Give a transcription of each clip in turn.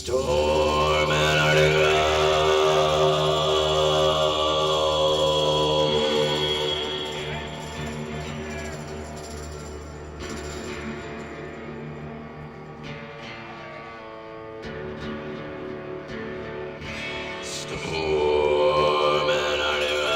Storm Antarctica. Storm Antarctica.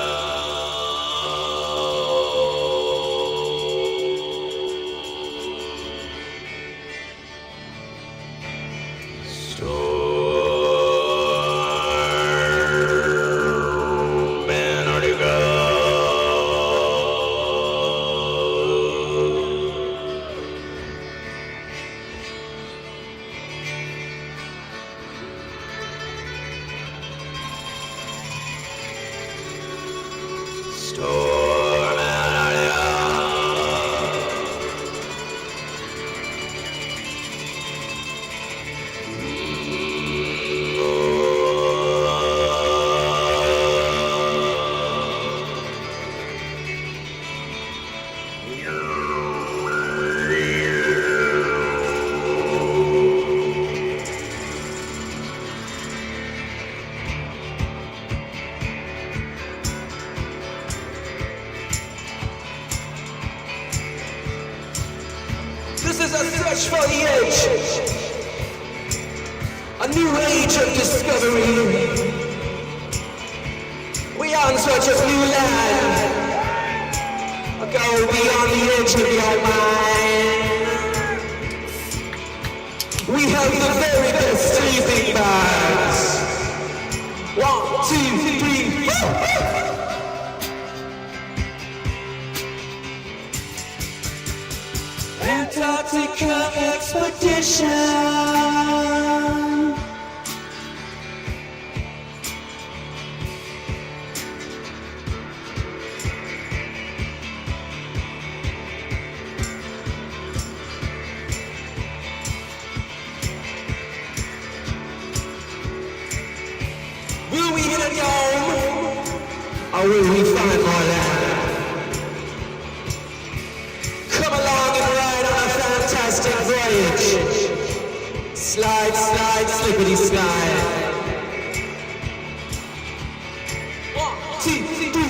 Storm Antarctica. Storm This is a search for the edge, a new age of discovery. We are in search of new land, a go beyond the edge of your mind. We have the very best sleeping bags. 1, 2, 3, 4. Antarctica expedition. Will we hit a dome, or will we find more land? Come along and ride on a fantastic voyage. Slide, slide, slippity slide. 1, 2, 3.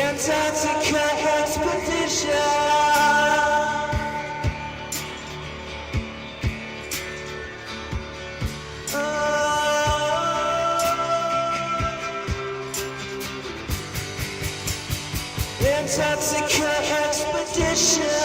Antarctica expedition. Antarctica expedition.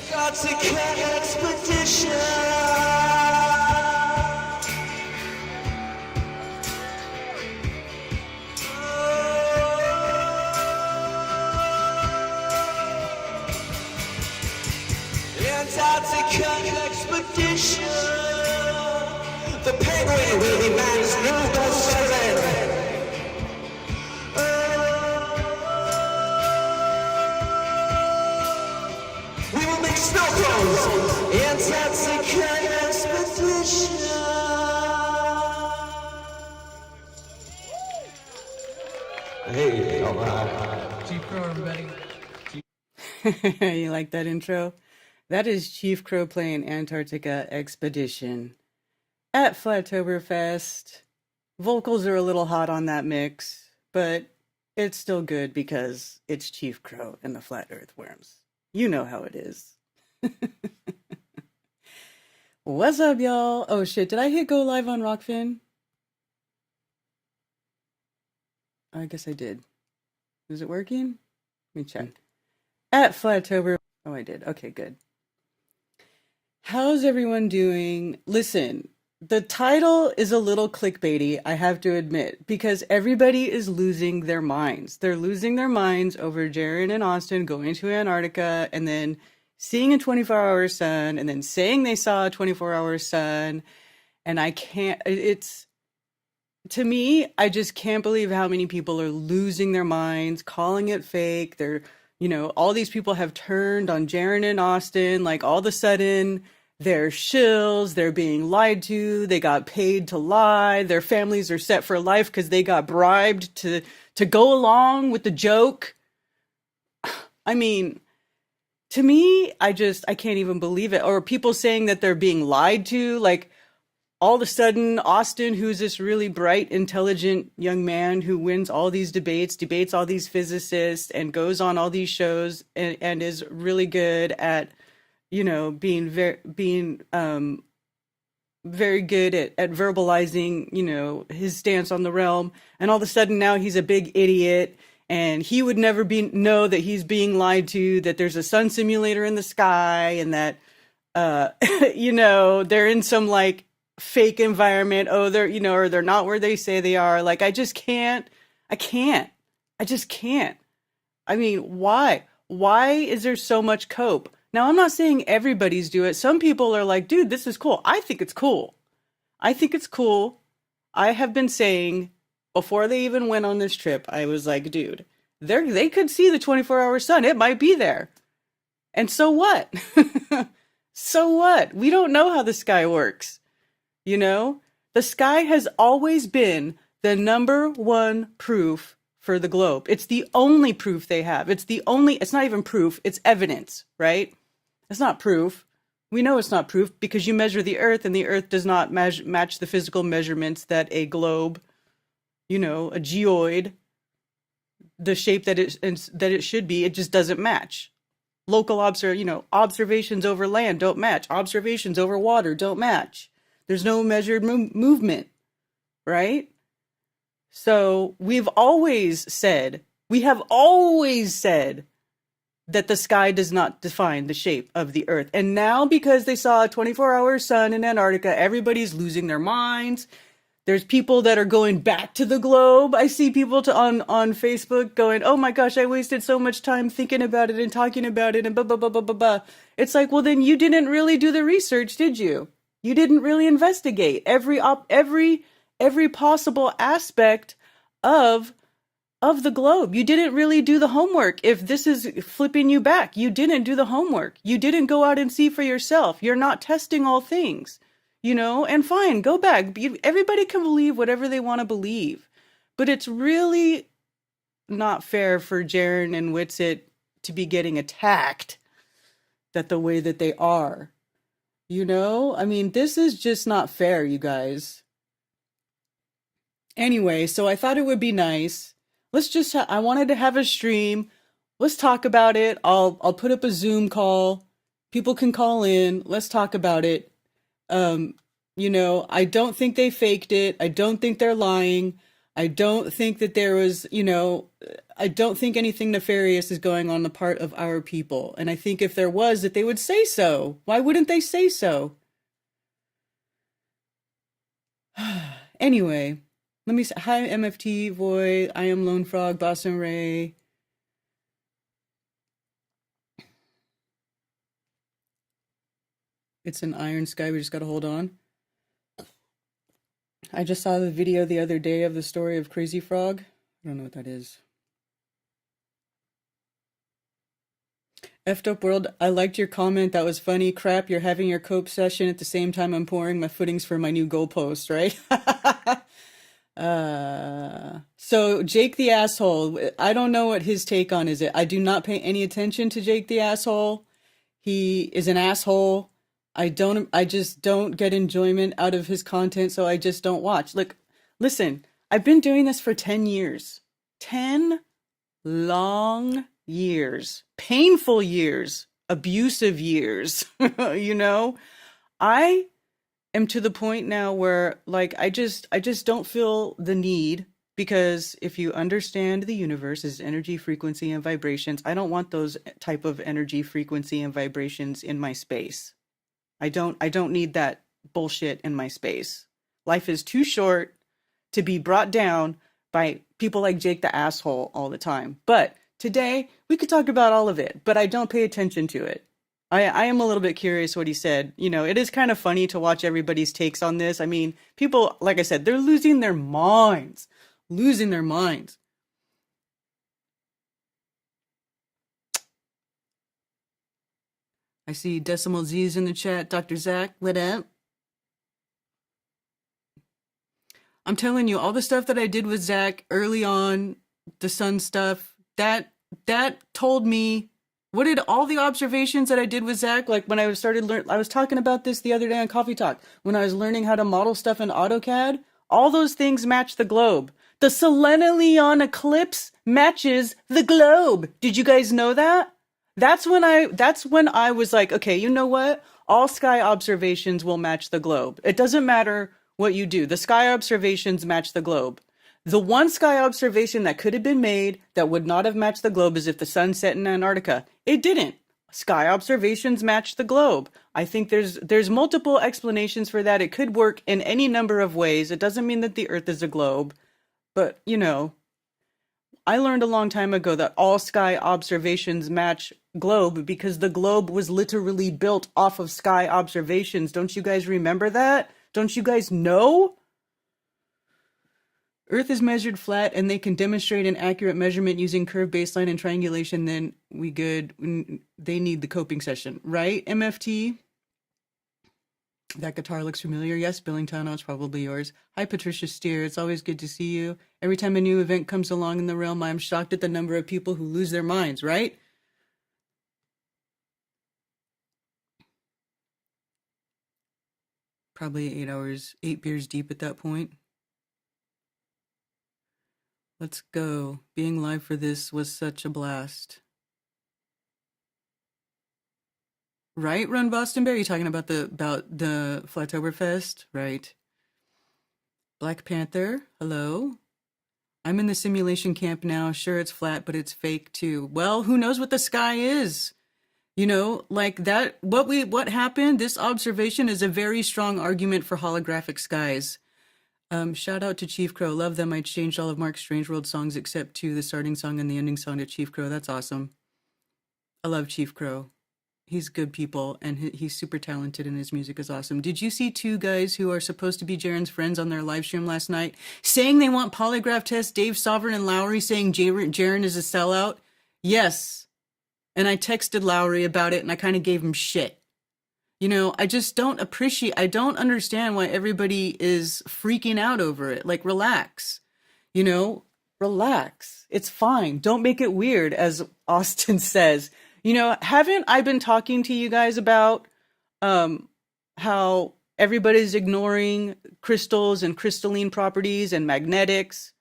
Antarctica expedition. Antarctica expedition. The penguin will be man's new best friend. We will make snow cones. Antarctica expedition. Hey, all right. Chief Crow, everybody. You like that intro? That is Chief Crow playing Antarctica Expedition at Flattoberfest. Vocals are a little hot on that mix, but it's still good because it's Chief Crow and the Flat Earth Worms. You know how it is. What's up, y'all? Oh shit, did I hit go live on Rockfin? I guess I did. Is it working? Let me check. At Flattober. Oh, I did. Okay, good. How's everyone doing? Listen, the title is a little clickbaity, I have to admit, because everybody is losing their minds. They're losing their minds over Jiren and Austin going to Antarctica and then seeing a 24-hour sun and then saying they saw a 24-hour sun. And I can't, it's, to me, I just can't believe how many people are losing their minds, calling it fake. They're, all these people have turned on Jiren and Austin, like all of a sudden they're shills, they're being lied to, they got paid to lie, their families are set for life because they got bribed to go along with the joke. I mean, to me, I can't even believe it. Or people saying that they're being lied to, like all of a sudden Austin, who's this really bright, intelligent young man who wins all these debates all these physicists and goes on all these shows and is really good at being very good at verbalizing, his stance on the realm. And all of a sudden now he's a big idiot and he would never know that he's being lied to, that there's a sun simulator in the sky and that, they're in some like fake environment. Oh, they're, or they're not where they say they are. Like, I just can't. I mean, why? Why is there so much cope? Now, I'm not saying everybody's do it. Some people are like, dude, this is cool. I think it's cool. I have been saying before they even went on this trip, I was like, dude, they could see the 24-hour sun. It might be there. And so what? So what? We don't know how the sky works. The sky has always been the number one proof for the globe. It's the only proof they have. It's not even proof, it's evidence, right? It's not proof. We know it's not proof because you measure the earth and the earth does not match the physical measurements that a globe, a geoid, the shape that it should be, it just doesn't match. Local observations over land don't match. Observations over water don't match. There's no measured movement, right? So we have always said that the sky does not define the shape of the earth. And now because they saw a 24-hour sun in Antarctica, everybody's losing their minds. There's people that are going back to the globe. I see people on Facebook going, oh my gosh, I wasted so much time thinking about it and talking about it and blah, blah, blah, blah, blah, blah. It's like, well, then you didn't really do the research, did you? You didn't really investigate every possible aspect of the globe. You didn't really do the homework. If this is flipping you back, you didn't do the homework. You didn't go out and see for yourself. You're not testing all things, and fine, go back. Everybody can believe whatever they want to believe, but it's really not fair for Jiren and Witsit to be getting attacked the way that they are. I mean, this is just not fair, you guys. Anyway, so I thought it would be nice. Let's just, I wanted to have a stream. Let's talk about it. I'll put up a Zoom call. People can call in. Let's talk about it. I don't think they faked it. I don't think they're lying. I don't think that there was, I don't think anything nefarious is going on the part of our people. And I think if there was, that they would say so. Why wouldn't they say so? Anyway, let me say, hi, MFT, Void, I am Lone Frog, Boston Ray. It's an iron sky, we just gotta hold on. I just saw the video the other day of the story of Crazy Frog. I don't know what that is. Effed up world, I liked your comment. That was funny. Crap, you're having your cope session at the same time I'm pouring my footings for my new goalpost, right? So Jake the asshole, I don't know what his take on is. I do not pay any attention to Jake the asshole. He is an asshole. I just don't get enjoyment out of his content, so I just don't watch. Look, Listen, I've been doing this for 10 years. 10 long years. Painful years. Abusive years. You know? I am to the point now where like I just don't feel the need, because if you understand the universe as energy, frequency, and vibrations, I don't want those type of energy, frequency, and vibrations in my space. I don't need that bullshit in my space. Life is too short to be brought down by people like Jake the asshole all the time. But today we could talk about all of it, but I don't pay attention to it. I am a little bit curious what he said. You know, it is kind of funny to watch everybody's takes on this. I mean, people, like I said, they're losing their minds. Losing their minds. I see Decimal Z's in the chat. Dr. Zach, what up? I'm telling you, all the stuff that I did with Zach early on, the sun stuff, that told me, what did all the observations that I did with Zach, like when I I was talking about this the other day on Coffee Talk, when I was learning how to model stuff in AutoCAD, all those things match the globe. The Selene-Leon eclipse matches the globe. Did you guys know that? That's when I was like, okay, you know what? All sky observations will match the globe. It doesn't matter what you do. The sky observations match the globe. The one sky observation that could have been made that would not have matched the globe is if the sun set in Antarctica. It didn't. Sky observations match the globe. I think there's multiple explanations for that. It could work in any number of ways. It doesn't mean that the Earth is a globe. But, you know, I learned a long time ago that all sky observations match globe because the globe was literally built off of sky observations. Don't you guys remember that? Don't you guys know? Earth is measured flat and they can demonstrate an accurate measurement using curved baseline and triangulation. Then we good. They need the coping session, right? MFT? That guitar looks familiar. Yes, Billington, it's probably yours. Hi, Patricia Steer. It's always good to see you. Every time a new event comes along in the realm, I'm shocked at the number of people who lose their minds, right? Probably 8 hours, 8 beers deep at that point. Let's go. Being live for this was such a blast. Right, Run Boston Bear? You talking about the Flytoberfest? Right. Black Panther, hello. I'm in the simulation camp now. Sure, it's flat, but it's fake too. Well, who knows what the sky is? You know, like that, what happened, this observation is a very strong argument for holographic skies. Shout out to Chief Crow. Love them. I changed all of Mark Strangeworld songs except to the starting song and the ending song to Chief Crow. That's awesome. I love Chief Crow. He's good people, and he's super talented, and his music is awesome. Did you see 2 guys who are supposed to be Jiren's friends on their live stream last night saying they want polygraph tests? Dave Sovereign and Lowry saying Jiren is a sellout? Yes. And I texted Lowry about it, and I kind of gave him shit. You know, I just don't I don't understand why everybody is freaking out over it. Like, relax. You know, relax. It's fine. Don't make it weird, as Austin says. You know, haven't I been talking to you guys about how everybody's ignoring crystals and crystalline properties and magnetics?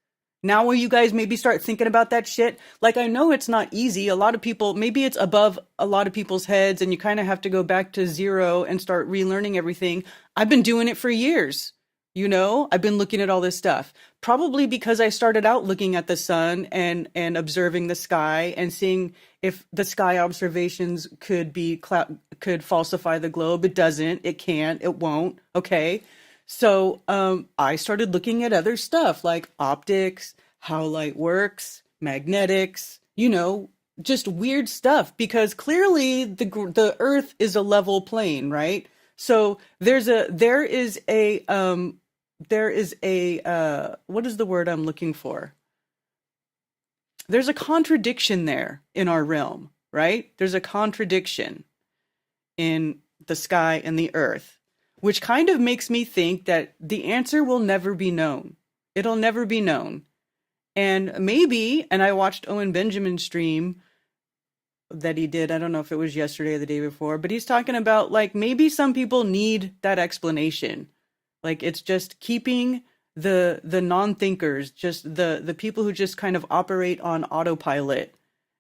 Now will you guys maybe start thinking about that shit? Like, I know it's not easy. A lot of people, maybe it's above a lot of people's heads and you kind of have to go back to zero and start relearning everything. I've been doing it for years. You know, I've been looking at all this stuff, probably because I started out looking at the sun and observing the sky and seeing if the sky observations could falsify the globe. It doesn't, it can't, it won't. Okay. So, I started looking at other stuff like optics, how light works, magnetics, you know, just weird stuff, because clearly the earth is a level plane, right? So there is a what is the word I'm looking for? There's a contradiction there in our realm, right? There's a contradiction in the sky and the earth, which kind of makes me think that the answer will never be known. It'll never be known. And maybe, and I watched Owen Benjamin's stream that he did, I don't know if it was yesterday or the day before, but he's talking about like maybe some people need that explanation. Like it's just keeping the non-thinkers, just the people who just kind of operate on autopilot.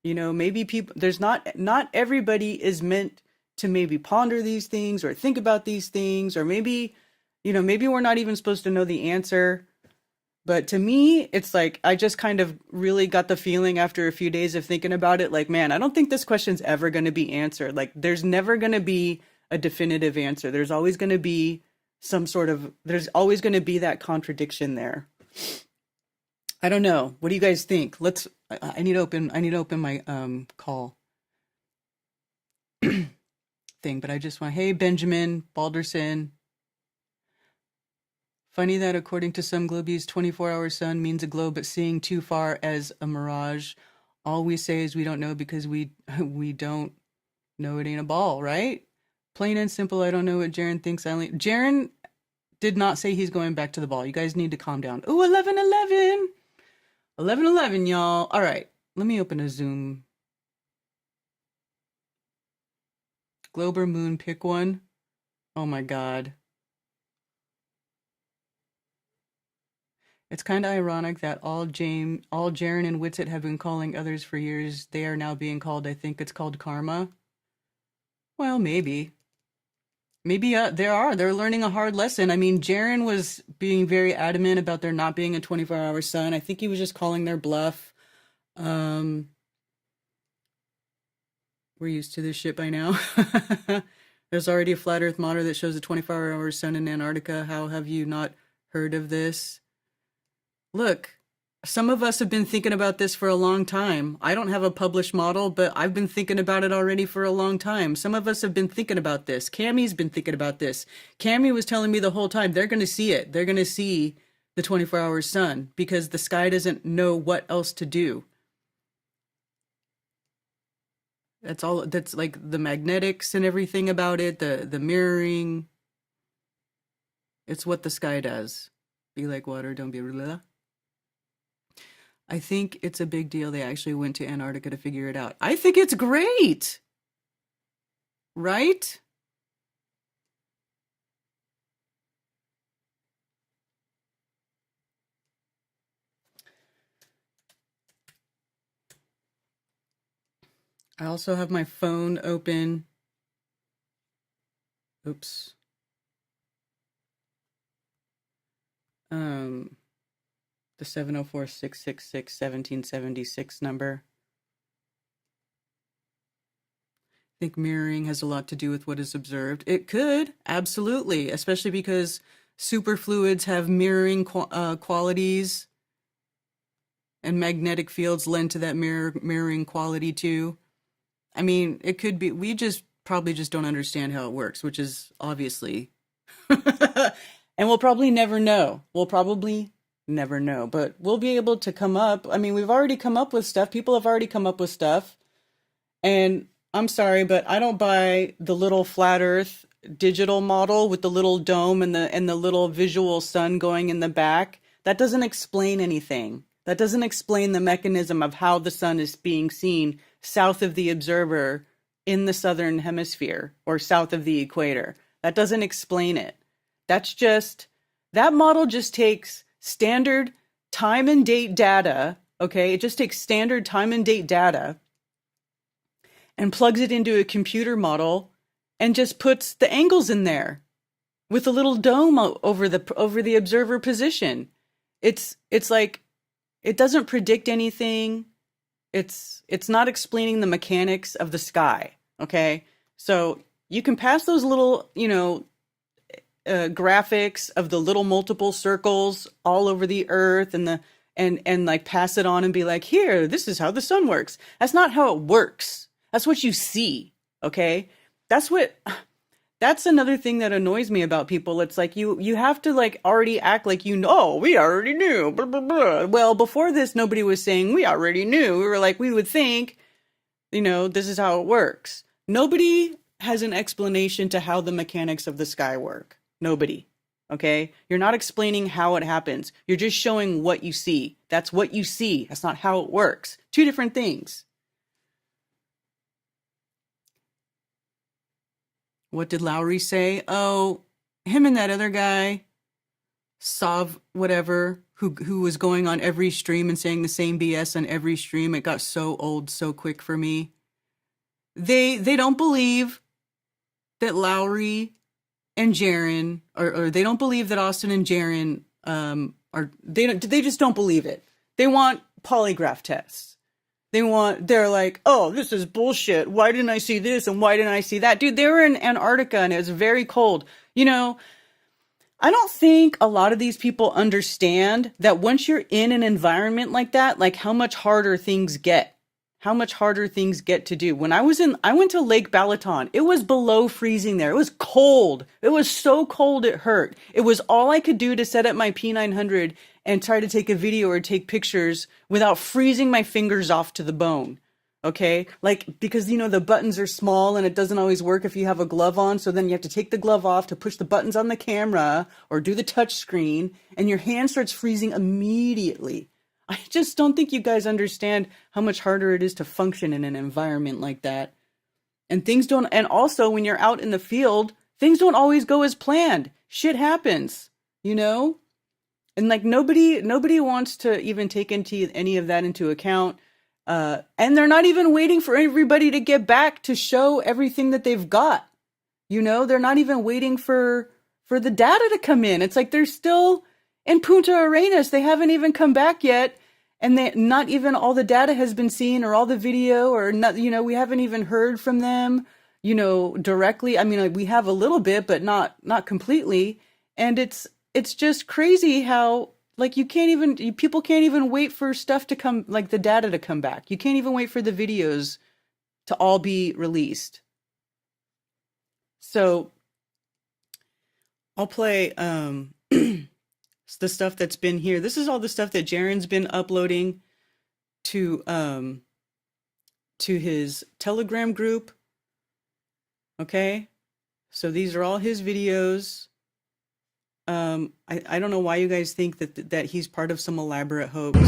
Maybe people, there's not everybody is meant to maybe ponder these things or think about these things, or maybe, maybe we're not even supposed to know the answer. But to me, it's like, I just kind of really got the feeling after a few days of thinking about it, like, man, I don't think this question's ever going to be answered. Like, there's never going to be a definitive answer. There's always going to be there's always going to be that contradiction there. I don't know. What do you guys think? I need to open my call thing, but I just want, hey, Benjamin Balderson. Funny that according to some globies, 24-hour sun means a globe, but seeing too far as a mirage. All we say is we don't know because we don't know it ain't a ball, right? Plain and simple, I don't know what Jiren thinks. Jiren did not say he's going back to the ball. You guys need to calm down. Ooh, 11:11. 11:11, y'all. All right, let me open a Zoom. Globe or moon, pick one. Oh my God. It's kind of ironic that all Jiren and Witsit have been calling others for years. They are now being called, I think it's called karma. Well, maybe. They're learning a hard lesson. I mean, Jiren was being very adamant about there not being a 24-hour sun. I think he was just calling their bluff. We're used to this shit by now. There's already a flat earth model that shows a 24-hour sun in Antarctica. How have you not heard of this? Look, some of us have been thinking about this for a long time. I don't have a published model, but I've been thinking about it already for a long time. Some of us have been thinking about this. Cammie's been thinking about this. Cammie was telling me the whole time, they're going to see it. They're going to see the 24-hour sun because the sky doesn't know what else to do. That's like the magnetics and everything about it, the mirroring. It's what the sky does. Be like water, don't be blah. I think it's a big deal they actually went to Antarctica to figure it out. I think it's great. Right? I also have my phone open. Oops. The 704-666-1776 number. I think mirroring has a lot to do with what is observed. It could, absolutely, especially because superfluids have mirroring qualities, and magnetic fields lend to that mirroring quality too. I mean, it could be, we probably just don't understand how it works, which is obviously, and we'll probably never know. But we'll be able to come up. I mean, we've already come up with stuff. People have already come up with stuff. And I'm sorry, but I don't buy the little flat earth digital model with the little dome and the little visual sun going in the back. That doesn't explain anything. That doesn't explain the mechanism of how the sun is being seen south of the observer in the southern hemisphere or south of the equator. That doesn't explain it. That model just takes standard time and date data, okay? It just takes standard time and date data and plugs it into a computer model and just puts the angles in there with a little dome over the observer position. It's like, it doesn't predict anything. It's not explaining the mechanics of the sky, okay? So you can pass those little, graphics of the little multiple circles all over the earth and like pass it on and be like, here, this is how the sun works. That's not how it works. That's what you see. Okay. That's another thing that annoys me about people. It's like, you have to like already act like, we already knew, blah, blah, blah. Well, before this, nobody was saying we already knew. We were like, we would think, this is how it works. Nobody has an explanation to how the mechanics of the sky work. Nobody. Okay? You're not explaining how it happens. You're just showing what you see. That's what you see. That's not how it works. Two different things. What did Lowry say? Oh, him and that other guy Sov whatever, who was going on every stream and saying the same BS on every stream. It got so old so quick for me. They don't believe that Lowry and Jiren, or they don't believe that Austin and Jiren are they just don't believe it. They want polygraph tests. They're like, oh, this is bullshit. Why didn't I see this and why didn't I see that? Dude, they were in Antarctica and it was very cold. You know, I don't think a lot of these people understand that once you're in an environment like that, like how much harder things get. How much harder things get to do. I went to Lake Balaton. It was below freezing there. It was cold. It was so cold it hurt. It was all I could do to set up my P900 and try to take a video or take pictures without freezing my fingers off to the bone. Okay? Like, because, you know, the buttons are small and it doesn't always work if you have a glove on. So then you have to take the glove off to push the buttons on the camera or do the touch screen and your hand starts freezing immediately. I just don't think you guys understand how much harder it is to function in an environment like that. And also when you're out in the field, things don't always go as planned. Shit happens, you know? And like nobody wants to even take any of that into account. And they're not even waiting for everybody to get back to show everything that they've got. You know, they're not even waiting for the data to come in. It's like they're still in Punta Arenas. They haven't even come back yet. And not even all the data has been seen or all the video or not, you know, we haven't even heard from them, you know, directly. I mean, like, we have a little bit, but not completely. And it's just crazy how, like, people can't even wait for stuff to come, like the data to come back. You can't even wait for the videos to all be released. So I'll play the stuff that's been here. This is all the stuff that Jiren's been uploading to his Telegram group. Okay? So these are all his videos. I don't know why you guys think that he's part of some elaborate hoax. Look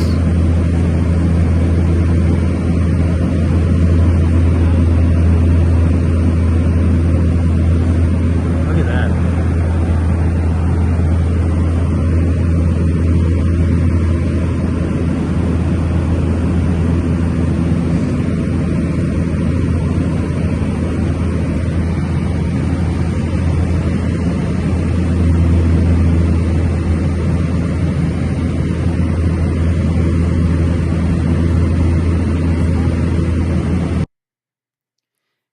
at that.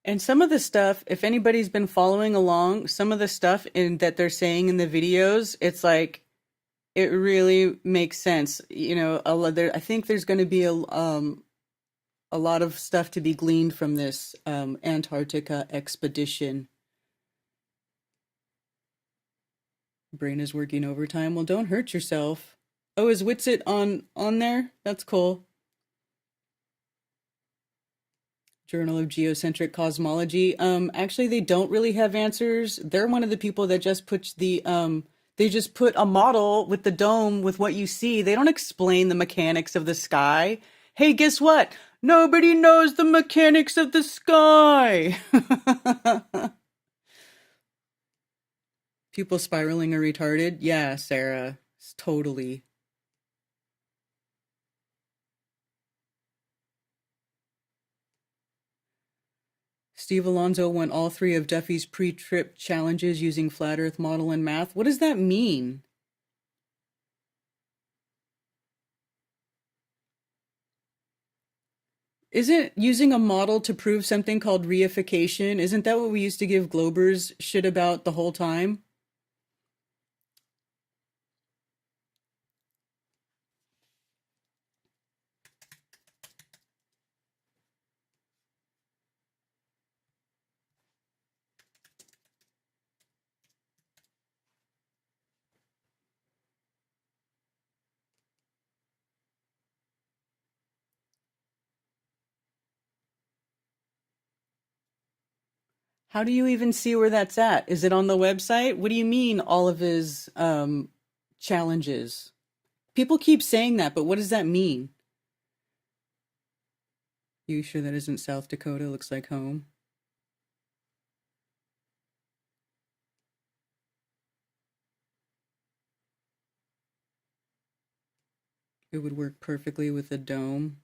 And some of the stuff, if anybody's been following along, some of the stuff that they're saying in the videos, it's like, it really makes sense. You know, I think there's going to be a lot of stuff to be gleaned from this Antarctica expedition. Brain is working overtime. Well, don't hurt yourself. Oh, is Witsit on there? That's cool. Journal of Geocentric Cosmology. Actually, they don't really have answers. They're one of the people that just put they just put a model with the dome with what you see. They don't explain the mechanics of the sky. Hey, guess what? Nobody knows the mechanics of the sky. People spiraling are retarded. Yeah, Sarah, totally. Steve Alonso won all 3 of Duffy's pre-trip challenges using flat earth model and math. What does that mean? Isn't using a model to prove something called reification, isn't that what we used to give Globers shit about the whole time? How do you even see where that's at? Is it on the website? What do you mean all of his challenges? People keep saying that, but what does that mean? You sure that isn't South Dakota? Looks like home. It would work perfectly with a dome.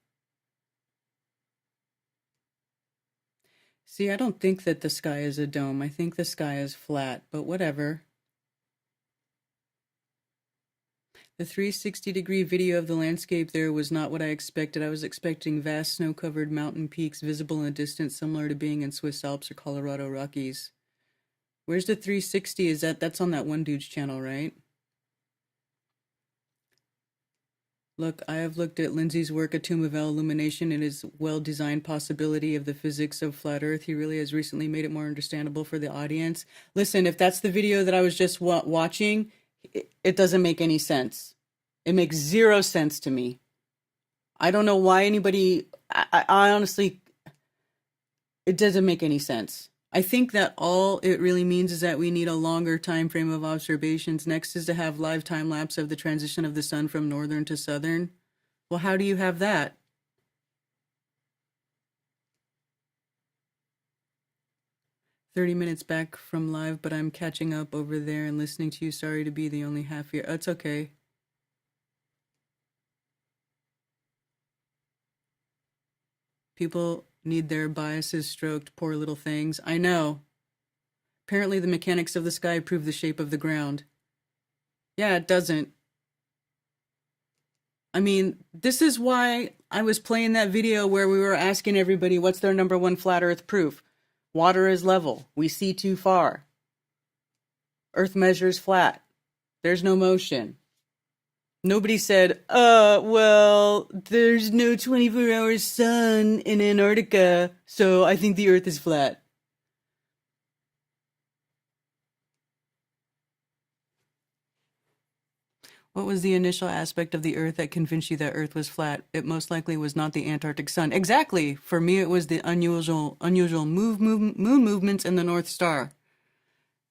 See, I don't think that the sky is a dome. I think the sky is flat, but whatever. The 360-degree video of the landscape there was not what I expected. I was expecting vast snow-covered mountain peaks visible in the distance, similar to being in Swiss Alps or Colorado Rockies. Where's the 360? That's on that one dude's channel, right? Look, I have looked at Lindsay's work, A Tomb of Illumination, and his well-designed possibility of the physics of flat Earth. He really has recently made it more understandable for the audience. Listen, if that's the video that I was just watching, it doesn't make any sense. It makes zero sense to me. I don't know why anybody, I honestly, it doesn't make any sense. I think that all it really means is that we need a longer time frame of observations. Next is to have live time lapse of the transition of the sun from northern to southern. Well, how do you have that? "30 minutes back from live, but I'm catching up over there and listening to you. Sorry to be the only half here." Oh, it's okay. People need their biases stroked, poor little things. I know. Apparently the mechanics of the sky prove the shape of the ground. Yeah, it doesn't. I mean, this is why I was playing that video where we were asking everybody what's their number one flat Earth proof. Water is level. We see too far. Earth measures flat. There's no motion. Nobody said, well, there's no 24-hour sun in Antarctica, so I think the Earth is flat. What was the initial aspect of the Earth that convinced you that Earth was flat? It most likely was not the Antarctic sun. Exactly. For me, it was the unusual moon movements in the North Star.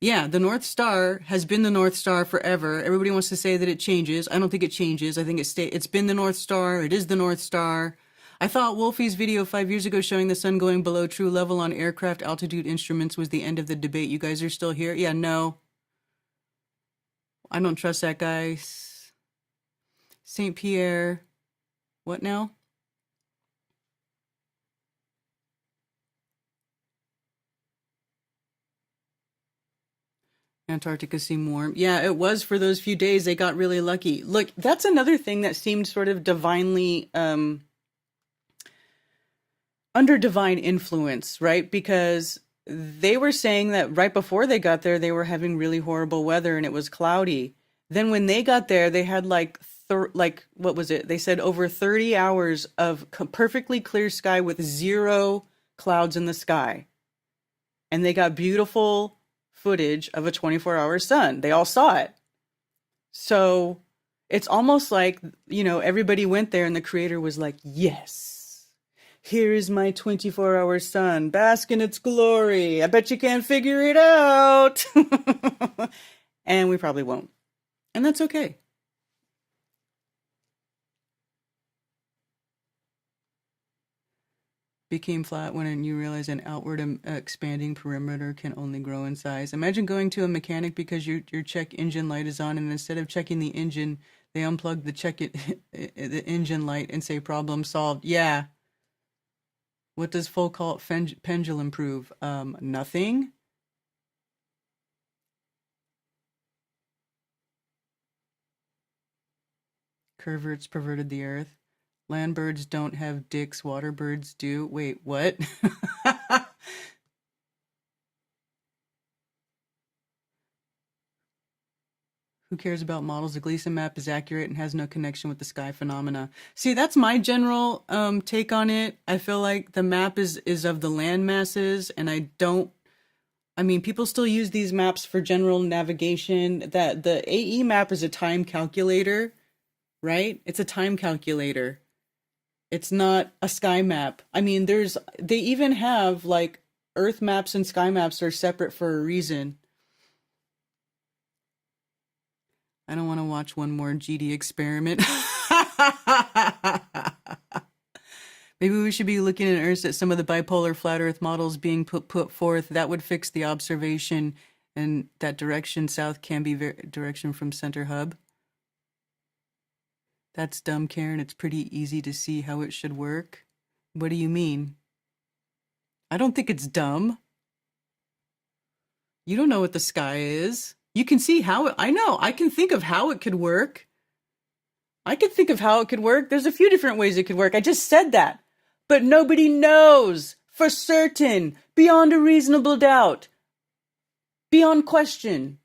Yeah, the North Star has been the North Star forever. Everybody wants to say that it changes. I don't think it changes. I think it's been the North Star. It is the North Star. I thought Wolfie's video 5 years ago showing the sun going below true level on aircraft altitude instruments was the end of the debate. You guys are still here? Yeah, no. I don't trust that guy. St. Pierre. What now? Antarctica seemed warm. Yeah, it was for those few days. They got really lucky. Look, that's another thing that seemed sort of divinely, under divine influence, right? Because they were saying that right before they got there, they were having really horrible weather and it was cloudy. Then when they got there, they had what was it? They said over 30 hours of perfectly clear sky with zero clouds in the sky. And they got beautiful footage of a 24-hour sun. They all saw it. So it's almost like, everybody went there and the creator was like, yes, here is my 24-hour sun. Bask in its glory. I bet you can't figure it out. And we probably won't. And that's okay. Became flat when you realize an outward expanding perimeter can only grow in size. Imagine going to a mechanic because your check engine light is on, and instead of checking the engine, they unplug the engine light and say problem solved. Yeah. What does Foucault pendulum prove? Nothing. Perverts perverted the earth. Land birds don't have dicks, water birds do. Wait, what? Who cares about models? The Gleason map is accurate and has no connection with the sky phenomena. See, that's my general take on it. I feel like the map is of the land masses, and people still use these maps for general navigation. That the AE map is a time calculator, right? It's a time calculator. It's not a sky map. They even have Earth maps and sky maps are separate for a reason. I don't want to watch one more GD experiment. Maybe we should be looking at Earth at some of the bipolar flat Earth models being put forth. That would fix the observation, and that direction south can be direction from center hub. That's dumb, Karen. It's pretty easy to see how it should work. What do you mean? I don't think it's dumb. You don't know what the sky is. You can see how I know. I can think of how it could work. I could think of how it could work. There's a few different ways it could work. I just said that. But nobody knows for certain, beyond a reasonable doubt, beyond question,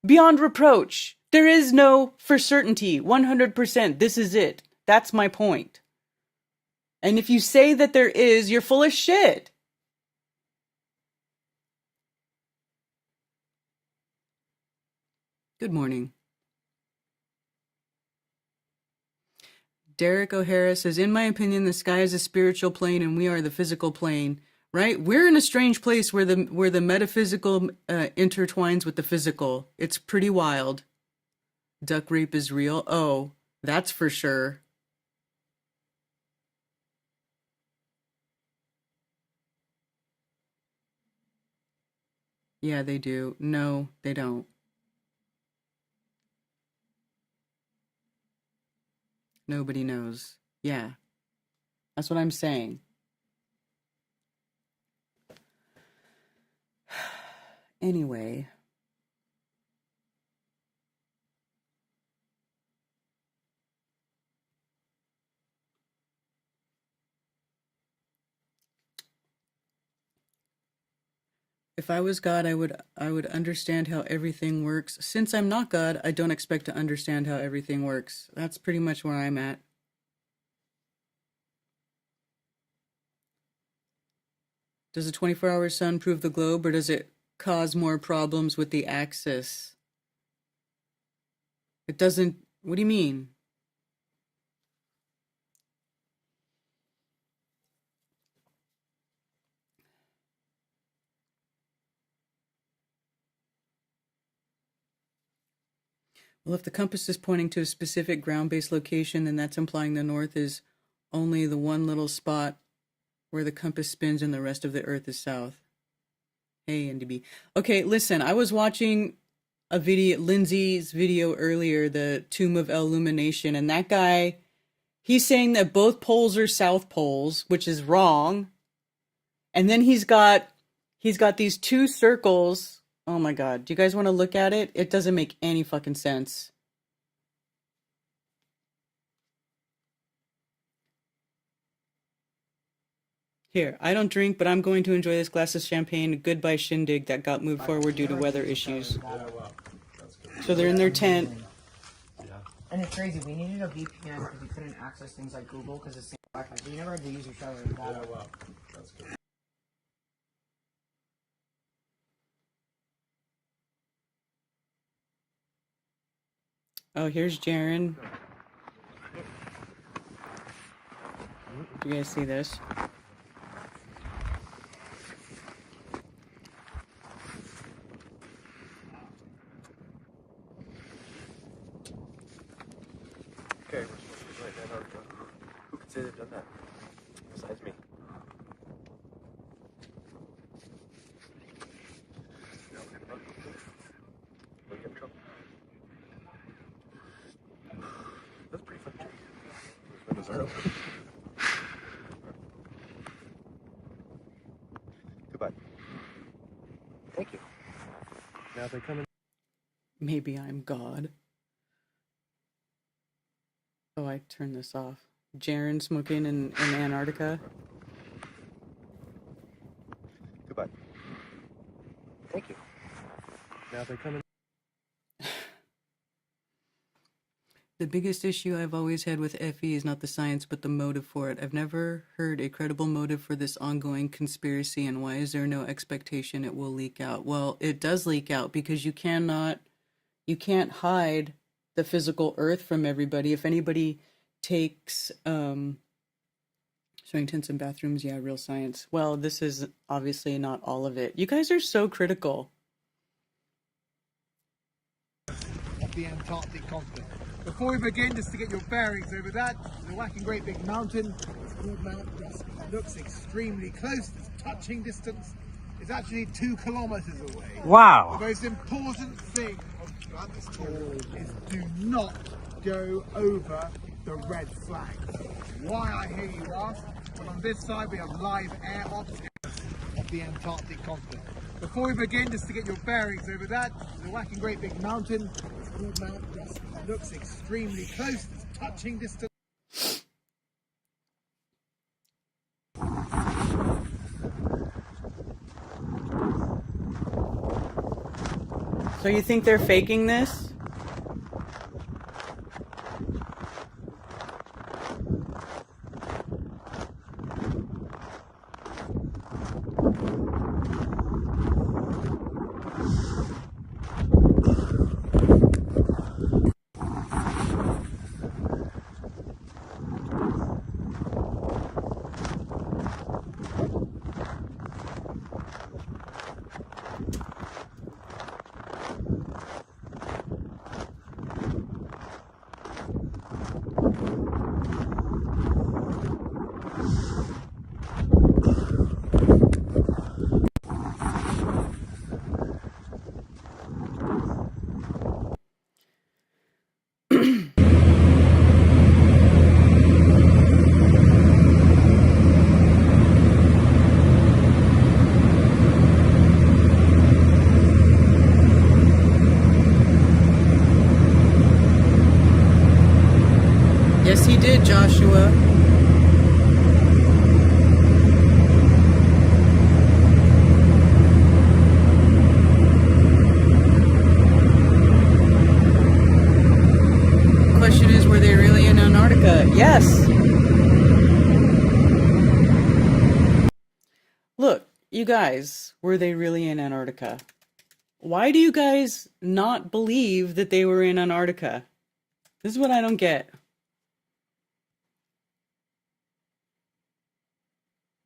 beyond reproach. There is no for certainty, 100%. This is it. That's my point. And if you say that there is, you're full of shit. Good morning. Derek O'Hara says, in my opinion, the sky is a spiritual plane and we are the physical plane, right? We're in a strange place where the metaphysical intertwines with the physical. It's pretty wild. Duck rape is real. Oh, that's for sure. Yeah, they do. No, they don't. Nobody knows. Yeah. That's what I'm saying. Anyway. If I was God, I would understand how everything works. Since I'm not God, I don't expect to understand how everything works. That's pretty much where I'm at. Does a 24-hour sun prove the globe, or does it cause more problems with the axis? It doesn't. What do you mean? Well, if the compass is pointing to a specific ground-based location, then that's implying the north is only the one little spot where the compass spins and the rest of the earth is south. Hey, NDB. Okay, listen, I was watching a video, Lindsay's video earlier, the Tomb of Illumination, and that guy, he's saying that both poles are south poles, which is wrong. And then he's got these two circles. Oh my God. Do you guys want to look at it? It doesn't make any fucking sense. Here, I don't drink, but I'm going to enjoy this glass of champagne. Goodbye shindig that got moved forward due to weather issues. So they're in their tent. And it's crazy. We needed a VPN because we couldn't access things like Google because it's Wi-Fi. So you never had to use your shower. That's good. Oh, here's Jiren. Do you guys see this? Okay, we're right in Antarctica. Who could say they've done that? Besides me. That's pretty fun. Windows are open. Goodbye. Thank you. Now they come in. Maybe I'm God. Oh, I turned this off. Jiren smoking in Antarctica. Goodbye. Thank you. Now they come in. The biggest issue I've always had with FE is not the science, but the motive for it. I've never heard a credible motive for this ongoing conspiracy, and why is there no expectation it will leak out? Well, it does leak out because you can't hide the physical earth from everybody. If anybody takes showing tents and bathrooms, yeah, real science. Well, this is obviously not all of it. You guys are so critical. Of the Antarctic continent. Before we begin, just to get your bearings over that, the whacking great big mountain. It's called Mount Rusk. It looks extremely close. It's touching distance. It's actually 2 kilometers away. Wow. The most important thing about this tour is do not go over the red flag. Why, I hear you ask? Well, on this side we have live air ops of the Antarctic continent. Before we begin, just to get your bearings over that, the whacking great big mountain. It's called Mount Rusk. It looks extremely close, it's touching distance. So you think they're faking this? Yes, he did, Joshua. Question is, were they really in Antarctica? Yes. Look, you guys, were they really in Antarctica? Why do you guys not believe that they were in Antarctica? This is what I don't get.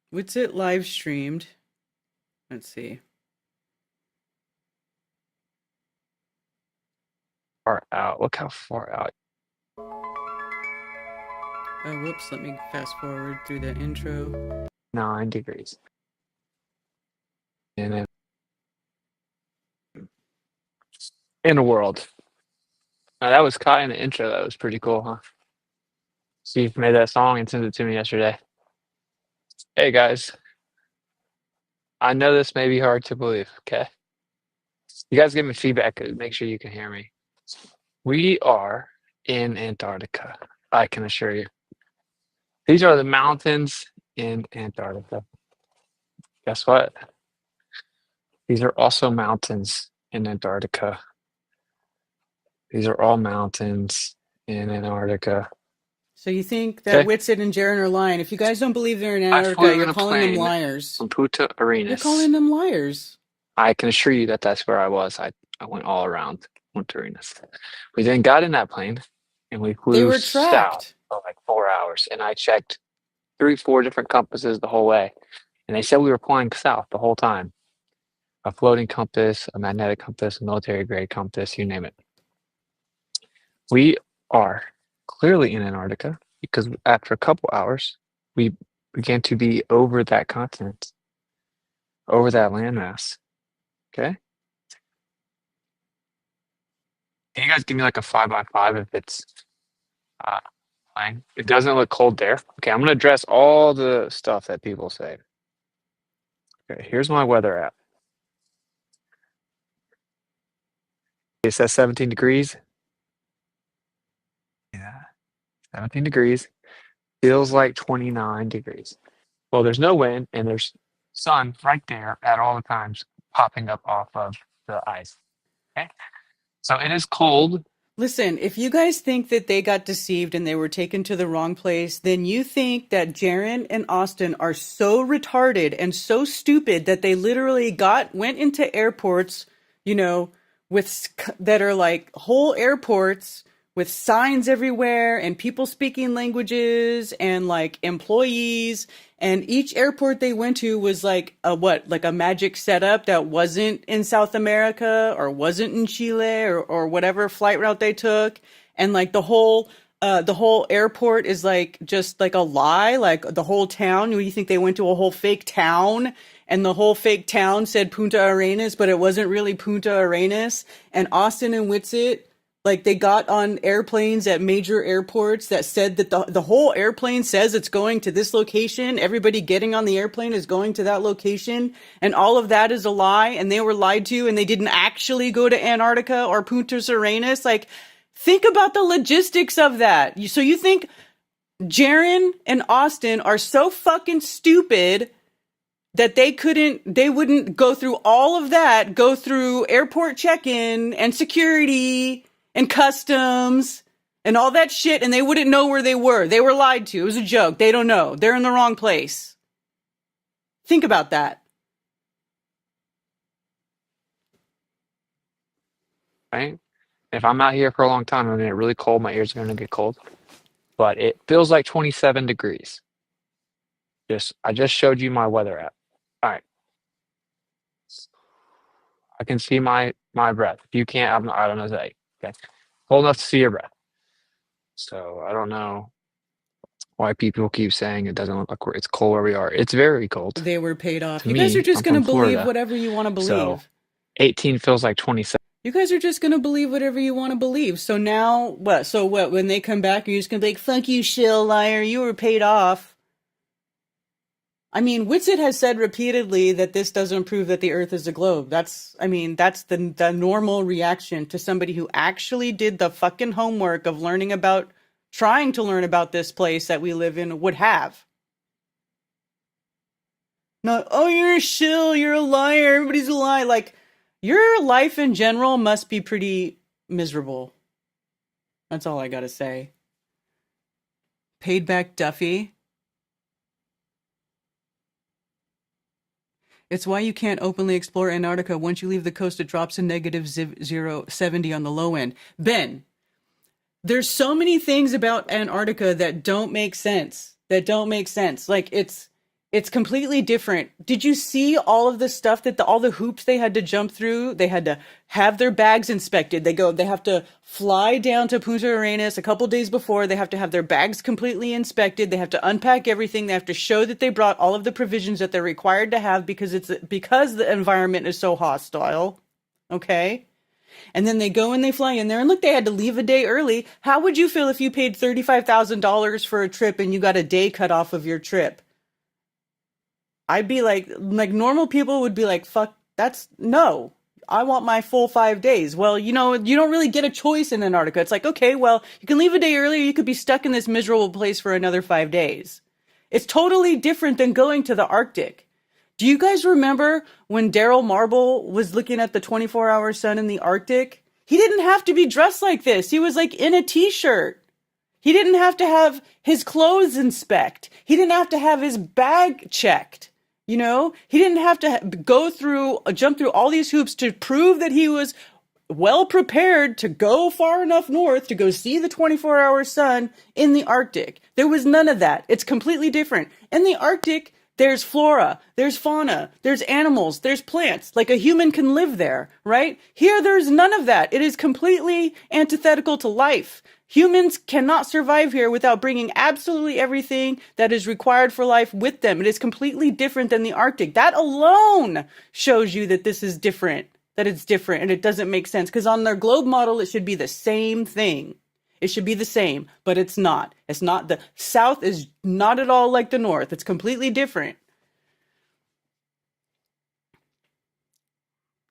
What's it live streamed? Let's see. Far out. Look how far out. Oh, whoops, let me fast forward through the intro. 9 degrees. And then in the world. Now that was Kai in the intro. That was pretty cool, huh? Steve made that song and sent it to me yesterday. Hey guys, I know this may be hard to believe, okay? You guys give me feedback. Make sure you can hear me. We are in Antarctica, I can assure you. These are the mountains in Antarctica. Guess what? These are also mountains in Antarctica. These are all mountains in Antarctica. So you think that Okay. Whitsitt and Jiren are lying? If you guys don't believe they're in I Antarctica, flew in you're a calling them plane liars. from Punta You're Arenas. calling them liars. I can assure you that that's where I was. I went all around Punta Arenas. We then got in that plane and we They flew were south tracked. for like 4 hours. And I checked 3-4 different compasses the whole way. And they said we were flying south the whole time. A floating compass, a magnetic compass, a military grade compass, you name it. We are clearly in Antarctica because after a couple hours, we began to be over that continent, over that landmass. Okay? Can you guys give me like a 5x5 if it's fine? It doesn't look cold there. Okay, I'm going to address all the stuff that people say. Okay, here's my weather app. It says 17 degrees. Yeah, 17 degrees. Feels like 29 degrees. Well, there's no wind and there's sun right there at all the times popping up off of the ice. Okay, so it is cold. Listen, if you guys think that they got deceived and they were taken to the wrong place, then you think that Jiren and Austin are so retarded and so stupid that they literally went into airports, you know, that are like whole airports with signs everywhere and people speaking languages and like employees, and each airport they went to was like a magic setup that wasn't in South America or wasn't in Chile or whatever flight route they took, and like the whole airport is like just like a lie, like the whole town. You think they went to a whole fake town and the whole fake town said Punta Arenas, but it wasn't really Punta Arenas. And Austin and Whitsitt Like they got on airplanes at major airports that said that the whole airplane says it's going to this location. Everybody getting on the airplane is going to that location. And all of that is a lie. And they were lied to and they didn't actually go to Antarctica or Punta Serenas. Like, think about the logistics of that. So you think Jiren and Austin are so fucking stupid that they wouldn't go through all of that, go through airport check-in and security and customs and all that shit, and they wouldn't know where they were. They were lied to. It was a joke. They don't know. They're in the wrong place. Think about that. Right? If I'm out here for a long time, I'm gonna get really cold. My ears are gonna get cold. But it feels like 27 degrees. I just showed you my weather app. All right. I can see my breath. If you can't, I don't know that. Okay. Cold enough to see your breath. So I don't know why people keep saying it doesn't look like it's cold where we are. It's very cold. They were paid off. To You guys me, are just I'm going to from believe Florida. whatever you want to believe. So 18 feels like 27. You guys are just going to believe whatever you want to believe. So now, what? So what? When they come back, you're just going to be like, fuck you, shill liar. You were paid off. I mean, Witsit has said repeatedly that this doesn't prove that the Earth is a globe. That's the normal reaction to somebody who actually did the fucking homework of trying to learn about this place that we live in would have. No, oh, you're a shill, you're a liar, everybody's a lie. Like, your life in general must be pretty miserable. That's all I gotta say. Paid back Duffy. It's why you can't openly explore Antarctica. Once you leave the coast, it drops to negative 70 on the low end. Ben, there's so many things about Antarctica that don't make sense. Like, it's completely different. Did you see all of the stuff all the hoops they had to jump through? They had to have their bags inspected. They have to fly down to Punta Arenas a couple days before. They have to have their bags completely inspected. They have to unpack everything. They have to show that they brought all of the provisions that they're required to have because the environment is so hostile. Okay? And then they go and they fly in there and look, they had to leave a day early. How would you feel if you paid $35,000 for a trip and you got a day cut off of your trip? I'd be like normal people would be like, fuck, no, I want my full 5 days. Well, you don't really get a choice in Antarctica. It's like, okay, well, you can leave a day earlier. You could be stuck in this miserable place for another 5 days. It's totally different than going to the Arctic. Do you guys remember when Daryl Marble was looking at the 24-hour sun in the Arctic? He didn't have to be dressed like this. He was like in a t-shirt. He didn't have to have his clothes inspected. He didn't have to have his bag checked. He didn't have to jump through all these hoops to prove that he was well prepared to go far enough north to go see the 24-hour sun in the Arctic. There was none of that. It's completely different. In the Arctic, there's flora, there's fauna, there's animals, there's plants. Like a human can live there, right? Here, there's none of that. It is completely antithetical to life. Humans cannot survive here without bringing absolutely everything that is required for life with them. It is completely different than the Arctic. That alone shows you that this is different, that it's different, and it doesn't make sense. Because on their globe model, it should be the same thing. It should be the same, but it's not. It's not. The South is not at all like the North. It's completely different.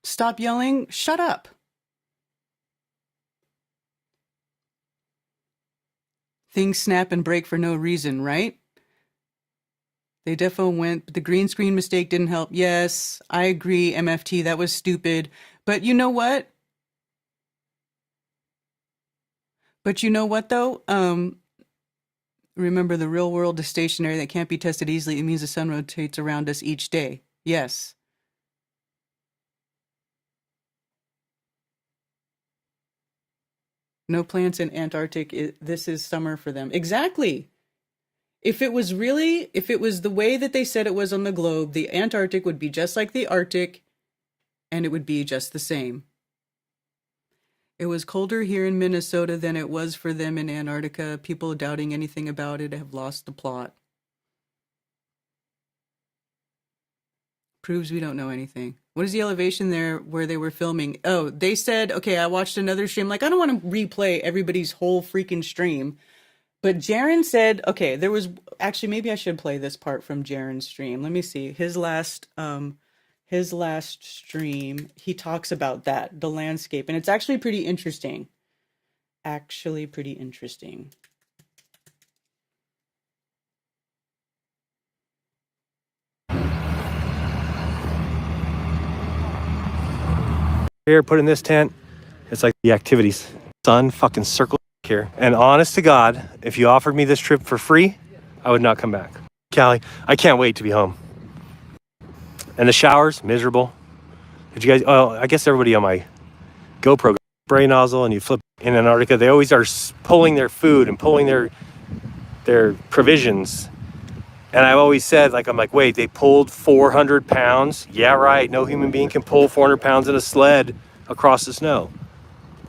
Stop yelling. Shut up. Things snap and break for no reason, right? They defo went, but the green screen mistake didn't help. Yes, I agree, MFT, that was stupid. But you know what? Though? Remember, the real world is stationary. That can't be tested easily. It means the sun rotates around us each day. Yes. No plants in Antarctic. This is summer for them. Exactly. If it was the way that they said it was on the globe, the Antarctic would be just like the Arctic, and it would be just the same. It was colder here in Minnesota than it was for them in Antarctica. People doubting anything about it have lost the plot. Proves we don't know anything. What is the elevation there where they were filming? Oh, they said, okay, I watched another stream. Like, I don't want to replay everybody's whole freaking stream. But Jiren said, okay, there was actually, maybe I should play this part from Jiren's stream. Let me see. His last stream, he talks about that, the landscape, and it's actually pretty interesting. Actually pretty interesting. Here, put in this tent. It's like the activities. Sun fucking circle here. And honest to God, if you offered me this trip for free, I would not come back. Callie, I can't wait to be home. And the showers, miserable. Did you guys, oh, I guess everybody on my GoPro spray nozzle and you flip in Antarctica, they always are pulling their food and pulling their provisions. And I've always said, like, I'm like, wait, they pulled 400 pounds? Yeah, right. No human being can pull 400 pounds in a sled across the snow.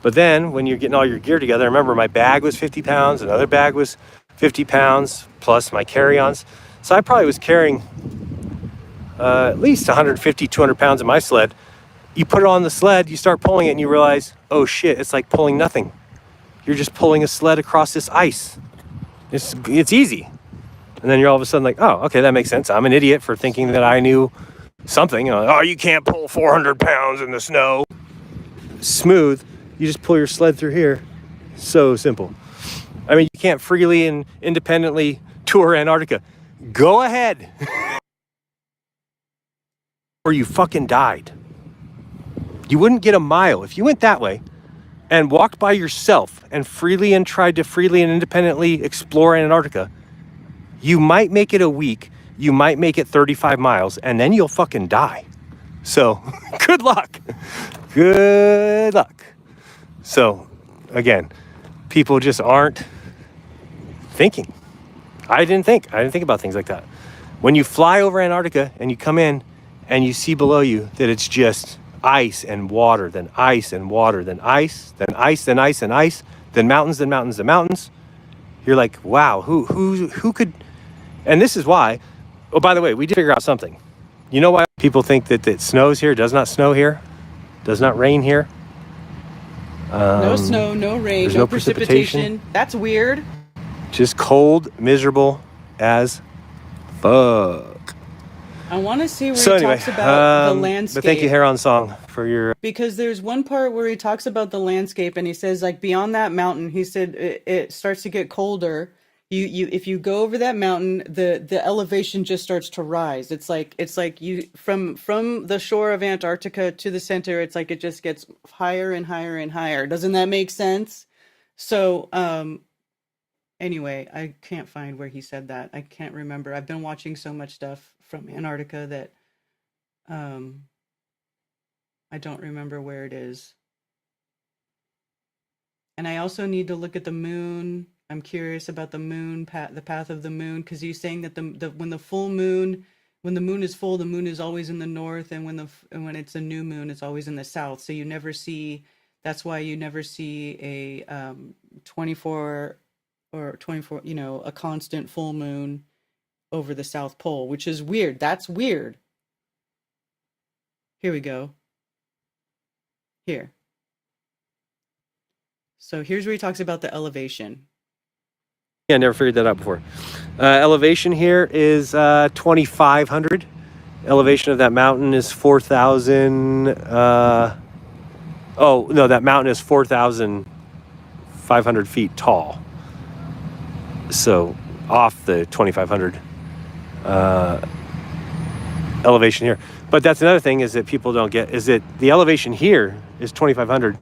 But then when you're getting all your gear together, remember my bag was 50 pounds, another bag was 50 pounds, plus my carry-ons. So I probably was carrying at least 150, 200 pounds in my sled. You put it on the sled, you start pulling it, and you realize, oh shit, it's like pulling nothing. You're just pulling a sled across this ice. It's easy. And then you're all of a sudden like, oh, okay, that makes sense. I'm an idiot for thinking that I knew something. You know, oh, you can't pull 400 pounds in the snow. Smooth. You just pull your sled through here. So simple. I mean, you can't freely and independently tour Antarctica. Go ahead. Or you fucking died. You wouldn't get a mile. If you went that way and walked by yourself and tried to freely and independently explore Antarctica, you might make it a week, you might make it 35 miles, and then you'll fucking die. So, good luck. Good luck. So, again, people just aren't thinking. I didn't think about things like that. When you fly over Antarctica and you come in and you see below you that it's just ice and water, then ice and water, then ice, then ice, then ice and ice, then mountains, then mountains, then mountains. You're like, wow, who could? And this is why. Oh, by the way, we did figure out something. You know why people think that it snows here? Does not snow here. Does not rain here. No snow, no rain, no precipitation. That's weird. Just cold, miserable as fuck. I want to see where he talks about the landscape. But thank you, Heron Song, for your... Because there's one part where he talks about the landscape, and he says, like, beyond that mountain, he said it starts to get colder. If you go over that mountain, the elevation just starts to rise. It's like you from the shore of Antarctica to the center. It's like it just gets higher and higher and higher. Doesn't that make sense? So anyway, I can't find where he said that. I can't remember. I've been watching so much stuff from Antarctica that I don't remember where it is. And I also need to look at the moon. I'm curious about the moon, the path of the moon, because he's saying that when the moon is full, the moon is always in the north, and when it's a new moon, it's always in the south. So you never see. That's why you never see a 24, a constant full moon over the South Pole, which is weird. That's weird. Here we go. Here. So here's where he talks about the elevation. Yeah, I never figured that out before. Elevation here is 2,500. Elevation of that mountain is 4,000. That mountain is 4,500 feet tall. So off the 2,500 elevation here. But that's another thing is that people don't get, is that the elevation here is 2,500,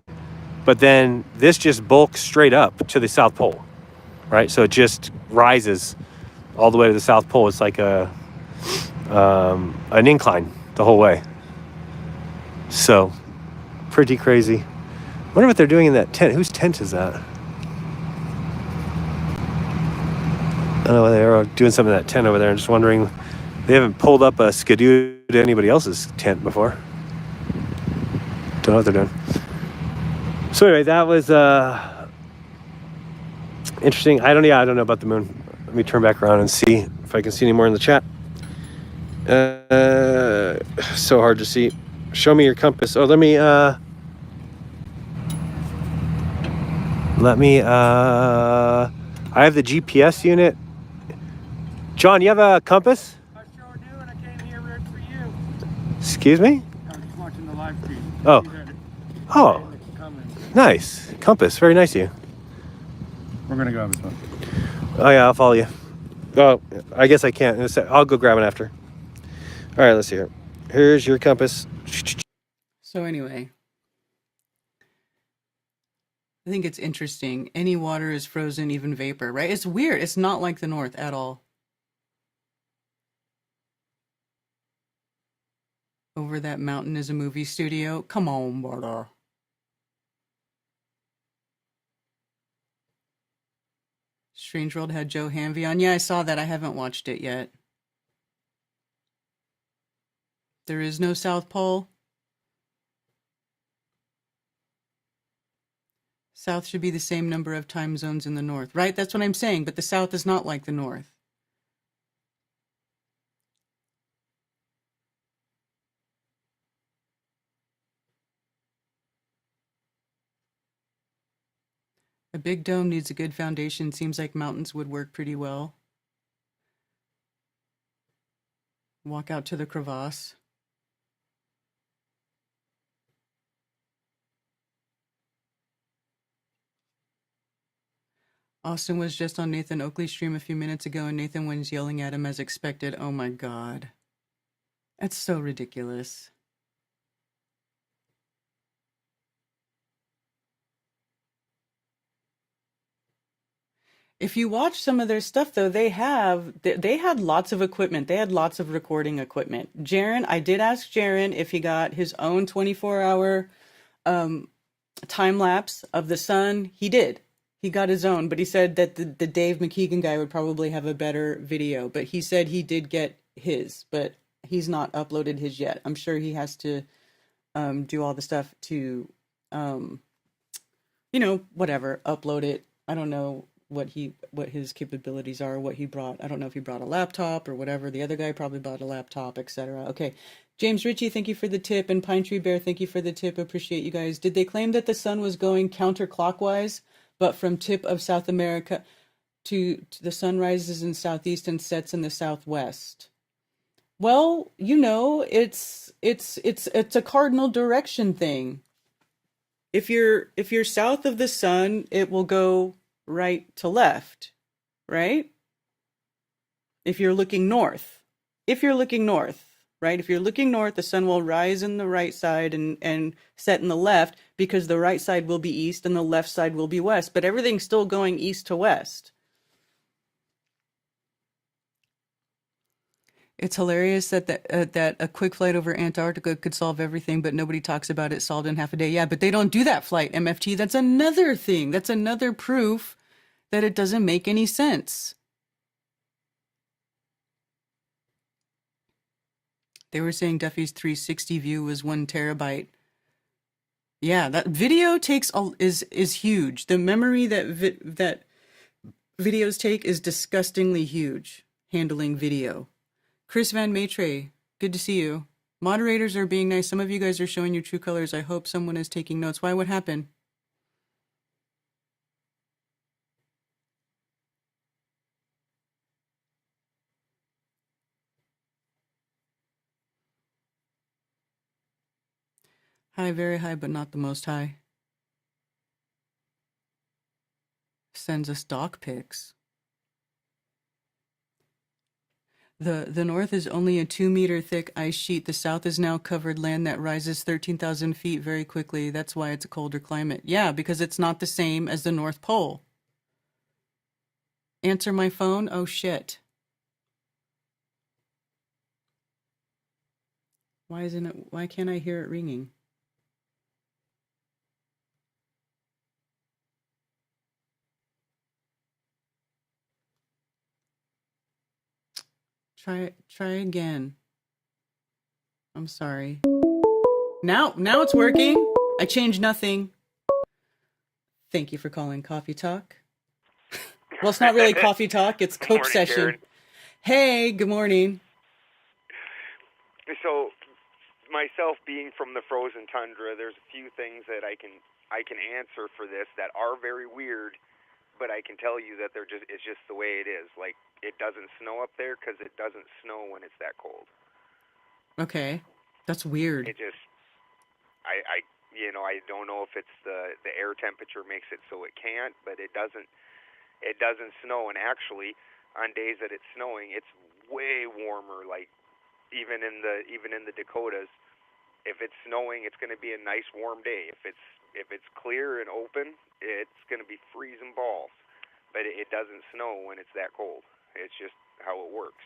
but then this just bulks straight up to the South Pole. Right, so it just rises all the way to the South Pole. It's like an incline the whole way. So, pretty crazy. I wonder what they're doing in that tent. Whose tent is that? I don't know, they're doing something in that tent over there. I'm just wondering, they haven't pulled up a skidoo to anybody else's tent before. Don't know what they're doing. So anyway, that was... interesting. I don't know about the moon. Let me turn back around and see if I can see any more in the chat. So hard to see. Show me your compass. Oh, let me I have the GPS unit. John, you have a compass? I sure do, and I came here right for you. Excuse me? I was just watching the live stream. Oh. See that Oh, it's coming. nice. Compass. Very nice of you. We're gonna go this one. Oh, yeah, I'll follow you. Oh, I guess I can't. I'll go grab it after. All right, let's see here. Here's your compass. So anyway, I think it's interesting. Any water is frozen, even vapor, right? It's weird. It's not like the North at all. Over that mountain is a movie studio. Come on, brother. Strange World had Joe Hanvey on. Yeah, I saw that. I haven't watched it yet. There is no South Pole. South should be the same number of time zones in the North, right? That's what I'm saying, but the South is not like the North. A big dome needs a good foundation. Seems like mountains would work pretty well. Walk out to the crevasse. Austin was just on Nathan Oakley's stream a few minutes ago, and Nathan was yelling at him as expected. Oh my God. That's so ridiculous. If you watch some of their stuff, though, they had lots of equipment. They had lots of recording equipment. Jiren, I did ask Jiren if he got his own 24-hour time lapse of the sun. He did. He got his own, but he said that the Dave McKeegan guy would probably have a better video. But he said he did get his, but he's not uploaded his yet. I'm sure he has to do all the stuff to, whatever, upload it. I don't know what his capabilities are, what he brought. I don't know if he brought a laptop or whatever. The other guy probably brought a laptop, etc. Okay. James Ritchie, thank you for the tip. And Pine Tree Bear, thank you for the tip. Appreciate you guys. Did they claim that the sun was going counterclockwise, but from tip of South America to the sun rises in southeast and sets in the southwest? Well, it's a cardinal direction thing. If you're south of the sun, it will go right to left, right? If you're looking north, right? If you're looking north, the sun will rise in the right side and set in the left, because the right side will be east and the left side will be west, but everything's still going east to west. It's hilarious that a quick flight over Antarctica could solve everything, but nobody talks about it solved in half a day. Yeah, but they don't do that flight, MFT. That's another thing. That's another proof that it doesn't make any sense. They were saying Duffy's 360 view was 1 terabyte. Yeah, that video is huge. The memory that videos take is disgustingly huge. Handling video. Chris Van Maitre, good to see you. Moderators are being nice. Some of you guys are showing your true colors. I hope someone is taking notes. Why? What happened? High, very high, but not the most high. Sends us dock pics. The north is only a 2-meter thick ice sheet. The south is now covered land that rises 13,000 feet very quickly. That's why it's a colder climate. Yeah, because it's not the same as the North Pole. Answer my phone? Oh, shit. Why can't I hear it ringing? Try again. I'm sorry. Now it's working. I changed nothing. Thank you for calling Coffee Talk. Well, it's not really Coffee Talk. It's Coke Morning, Session. Jared. Hey, good morning. So, myself being from the frozen tundra, there's a few things that I can answer for this that are very weird, but I can tell you that it's just the way it is. Like, it doesn't snow up there because it doesn't snow when it's that cold. Okay. That's weird. It just, I don't know if it's the air temperature makes it so it can't, but it doesn't snow. And actually, on days that it's snowing, it's way warmer. Like, even in the Dakotas, if it's snowing, it's going to be a nice warm day. If it's clear and open, it's going to be freezing balls. But it doesn't snow when it's that cold. It's just how it works.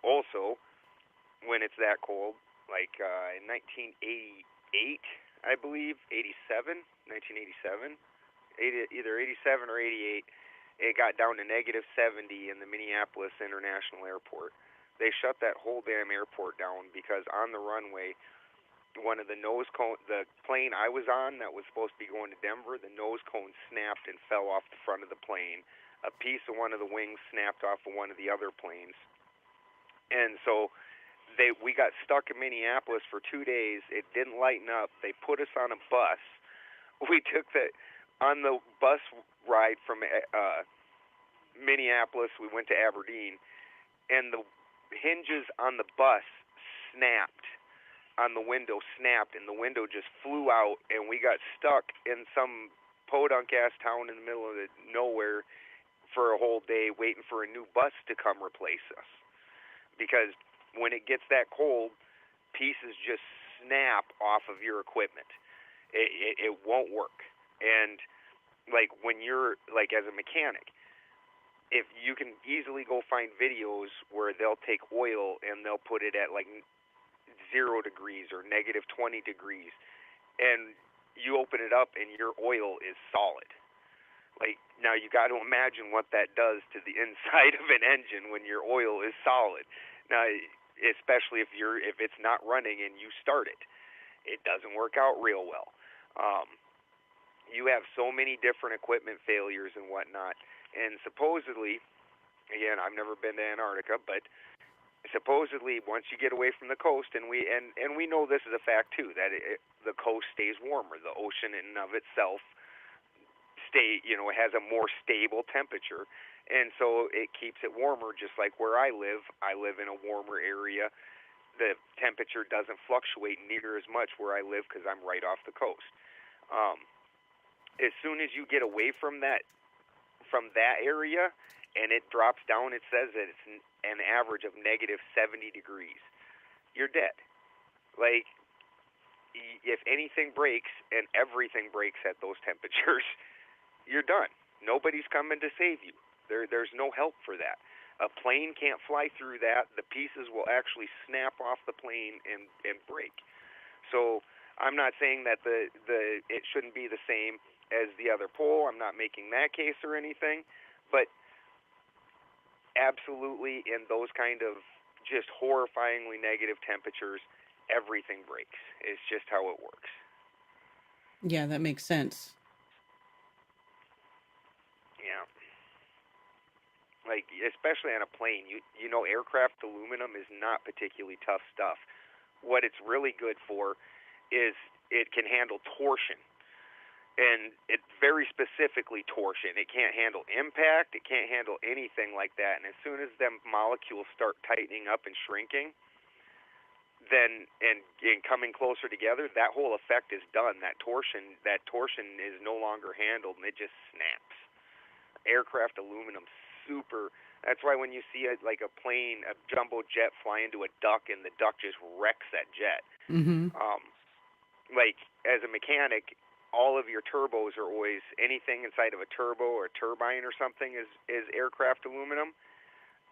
Also, when it's that cold, like in 1988, I believe, 1987, either 87 or 88, it got down to -70 in the Minneapolis International Airport. They shut that whole damn airport down because on the runway, one of the the plane I was on that was supposed to be going to Denver, the nose cone snapped and fell off the front of the plane. A piece of one of the wings snapped off of one of the other planes. And so we got stuck in Minneapolis for 2 days. It didn't lighten up. They put us on a bus. We took on the bus ride from Minneapolis, we went to Aberdeen, and the hinges on the bus snapped, on the window snapped, and the window just flew out, and we got stuck in some podunk-ass town in the middle of nowhere for a whole day waiting for a new bus to come replace us. Because when it gets that cold, pieces just snap off of your equipment. It won't work. And, like, when you're, like, as a mechanic, if you can easily go find videos where they'll take oil and they'll put it at like 0 degrees or -20 degrees, and you open it up and your oil is solid. Like, now you got to imagine what that does to the inside of an engine when your oil is solid. Now, especially if it's not running and you start it, it doesn't work out real well. You have so many different equipment failures and whatnot. And supposedly, again, I've never been to Antarctica, but supposedly once you get away from the coast, and we know this is a fact too, that the coast stays warmer. The ocean in and of itself has a more stable temperature, and so it keeps it warmer. Just like where I live in a warmer area. The temperature doesn't fluctuate near as much where I live because I'm right off the coast. As soon as you get away from that area, and it drops down, it says that it's an average of -70 degrees. You're dead. Like, if anything breaks, and everything breaks at those temperatures, you're done. Nobody's coming to save you. There's no help for that. A plane can't fly through that. The pieces will actually snap off the plane and break. So I'm not saying that it shouldn't be the same as the other pole. I'm not making that case or anything, but absolutely in those kind of just horrifyingly negative temperatures, everything breaks. It's just how it works. Yeah, that makes sense. Yeah. Like, especially on a plane, you know, aircraft aluminum is not particularly tough stuff. What it's really good for is it can handle torsion. And it's very specifically torsion. It can't handle impact. It can't handle anything like that. And as soon as them molecules start tightening up and shrinking, then and coming closer together, that whole effect is done. That torsion is no longer handled, and it just snaps. Aircraft aluminum, super. That's why when you see a plane, a jumbo jet fly into a duck, and the duck just wrecks that jet. Mm-hmm. Like, as a mechanic, all of your turbos are always, anything inside of a turbo or a turbine or something is aircraft aluminum.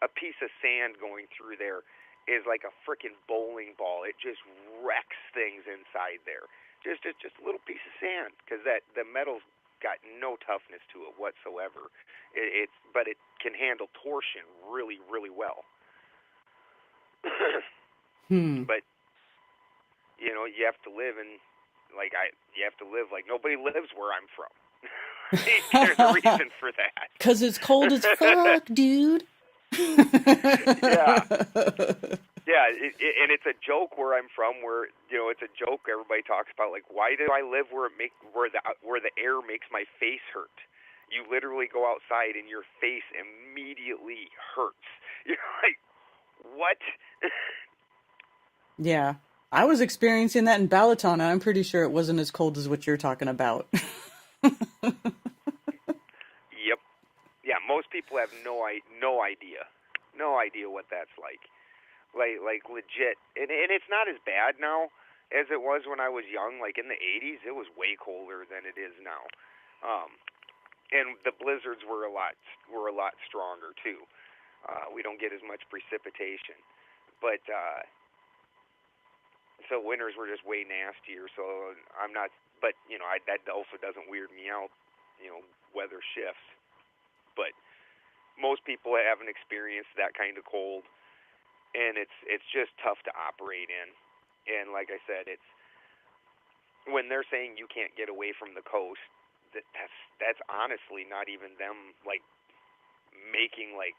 A piece of sand going through there is like a freaking bowling ball. It just wrecks things inside there. Just a little piece of sand, because the metal's got no toughness to it whatsoever. But it can handle torsion really, really well. But you know, you have to live in. You have to live like nobody lives where I'm from. There's a reason for that. 'Cause it's cold as fuck, dude. Yeah. Yeah, and it's a joke where I'm from, where it's a joke everybody talks about. Like, why do I live where the air makes my face hurt? You literally go outside and your face immediately hurts. You're like, what? Yeah. I was experiencing that in Balaton, and I'm pretty sure it wasn't as cold as what you're talking about. Yep. Yeah, most people have no idea what that's like. Like legit, and it's not as bad now as it was when I was young. Like in the 80s, it was way colder than it is now, and the blizzards were a lot stronger too. We don't get as much precipitation, but so winters were just way nastier. So I'm not, but that also doesn't weird me out. Weather shifts, but most people haven't experienced that kind of cold. And it's just tough to operate in. And like I said, it's when they're saying you can't get away from the coast, that's honestly not even them like making like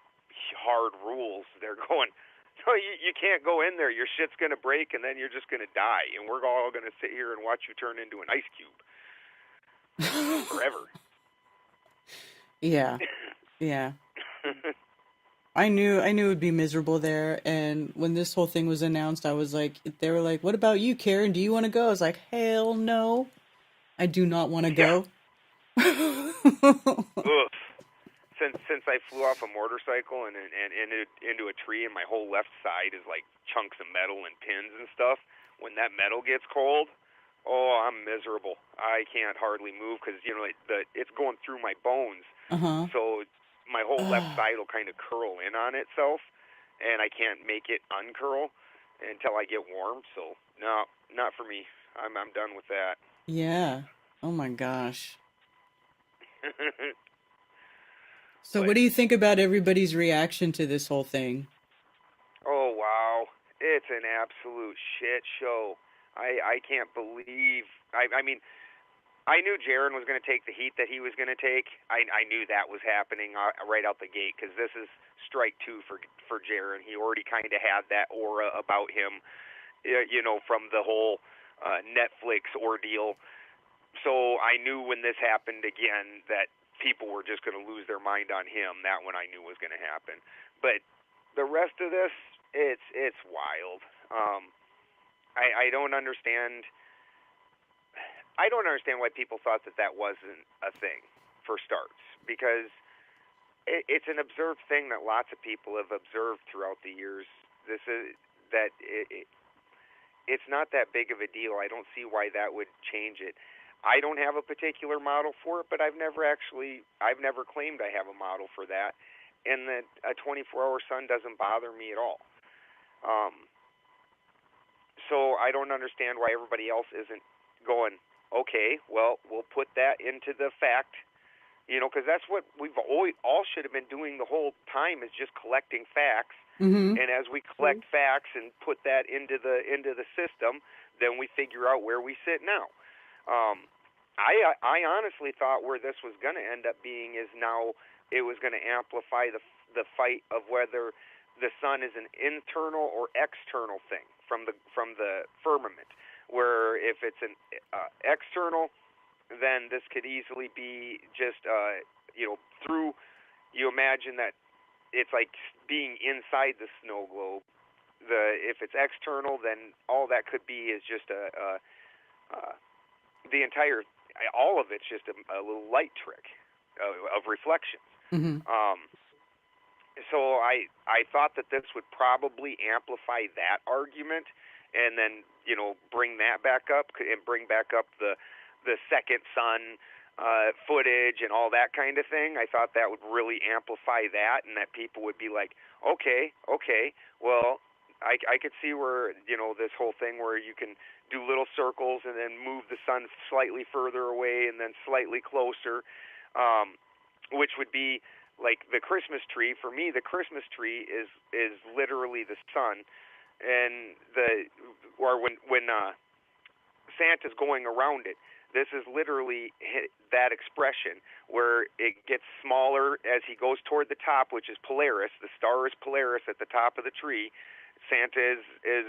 hard rules. They're going, no, you can't go in there. Your shit's gonna break, and then you're just gonna die, and we're all gonna sit here and watch you turn into an ice cube forever. Yeah. Yeah. I knew it would be miserable there, and when this whole thing was announced, I was like, they were like, "What about you, Karen? Do you want to go?" I was like, "Hell no, I do not want to go." Ugh. Since I flew off a motorcycle and into a tree, and my whole left side is like chunks of metal and pins and stuff. When that metal gets cold, oh, I'm miserable. I can't hardly move because it's going through my bones. So my whole left side will kind of curl in on itself, and I can't make it uncurl until I get warm. So no, not for me. I'm done with that. Yeah. Oh my gosh. So But, what do you think about everybody's reaction to this whole thing? oh wow, it's an absolute shit show. I can't believe. I mean, I knew Jiren was going to take the heat that he was going to take. I knew that was happening right out the gate, because this is strike two for Jiren. He already kind of had that aura about him, from the whole Netflix ordeal. So I knew when this happened again that people were just going to lose their mind on him. That one I knew was going to happen. But the rest of this, it's wild. I don't understand. I don't understand why people thought that wasn't a thing, for starts, because it's an observed thing that lots of people have observed throughout the years. This is that it's not that big of a deal. I don't see why that would change it. I don't have a particular model for it, but I've never claimed I have a model for that, and that a 24-hour sun doesn't bother me at all. So I don't understand why everybody else isn't going, okay, well, we'll put that into the fact, because that's what we've all should have been doing the whole time, is just collecting facts. Mm-hmm. And as we collect facts and put that into the system, then we figure out where we sit now. I honestly thought where this was going to end up being is now it was going to amplify the fight of whether the sun is an internal or external thing from the firmament. Where if it's an external, then this could easily be just through. You imagine that it's like being inside the snow globe. If it's external, then all that could be is just the entire. All of it's just a little light trick of reflections. Mm-hmm. So I thought that this would probably amplify that argument, and then bring that back up and bring back up the second sun footage and all that kind of thing. I thought that would really amplify that, and that people would be like, okay, well, I could see where this whole thing where you can do little circles and then move the sun slightly further away and then slightly closer, which would be like the Christmas tree. For me, the Christmas tree is literally the sun, and when Santa's going around it, this is literally that expression where it gets smaller as he goes toward the top, which is Polaris. The star is Polaris at the top of the tree, Santa is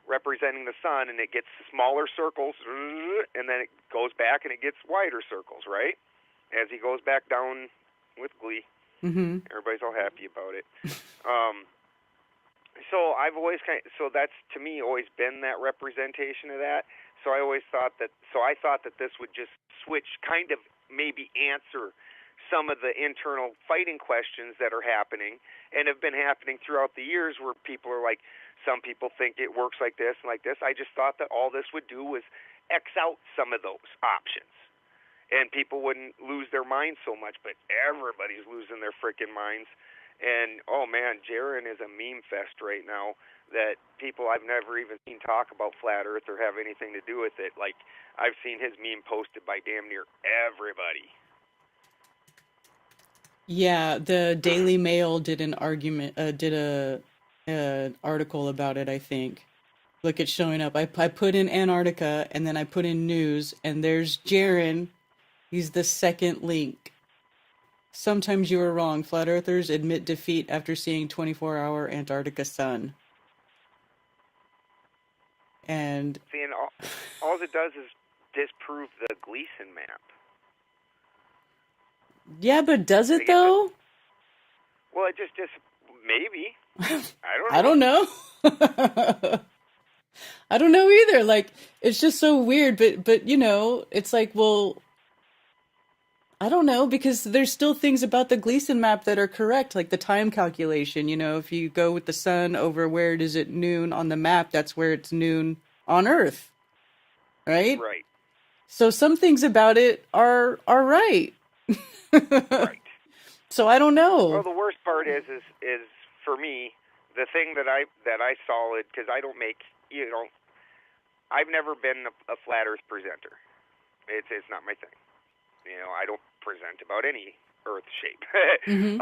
representing the sun, and it gets smaller circles, and then it goes back and it gets wider circles, right? As he goes back down with glee. Mm-hmm. Everybody's all happy about it. So I've always so that's to me always been that representation of that. So I thought that this would just switch, kind of maybe answer some of the internal fighting questions that are happening and have been happening throughout the years, where people are like, some people think it works like this and like this. I just thought that all this would do was X out some of those options, and people wouldn't lose their minds so much. But everybody's losing their freaking minds. And, oh man, Jiren is a meme fest right now that people I've never even seen talk about Flat Earth or have anything to do with it. Like, I've seen his meme posted by damn near everybody. Yeah, the Daily Mail did an article about it, I think. Look, it's showing up. I put in Antarctica, and then I put in news, and there's Jiren. He's the second link. Sometimes you are wrong. Flat Earthers admit defeat after seeing 24-hour Antarctica sun. And seeing all it does is disprove the Gleason map. yeah, but does it though? Well, it just maybe. I don't know. I don't know either. Like, it's just so weird. But you know, it's like, well, I don't know, because there's still things about the Gleason map that are correct, like the time calculation. You know, if you go with the sun over where it is at noon on the map, that's where it's noon on Earth, right? Right. So some things about it are right. Right. So I don't know. Well, the worst part is for me, the thing that I saw it, because I don't make, I've never been a flat Earth presenter. It's not my thing. I don't present about any Earth shape. Mm-hmm.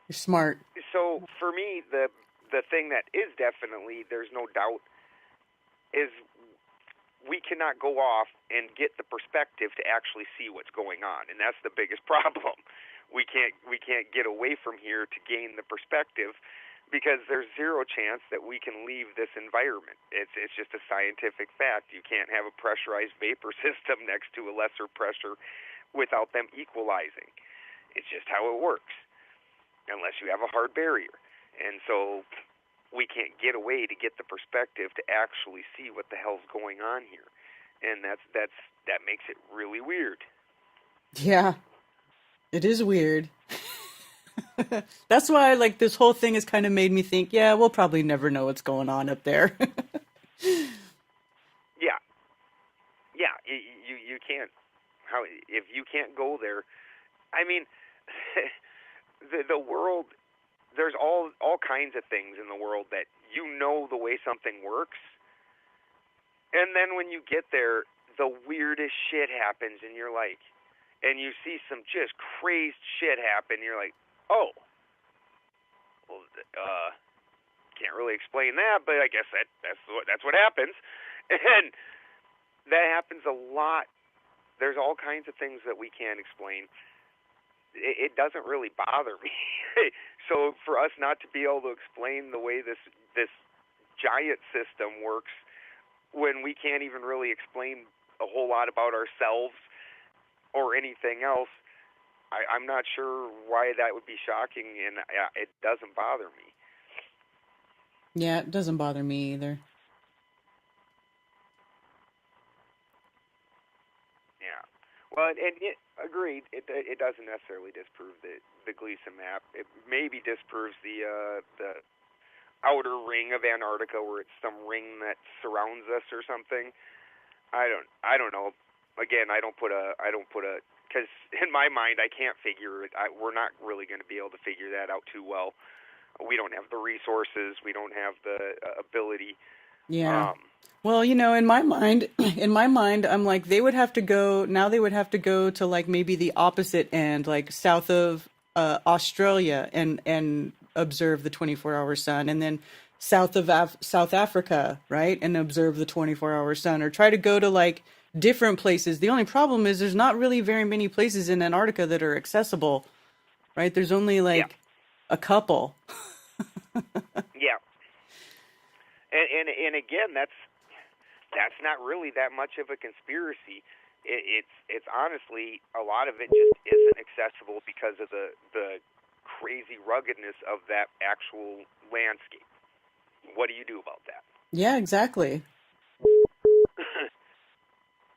You're smart. So for me, the thing that is definitely, there's no doubt, is we cannot go off and get the perspective to actually see what's going on, and that's the biggest problem. We can't get away from here to gain the perspective, because there's zero chance that we can leave this environment. It's just a scientific fact. You can't have a pressurized vapor system next to a lesser pressure without them equalizing. It's just how it works, unless you have a hard barrier. And so we can't get away to get the perspective to actually see what the hell's going on here. And that makes it really weird. Yeah, it is weird. That's why, like, this whole thing has kind of made me think, yeah, we'll probably never know what's going on up there. Yeah. You can't. How if you can't go there? I mean, the world. There's all kinds of things in the world that the way something works, and then when you get there, the weirdest shit happens, and you're like, and you see some just crazed shit happen. You're like, oh, well, can't really explain that, but I guess that's what happens, and that happens a lot. There's all kinds of things that we can't explain. It doesn't really bother me. So for us not to be able to explain the way this giant system works, when we can't even really explain a whole lot about ourselves or anything else, I'm not sure why that would be shocking, and it doesn't bother me. Yeah, it doesn't bother me either. Yeah. Well, and agreed, it doesn't necessarily disprove the Gleason map. It maybe disproves the outer ring of Antarctica, where it's some ring that surrounds us or something. I don't know. Again, I don't put a because in my mind I can't figure it. We're not really going to be able to figure that out too well. We don't have the resources. We don't have the ability. Yeah. Well, in my mind, I'm like, they would have to go to like maybe the opposite end, like south of Australia, and observe the 24-hour sun, and then south of South Africa, right, and observe the 24-hour sun, or try to go to like different places. The only problem is there's not really very many places in Antarctica that are accessible, right? There's only like a couple. Yeah. And again, that's not really that much of a conspiracy. It's honestly, a lot of it just isn't accessible because of the crazy ruggedness of that actual landscape. What do you do about that? Yeah, exactly.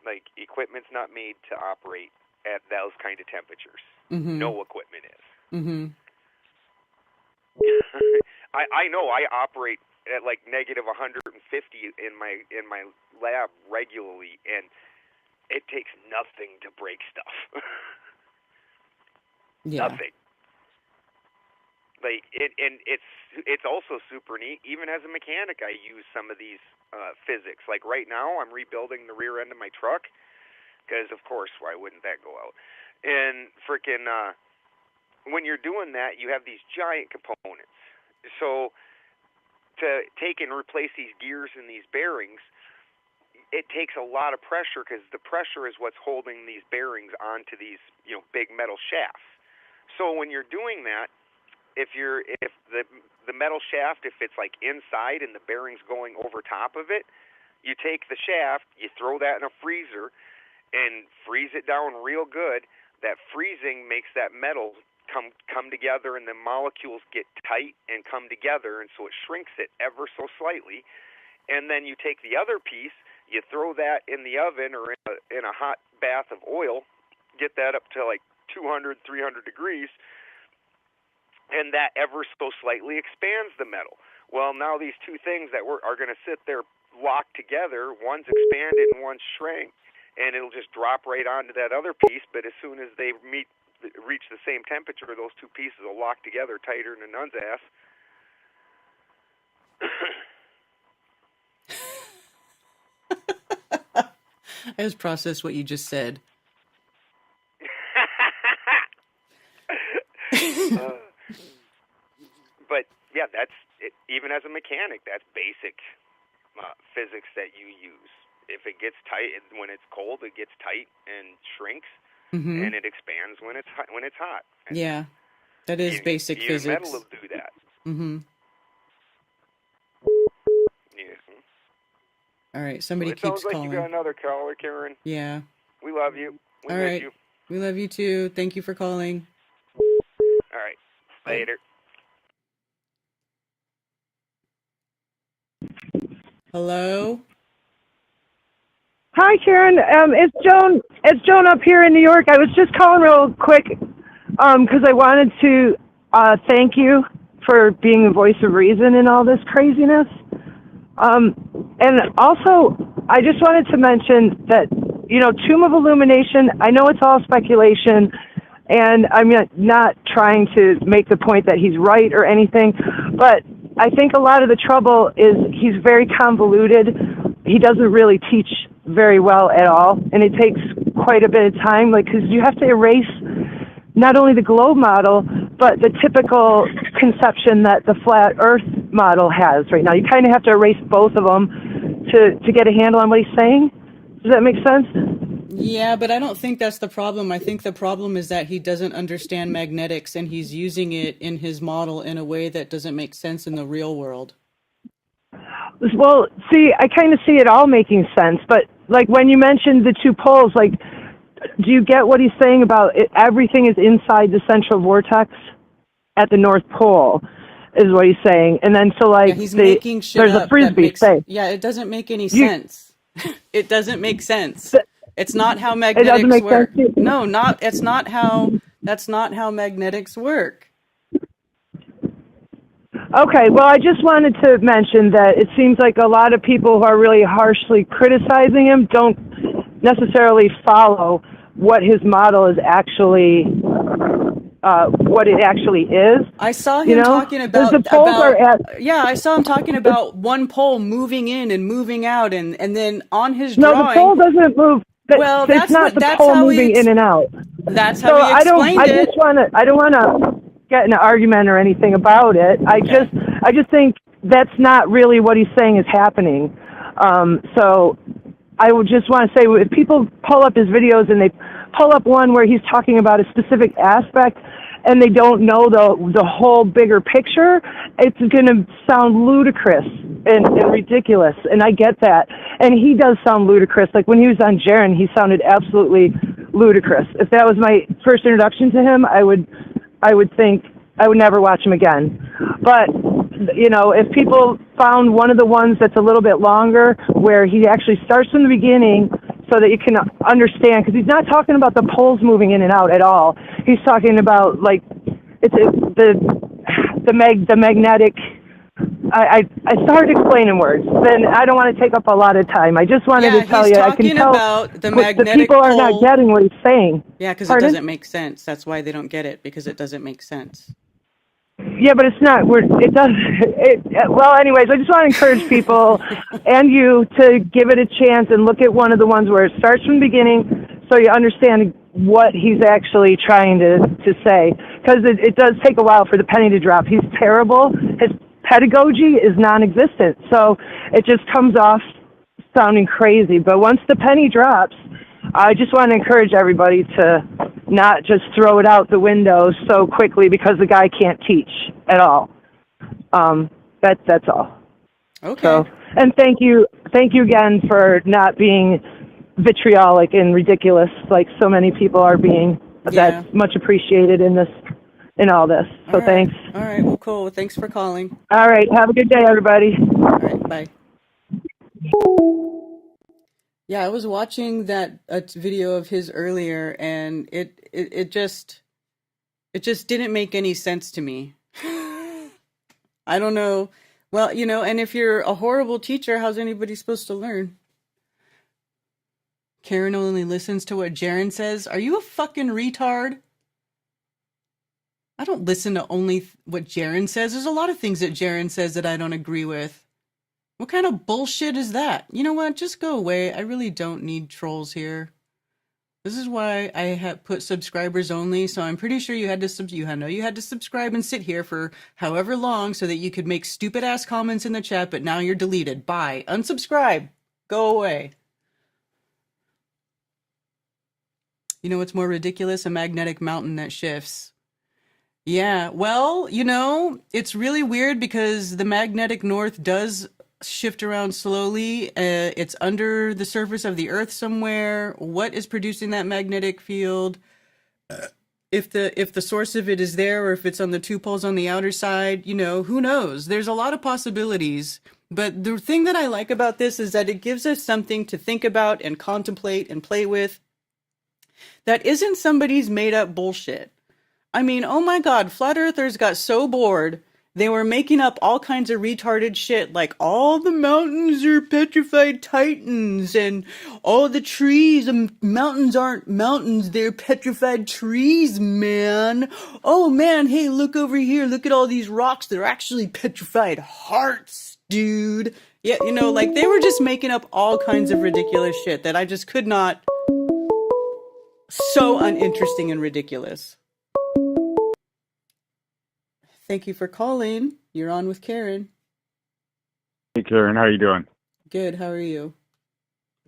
Like, equipment's not made to operate at those kind of temperatures. Mm-hmm. No equipment is. Mm-hmm. I know I operate at like negative 150 in my lab regularly, and it takes nothing to break stuff. Yeah. Nothing. Like and it's also super neat. Even as a mechanic, I use some of these physics. Like right now, I'm rebuilding the rear end of my truck because, of course, why wouldn't that go out? And freaking when you're doing that, you have these giant components. So to take and replace these gears and these bearings, it takes a lot of pressure because the pressure is what's holding these bearings onto these, big metal shafts. So when you're doing that, if the metal shaft, if it's like inside and the bearing's going over top of it, you take the shaft, you throw that in a freezer, and freeze it down real good. That freezing makes that metal come together, and the molecules get tight and come together, and so it shrinks it ever so slightly. And then you take the other piece, you throw that in the oven or in a hot bath of oil, get that up to like 200, 300 degrees, and that ever so slightly expands the metal. Well, now these two things that are going to sit there locked together, one's expanded and one's shrank, and it'll just drop right onto that other piece, but as soon as they reach the same temperature, those two pieces will lock together tighter than a nun's ass. I just processed what you just said. But yeah, that's it. Even as a mechanic, that's basic physics that you use. If it gets tight when it's cold, it gets tight and shrinks, Mm-hmm. and it expands when it's hot. And Yeah, that is basic even physics. metal will do that. Mm-hmm. Yeah. All right, somebody It keeps sounds like calling. you got another caller, Karen. Yeah. We love you. We All miss right. you. We love you too. Thank you for calling. All right. Later. Hello? Hi, Karen. It's Joan. It's Joan up here in New York. I was just calling real quick because I wanted to thank you for being the voice of reason in all this craziness. And also, I just wanted to mention that, Tomb of Illumination, I know it's all speculation, and I'm not trying to make the point that he's right or anything, but I think a lot of the trouble is he's very convoluted. He doesn't really teach very well at all, and it takes quite a bit of time, because you have to erase not only the globe model, but the typical conception that the flat Earth model has right now. You kind of have to erase both of them to get a handle on what he's saying. Does that make sense? Yeah, but I don't think that's the problem. I think the problem is that he doesn't understand magnetics, and he's using it in his model in a way that doesn't make sense in the real world. Well, see, I kind of see it all making sense, but when you mentioned the two poles, do you get what he's saying about it? Everything is inside the central vortex at the North Pole, is what he's saying. And then he's making shit there's up a frisbee. Yeah, it doesn't make any sense. It doesn't make sense. It's not how magnetics it doesn't make work. sense. No, that's not how magnetics work. Okay, well, I just wanted to mention that it seems like a lot of people who are really harshly criticizing him don't necessarily follow what his model is actually, what it actually is. I saw him talking about, I saw him talking about one pole moving in and moving out, and then on his drawing. No, the pole doesn't move. Well, it's not the pole moving in and out. That's how he explained it. I don't want to get in an argument or anything about it. I just think that's not really what he's saying is happening. So I would just want to say, if people pull up his videos and they pull up one where he's talking about a specific aspect, and they don't know the whole bigger picture, it's going to sound ludicrous and ridiculous. And I get that. And he does sound ludicrous. Like when he was on Jiren, he sounded absolutely ludicrous. If that was my first introduction to him, I would think I would never watch him again. But you know, if people found one of the ones that's a little bit longer, where he actually starts from the beginning, so that you can understand, because he's not talking about the poles moving in and out at all. He's talking about like the magnetic. I started explaining words. Then I don't want to take up a lot of time. I just wanted to tell you. I can tell about the the magnetic people are pole. not getting what he's saying. Yeah, because it Pardon? doesn't make sense. That's why they don't get it, because it doesn't make sense. Yeah, but it's not. It does. Well, anyways, I just want to encourage people and you to give it a chance and look at one of the ones where it starts from the beginning, so you understand what he's actually trying to say. Because it does take a while for the penny to drop. He's terrible. His pedagogy is non-existent, so it just comes off sounding crazy. But once the penny drops, I just want to encourage everybody to not just throw it out the window so quickly because the guy can't teach at all. That's all. Okay. So, and thank you again for not being vitriolic and ridiculous like so many people are being. Yeah. That's much appreciated in all this. So All right. thanks. All right. Well, cool. Well, thanks for calling. All right. Have a good day, everybody. All right. Bye. Yeah, I was watching that video of his earlier, and it just didn't make any sense to me. I don't know. Well, you know, and if you're a horrible teacher, how's anybody supposed to learn? Karen only listens to what Jiren says. Are you a fucking retard? I don't listen to only what Jiren says. There's a lot of things that Jiren says that I don't agree with. What kind of bullshit is that? You know what? Just go away. I really don't need trolls here. This is why I had put subscribers only. So I'm pretty sure you had to subscribe and sit here for however long so that you could make stupid ass comments in the chat. But now you're deleted. Bye. Unsubscribe. Go away. You know what's more ridiculous? A magnetic mountain that shifts. Yeah. Well, you know, it's really weird because the magnetic north does shift around slowly. It's under the surface of the earth somewhere. What is producing that magnetic field? If the source of it is there, or if it's on the two poles on the outer side, you know, who knows? There's a lot of possibilities. But the thing that I like about this is that it gives us something to think about and contemplate and play with that isn't somebody's made up bullshit. I mean, oh my God, flat earthers got so bored. They were making up all kinds of retarded shit, like all the mountains are petrified titans, and all the trees, mountains aren't mountains, they're petrified trees, man. Oh man, hey, look over here, look at all these rocks, they're actually petrified hearts, dude. Yeah, you know, like they were just making up all kinds of ridiculous shit that I just could not. So uninteresting and ridiculous. Thank you for calling. You're on with Karen. Hey Karen, how you doing? Good. How are you?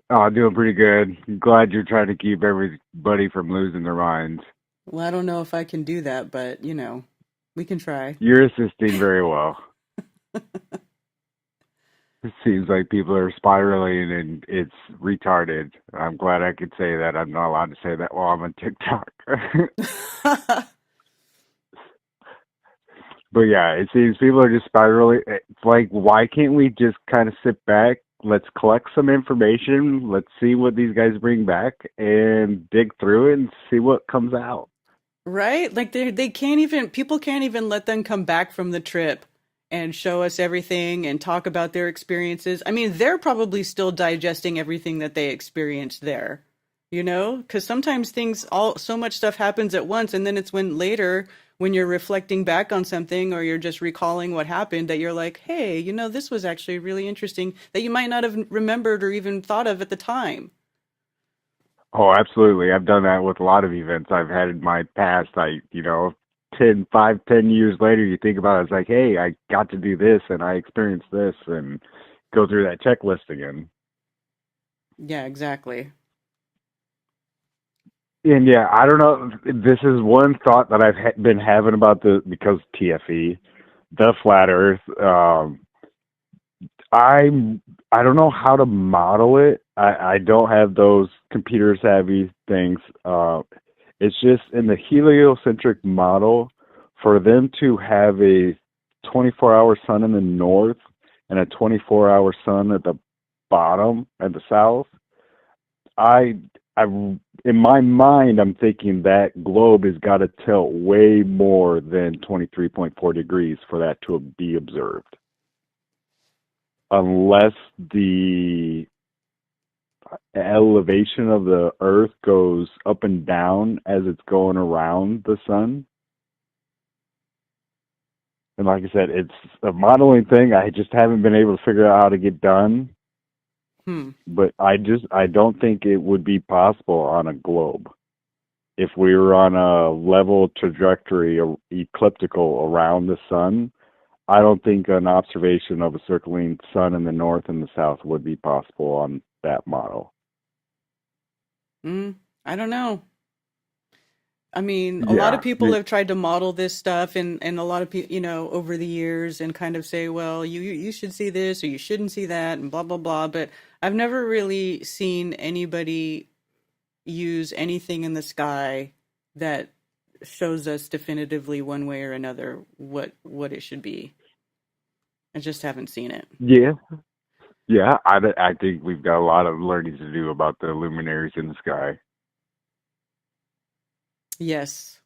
Oh, doing pretty good. I'm glad you're trying to keep everybody from losing their minds. Well, I don't know if I can do that, but you know, we can try. You're assisting very well. It seems like people are spiraling and it's retarded. I'm glad I could say that. I'm not allowed to say that while I'm on TikTok. But yeah, it seems people are just spiraling. It's like, why can't we just kind of sit back? Let's collect some information. Let's see what these guys bring back and dig through it and see what comes out. Right? Like they can't even, people can't even let them come back from the trip and show us everything and talk about their experiences. I mean, they're probably still digesting everything that they experienced there, you know? Because sometimes so much stuff happens at once, and then it's when you're reflecting back on something or you're just recalling what happened that you're like, hey, you know, this was actually really interesting that you might not have remembered or even thought of at the time. Oh, absolutely. I've done that with a lot of events I've had in my past. 10 years later, you think about it, it's like, hey, I got to do this and I experienced this, and go through that checklist again. Yeah, exactly. And yeah, I don't know. This is one thought that I've been having about because TFE, the flat Earth. I don't know how to model it. I don't have those computer savvy things. It's just in the heliocentric model for them to have a 24-hour sun in the north and a 24-hour sun at the bottom at the south. I in my mind, I'm thinking that globe has got to tilt way more than 23.4 degrees for that to be observed, unless the elevation of the Earth goes up and down as it's going around the sun. And like I said, it's a modeling thing I just haven't been able to figure out how to get done. But I don't think it would be possible on a globe. If we were on a level trajectory, ecliptical around the sun, I don't think an observation of a circling sun in the north and the south would be possible on that model. I don't know. I mean, a lot of people have tried to model this stuff, and a lot of people, over the years, and kind of say, well, you should see this or you shouldn't see that, and blah blah blah. But I've never really seen anybody use anything in the sky that shows us definitively one way or another what it should be. I just haven't seen it. Yeah. I think we've got a lot of learning to do about the luminaries in the sky. Yes.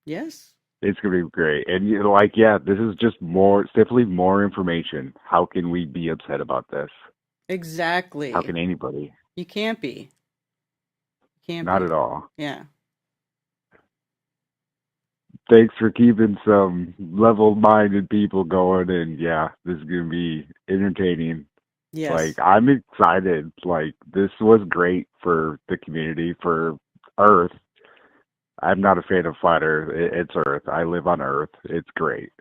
It's going to be great. And this is just simply more information. How can we be upset about this? Exactly. How can anybody? You can't be. Not at all. Yeah. Thanks for keeping some level-minded people going. And yeah, this is going to be entertaining. Yes. I'm excited. This was great for the community, for Earth. I'm not a fan of flat Earth. It's Earth. I live on Earth. It's great.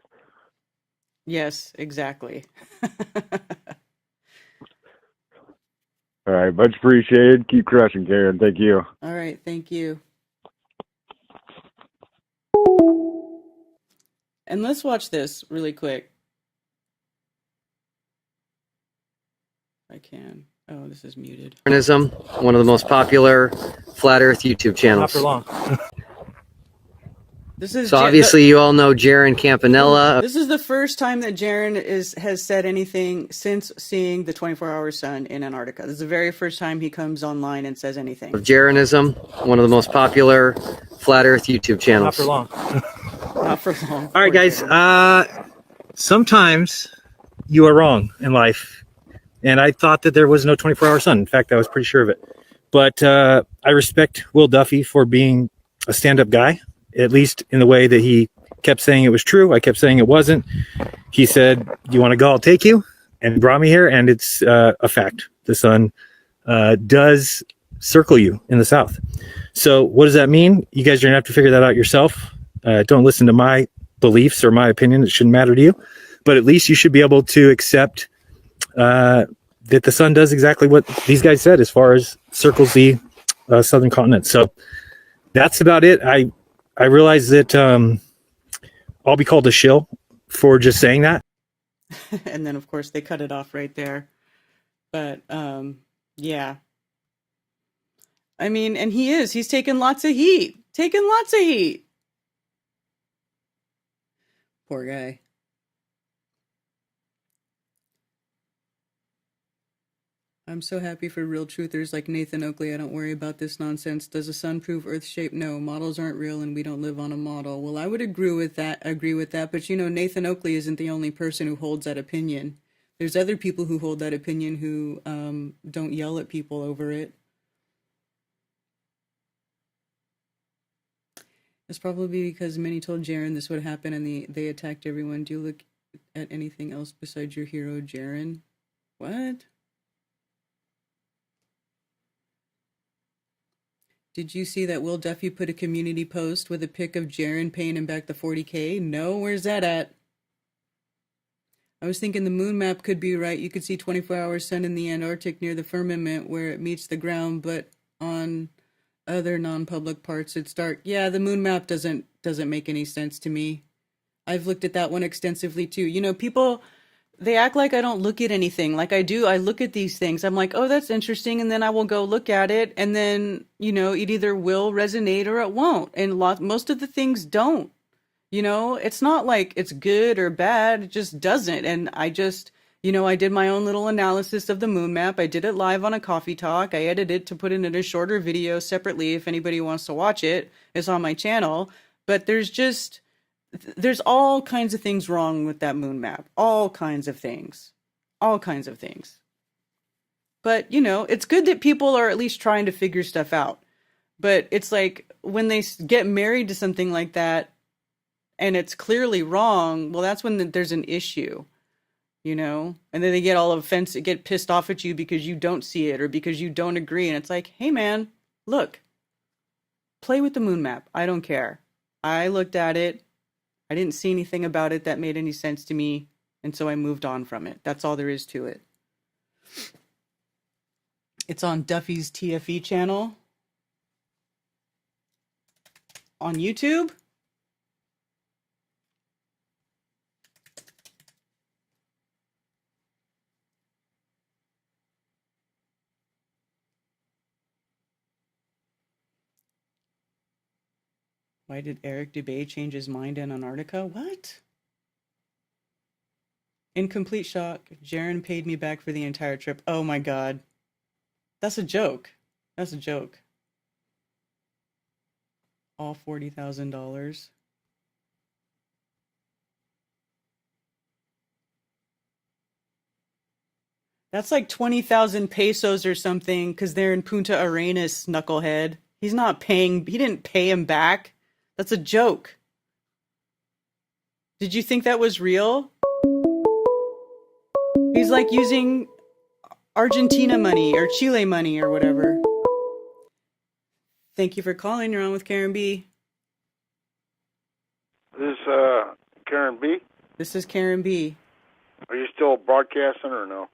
Yes, exactly. All right. Much appreciated. Keep crushing, Karen. Thank you. All right. Thank you. And let's watch this really quick. I can. Oh, this is muted. One of the most popular flat Earth YouTube channels. Not for long. So obviously you all know Jiren Campanella. This is the first time that Jiren has said anything since seeing the 24-hour sun in Antarctica. This is the very first time he comes online and says anything. Of Jirenism, one of the most popular flat Earth YouTube channels. Not for long. Not for long. All right, guys. Sometimes you are wrong in life. And I thought that there was no 24-hour sun. In fact, I was pretty sure of it. But I respect Will Duffy for being a stand-up guy, at least in the way that he kept saying it was true. I kept saying it wasn't. He said, "You want to go? I'll take you," and brought me here. And it's a fact. The sun does circle you in the south. So what does that mean? You guys are going to have to figure that out yourself. Don't listen to my beliefs or my opinion. It shouldn't matter to you. But at least you should be able to accept that the sun does exactly what these guys said as far as circles the southern continent. So that's about it. I realize that I'll be called a shill for just saying that. And then, of course, they cut it off right there. But, yeah. I mean, and he's taking lots of heat. Poor guy. I'm so happy for real truthers like Nathan Oakley. I don't worry about this nonsense. Does the sun prove Earth shape? No, models aren't real and we don't live on a model. Well, I would agree with that. But Nathan Oakley isn't the only person who holds that opinion. There's other people who hold that opinion who don't yell at people over it. It's probably because many told Jiren this would happen and they attacked everyone. Do you look at anything else besides your hero, Jiren? What? Did you see that Will Duffy put a community post with a pic of Jiren paying him back the $40K? No, where's that at? I was thinking the moon map could be right. You could see 24-hour sun in the Antarctic near the firmament where it meets the ground, but on Other non-public parts, it's dark. Yeah, the moon map doesn't make any sense to me. I've looked at that one extensively too. You know, people, they act like I don't look at anything. Like I do. I look at these things. I'm like, oh, that's interesting. And then I will go look at it. And then, you know, it either will resonate or it won't. And most of the things don't. You know, it's not like it's good or bad. It just doesn't. And I just, you know, I did my own little analysis of the moon map. I did it live on a coffee talk. I edited it to put it in a shorter video separately if anybody wants to watch it. It's on my channel. But there's all kinds of things wrong with that moon map. All kinds of things. All kinds of things. But, you know, it's good that people are at least trying to figure stuff out. But it's like when they get married to something like that and it's clearly wrong, well, that's when there's an issue, you know? And then they get all offensive, get pissed off at you because you don't see it or because you don't agree. And it's like, hey, man, look, play with the moon map. I don't care. I looked at it. I didn't see anything about it that made any sense to me, and so I moved on from it. That's all there is to it. It's on Duffy's TFE channel on YouTube. Why did Eric Dubay change his mind in Antarctica? What? In complete shock, Jiren paid me back for the entire trip. Oh my god. That's a joke. That's a joke. All $40,000. That's like 20,000 pesos or something because they're in Punta Arenas, knucklehead. He didn't pay him back. That's a joke. Did you think that was real? He's like using Argentina money or Chile money or whatever. Thank you for calling. You're on with Karen B. This Karen B? This is Karen B. Are you still broadcasting or no?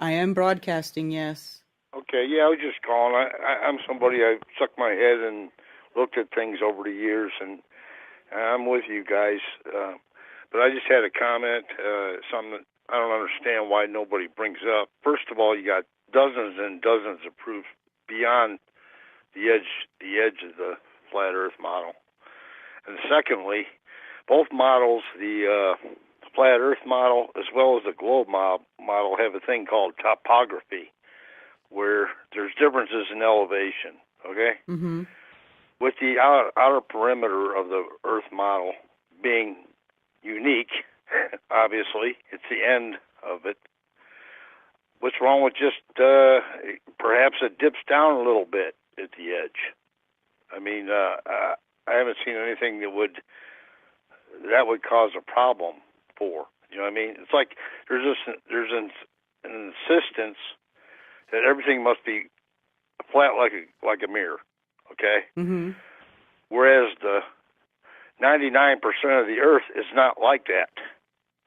I am broadcasting, yes. Okay, yeah, I was just calling. I'm somebody, I stuck my head and looked at things over the years, and I'm with you guys. But I just had a comment, something that I don't understand why nobody brings up. First of all, you got dozens and dozens of proofs beyond the edge of the flat Earth model. And secondly, both models, the flat Earth model as well as the globe model, have a thing called topography, where there's differences in elevation, okay? Mm-hmm. With the outer perimeter of the Earth model being unique, obviously, it's the end of it. What's wrong with just perhaps it dips down a little bit at the edge? I mean, I haven't seen anything that would cause a problem for. You know what I mean? It's like there's an insistence that everything must be flat like a mirror, okay? Mm-hmm. Whereas the 99% of the Earth is not like that,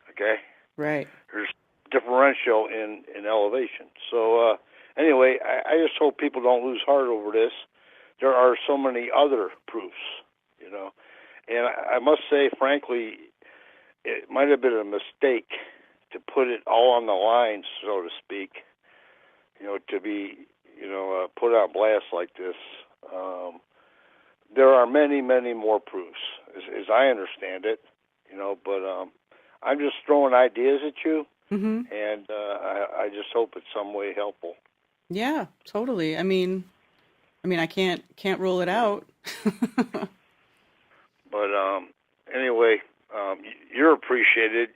okay? Right. There's differential in elevation. So anyway, I just hope people don't lose heart over this. There are so many other proofs, you know. And I must say, frankly, it might have been a mistake to put it all on the line, so to speak, you know, to be, you know, put on blast like this. There are many, many more proofs, as I understand it, you know, but I'm just throwing ideas at you, mm-hmm. and I just hope it's some way helpful. Yeah, totally. I mean, I can't rule it out. But anyway, you're appreciated.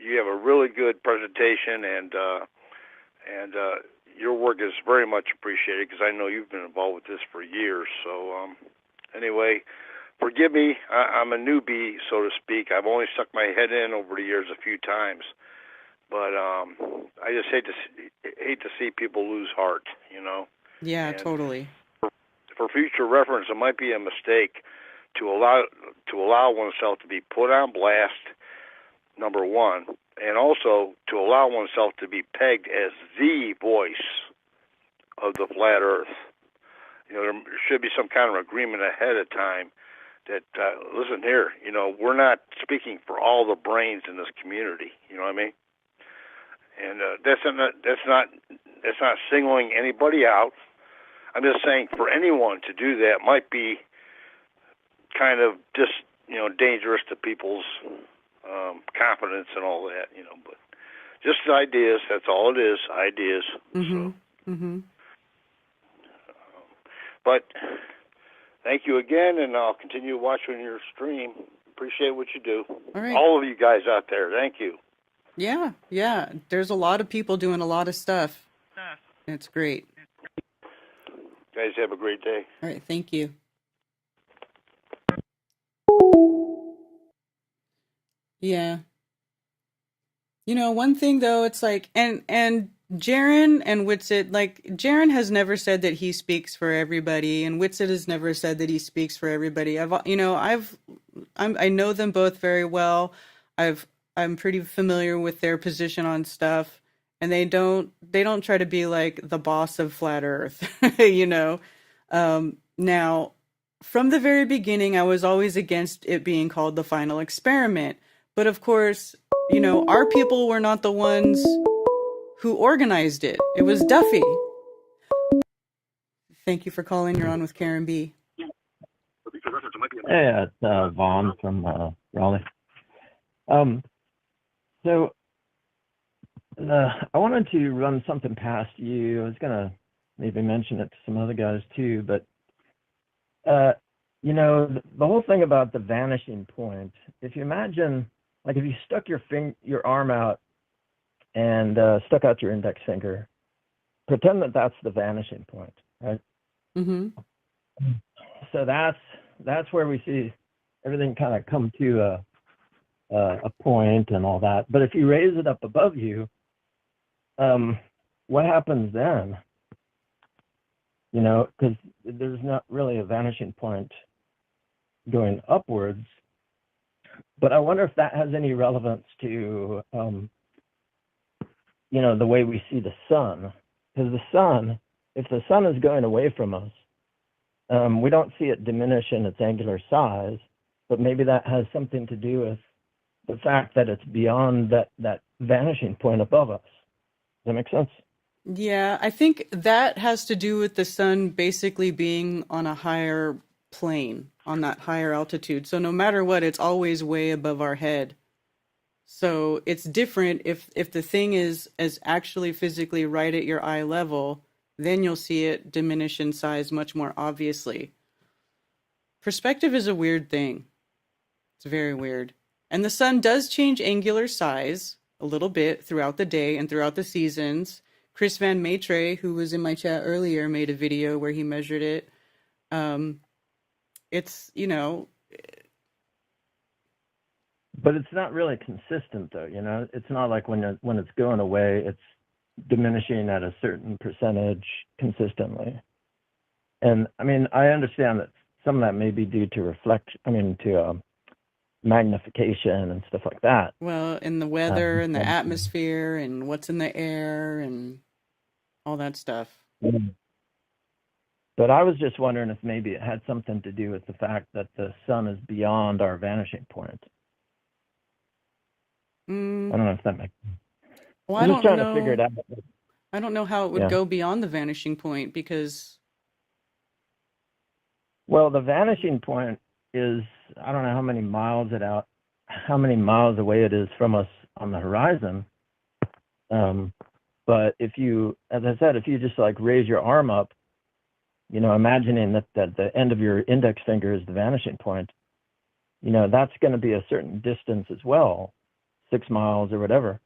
You have a really good presentation, and your work is very much appreciated because I know you've been involved with this for years. So anyway, forgive me. I'm a newbie, so to speak. I've only stuck my head in over the years a few times, but I just hate to see people lose heart. You know. Yeah, and totally. For future reference, it might be a mistake to allow oneself to be put on blast, number one, and also to allow oneself to be pegged as the voice of the flat Earth. there should be some kind of agreement ahead of time that, listen here, we're not speaking for all the brains in this community. You know what I mean? And that's not singling anybody out. I'm just saying for anyone to do that might be kind of just dangerous to people's confidence and all that. But just ideas. That's all it is. Ideas. But thank you again, and I'll continue watching your stream. Appreciate what you do. All right. All of you guys out there, thank you. Yeah. There's a lot of people doing a lot of stuff. It's great. Guys, have a great day. All right. Thank you. Yeah. One thing though, it's like, and Jiren and Whitsitt, like Jiren has never said that he speaks for everybody, and Whitsitt has never said that he speaks for everybody. I know them both very well. I'm pretty familiar with their position on stuff, and they don't try to be like the boss of Flat Earth, Now, from the very beginning, I was always against it being called the final experiment, but of course, our people were not the ones who organized it. It was Duffy. Thank you for calling. You're on with Karen B. Hey, it's Vaughn from Raleigh. So I wanted to run something past you. I was going to maybe mention it to some other guys too, but the whole thing about the vanishing point, if you imagine, like if you stuck your arm out and stuck out your index finger, pretend that that's the vanishing point, right? Mm-hmm. So that's where we see everything kind of come to a point and all that. But if you raise it up above you, what happens then? Because there's not really a vanishing point going upwards. But I wonder if that has any relevance to, the way we see the sun. Because if the sun is going away from us, we don't see it diminish in its angular size, but maybe that has something to do with the fact that it's beyond that vanishing point above us. Does that make sense? Yeah, I think that has to do with the sun basically being on a higher plane, on that higher altitude. So no matter what, it's always way above our head. So it's different if the thing is actually physically right at your eye level, then you'll see it diminish in size much more obviously. Perspective is a weird thing. It's very weird. And the sun does change angular size a little bit throughout the day and throughout the seasons. Chris Van Maitre, who was in my chat earlier, made a video where he measured it. It's, But it's not really consistent, though. It's not like when it's going away, it's diminishing at a certain percentage consistently. And I mean, I understand that some of that may be due to magnification and stuff like that. Well, in the weather and the atmosphere and what's in the air and all that stuff. But I was just wondering if maybe it had something to do with the fact that the sun is beyond our vanishing point. I don't know if that makes sense. Well, I'm just trying to figure it out. I don't know how it would go beyond the vanishing point because... Well, the vanishing point is, I don't know how many miles away it is from us on the horizon. But if you, as I said, if you just like raise your arm up, imagining that the end of your index finger is the vanishing point, that's going to be a certain distance as well, 6 miles or whatever.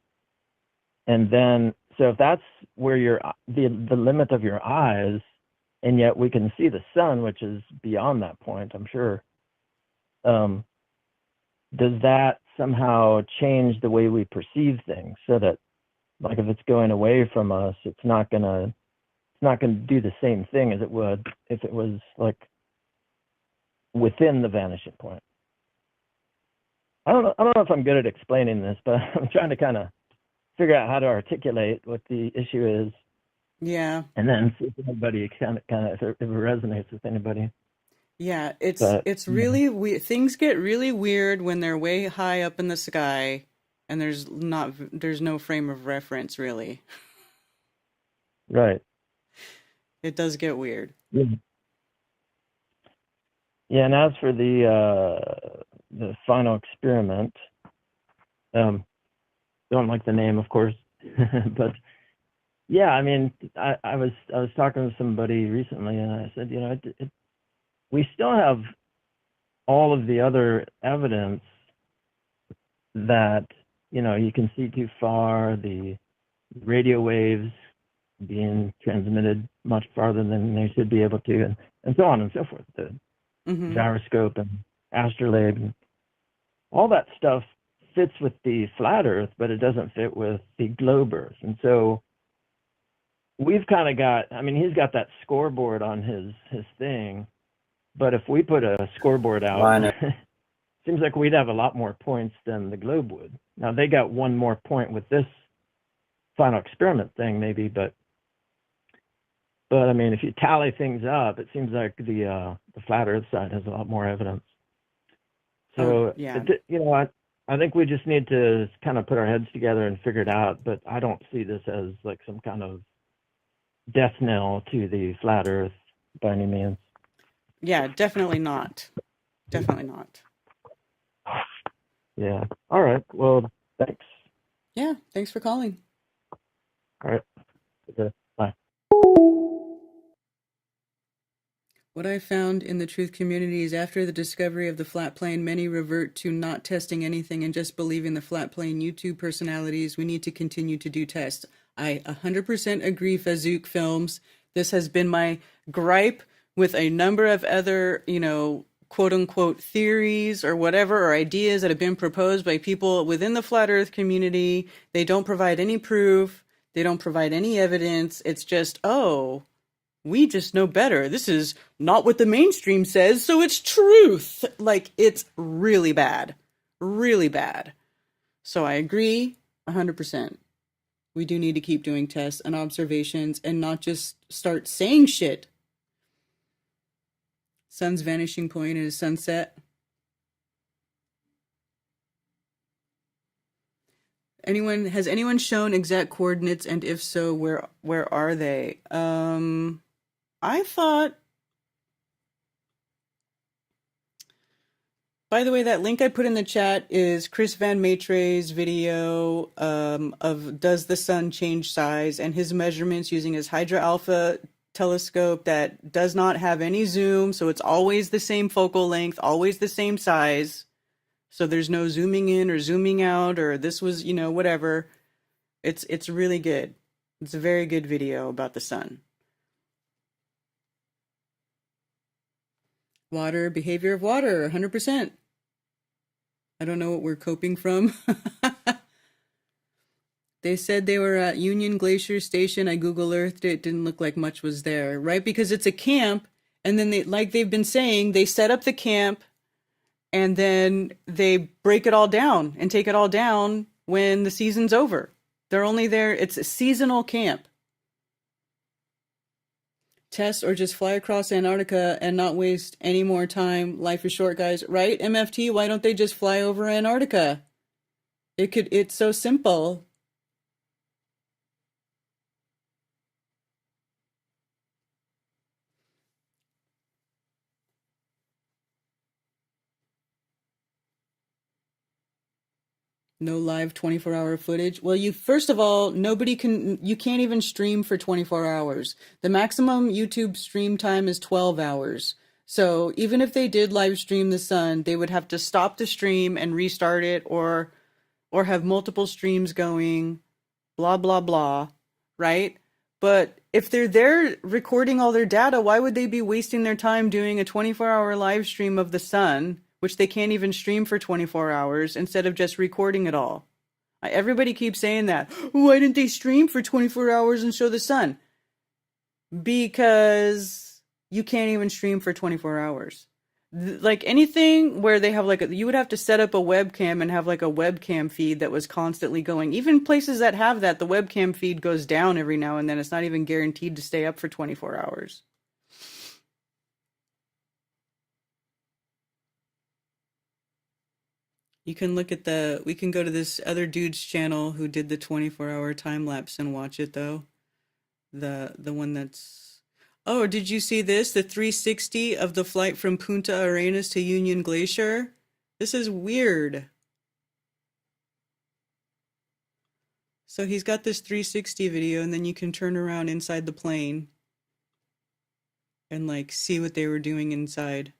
And then, so if that's where the limit of your eyes, and yet we can see the sun, which is beyond that point, I'm sure. Does that somehow change the way we perceive things so that, like, if it's going away from us, it's not gonna do the same thing as it would if it was like within the vanishing point? I don't know if I'm good at explaining this, but I'm trying to kind of figure out how to articulate what the issue is. Yeah. and then see if anybody kind of if it resonates with anybody. Yeah, But it's really weird. Things get really weird when they're way high up in the sky and there's no frame of reference really. right, It does get weird. yeah. Yeah, and as for the final experiment, don't like the name, of course, but yeah, I mean, I was talking to somebody recently, and I said, we still have all of the other evidence that you can see too far, the radio waves being transmitted much farther than they should be able to, and so on and so forth. The gyroscope and astrolabe, and all that stuff fits with the flat Earth, but it doesn't fit with the globe Earth. And so we've kind of got, I mean, he's got that scoreboard on his thing, but if we put a scoreboard out, seems like we'd have a lot more points than the globe would. Now they got one more point with this final experiment thing, maybe, but I mean, if you tally things up, it seems like the flat Earth side has a lot more evidence. So, yeah. I think we just need to kind of put our heads together and figure it out. But I don't see this as like some kind of death knell to the flat Earth by any means. Yeah, definitely not. Definitely not. Yeah. All right. Well, thanks. Yeah, thanks for calling. All right. Okay. Bye. What I found in the truth community is after the discovery of the flat plane, many revert to not testing anything and just believing the flat plane YouTube personalities. We need to continue to do tests. I 100% agree, Fazook Films. This has been my gripe with a number of other, quote unquote theories or whatever, or ideas that have been proposed by people within the flat earth community. They don't provide any proof. They don't provide any evidence. It's just, we just know better. This is not what the mainstream says, so it's truth. Like, it's really bad. Really bad. So I agree 100%. We do need to keep doing tests and observations and not just start saying shit. Sun's vanishing point is sunset. Has anyone shown exact coordinates, and if so, where are they? I thought, by the way, that link I put in the chat is Chris Van Maitre's video of does the sun change size, and his measurements using his Hydra Alpha telescope that does not have any zoom, so it's always the same focal length, always the same size. So there's no zooming in or zooming out, or this was, whatever. It's really good. It's a very good video about the sun. Water, behavior of water, 100%. I don't know what we're coping from. They said they were at Union Glacier Station. I Google Earthed it. Didn't look like much was there, right? Because it's a camp, and then like they've been saying, they set up the camp, and then they break it all down and take it all down when the season's over. They're only there. It's a seasonal camp. Test or just fly across Antarctica and not waste any more time. Life is short, guys. Right, MFT? Why don't they just fly over Antarctica? It's so simple. No live 24-hour footage. Well, first of all, you can't even stream for 24 hours. The maximum YouTube stream time is 12 hours. So even if they did live stream the sun, they would have to stop the stream and restart it, or have multiple streams going, blah, blah, blah, right? But if they're there recording all their data, why would they be wasting their time doing a 24-hour live stream of the sun, which they can't even stream for 24 hours, instead of just recording it all? Everybody keeps saying that. Why didn't they stream for 24 hours and show the sun? Because you can't even stream for 24 hours. Like anything where they have like you would have to set up a webcam and have like a webcam feed that was constantly going. Even places that have that, the webcam feed goes down every now and then. It's not even guaranteed to stay up for 24 hours. You can look at we can go to this other dude's channel who did the 24-hour time lapse and watch it though. The one that's Oh, did you see this? The 360 of the flight from Punta Arenas to Union Glacier? This is weird. So he's got this 360 video, and then you can turn around inside the plane and like see what they were doing inside.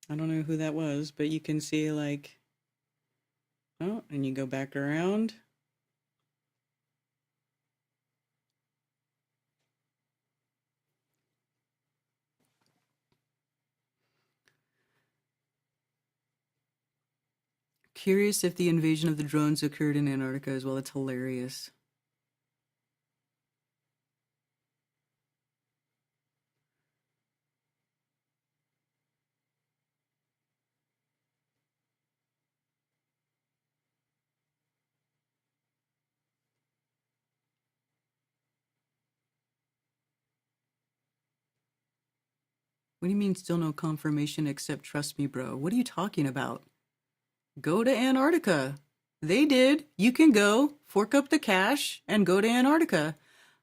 I don't know who that was, but you can see like, oh, and you go back around. Curious if the invasion of the drones occurred in Antarctica as well. It's hilarious. What do you mean still no confirmation except trust me, bro? What are you talking about? Go to Antarctica. They did. You can go, fork up the cash, and go to Antarctica.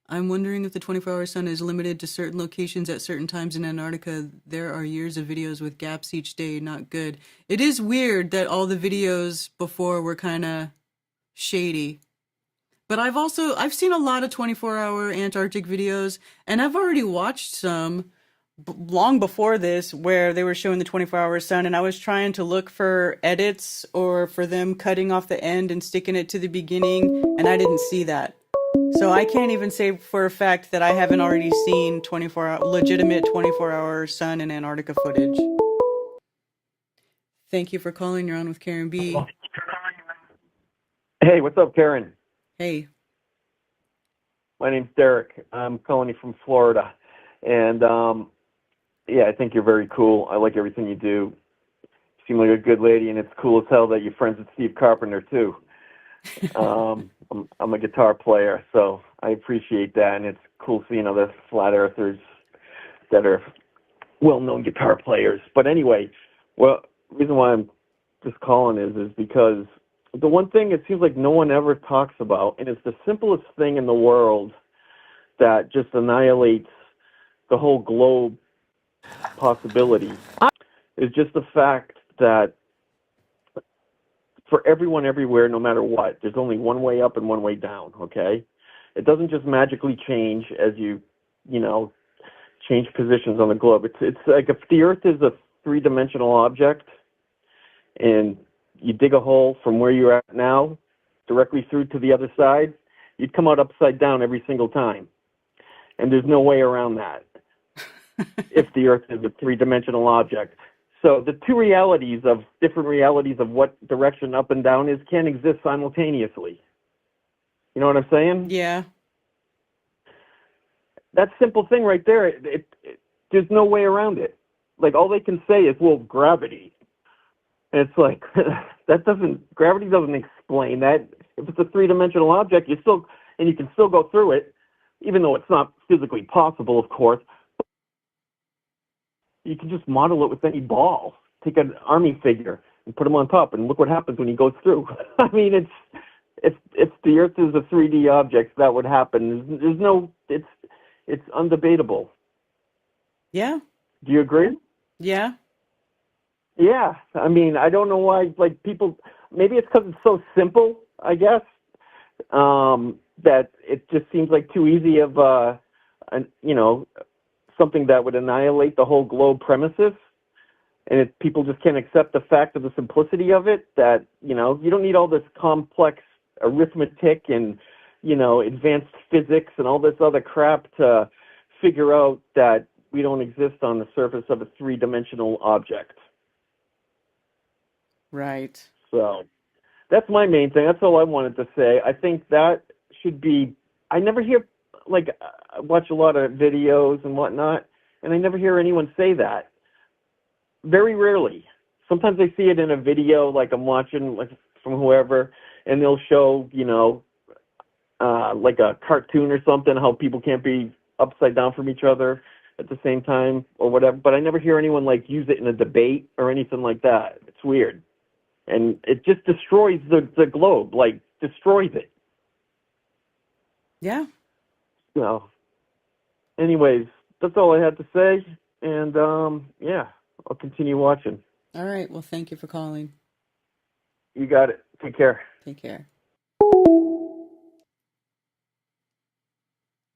I'm wondering if the 24-hour sun is limited to certain locations at certain times in Antarctica. There are years of videos with gaps each day. Not good. It is weird that all the videos before were kind of shady. But I've seen a lot of 24-hour Antarctic videos, and I've already watched some long before this where they were showing the 24-hour sun, and I was trying to look for edits or for them cutting off the end and sticking it to the beginning, and I didn't see that. So I can't even say for a fact that I haven't already seen legitimate 24-hour sun in Antarctica footage. Thank you for calling. You're on with Karen B. Hey, what's up, Karen? Hey. My name's Derek. I'm calling you from Florida. And, yeah, I think you're very cool. I like everything you do. You seem like a good lady, and it's cool as hell that you're friends with Steve Carpenter, too. I'm a guitar player, so I appreciate that, and it's cool seeing other flat earthers that are well-known guitar players. But anyway, well, the reason why I'm just calling is because the one thing it seems like no one ever talks about, and it's the simplest thing in the world that just annihilates the whole globe possibility, is just the fact that for everyone everywhere, no matter what, there's only one way up and one way down, okay? It doesn't just magically change as you change positions on the globe. It's like if the Earth is a three-dimensional object and you dig a hole from where you're at now directly through to the other side, you'd come out upside down every single time. And there's no way around that if the Earth is a three-dimensional object. So the different realities of what direction up and down is can't exist simultaneously. You know what I'm saying? Yeah. That simple thing right there, there's no way around it. Like, all they can say is, well, gravity. And it's like, gravity doesn't explain that. If it's a three-dimensional object, you can still go through it, even though it's not physically possible, of course. You can just model it with any ball. Take an army figure and put him on top, and look what happens when he goes through. I mean, if the Earth is a 3D object, that would happen. It's undebatable. Yeah. Do you agree? Yeah. Yeah. I mean, I don't know why, like, people, maybe it's because it's so simple, I guess, that it just seems like too easy of, something that would annihilate the whole globe premises. And people just can't accept the fact of the simplicity of it, that, you don't need all this complex arithmetic and, advanced physics and all this other crap to figure out that we don't exist on the surface of a three-dimensional object. Right. So that's my main thing. That's all I wanted to say. I think that should be. I never hear, like, I watch a lot of videos and whatnot, and I never hear anyone say that. Very rarely. Sometimes I see it in a video, like I'm watching, like, from whoever, and they'll show, like a cartoon or something, how people can't be upside down from each other at the same time or whatever. But I never hear anyone, like, use it in a debate or anything like that. It's weird. And it just destroys the globe, like, destroys it. Yeah. So, anyways, that's all I had to say. And, yeah, I'll continue watching. All right. Well, thank you for calling. You got it. Take care. Take care.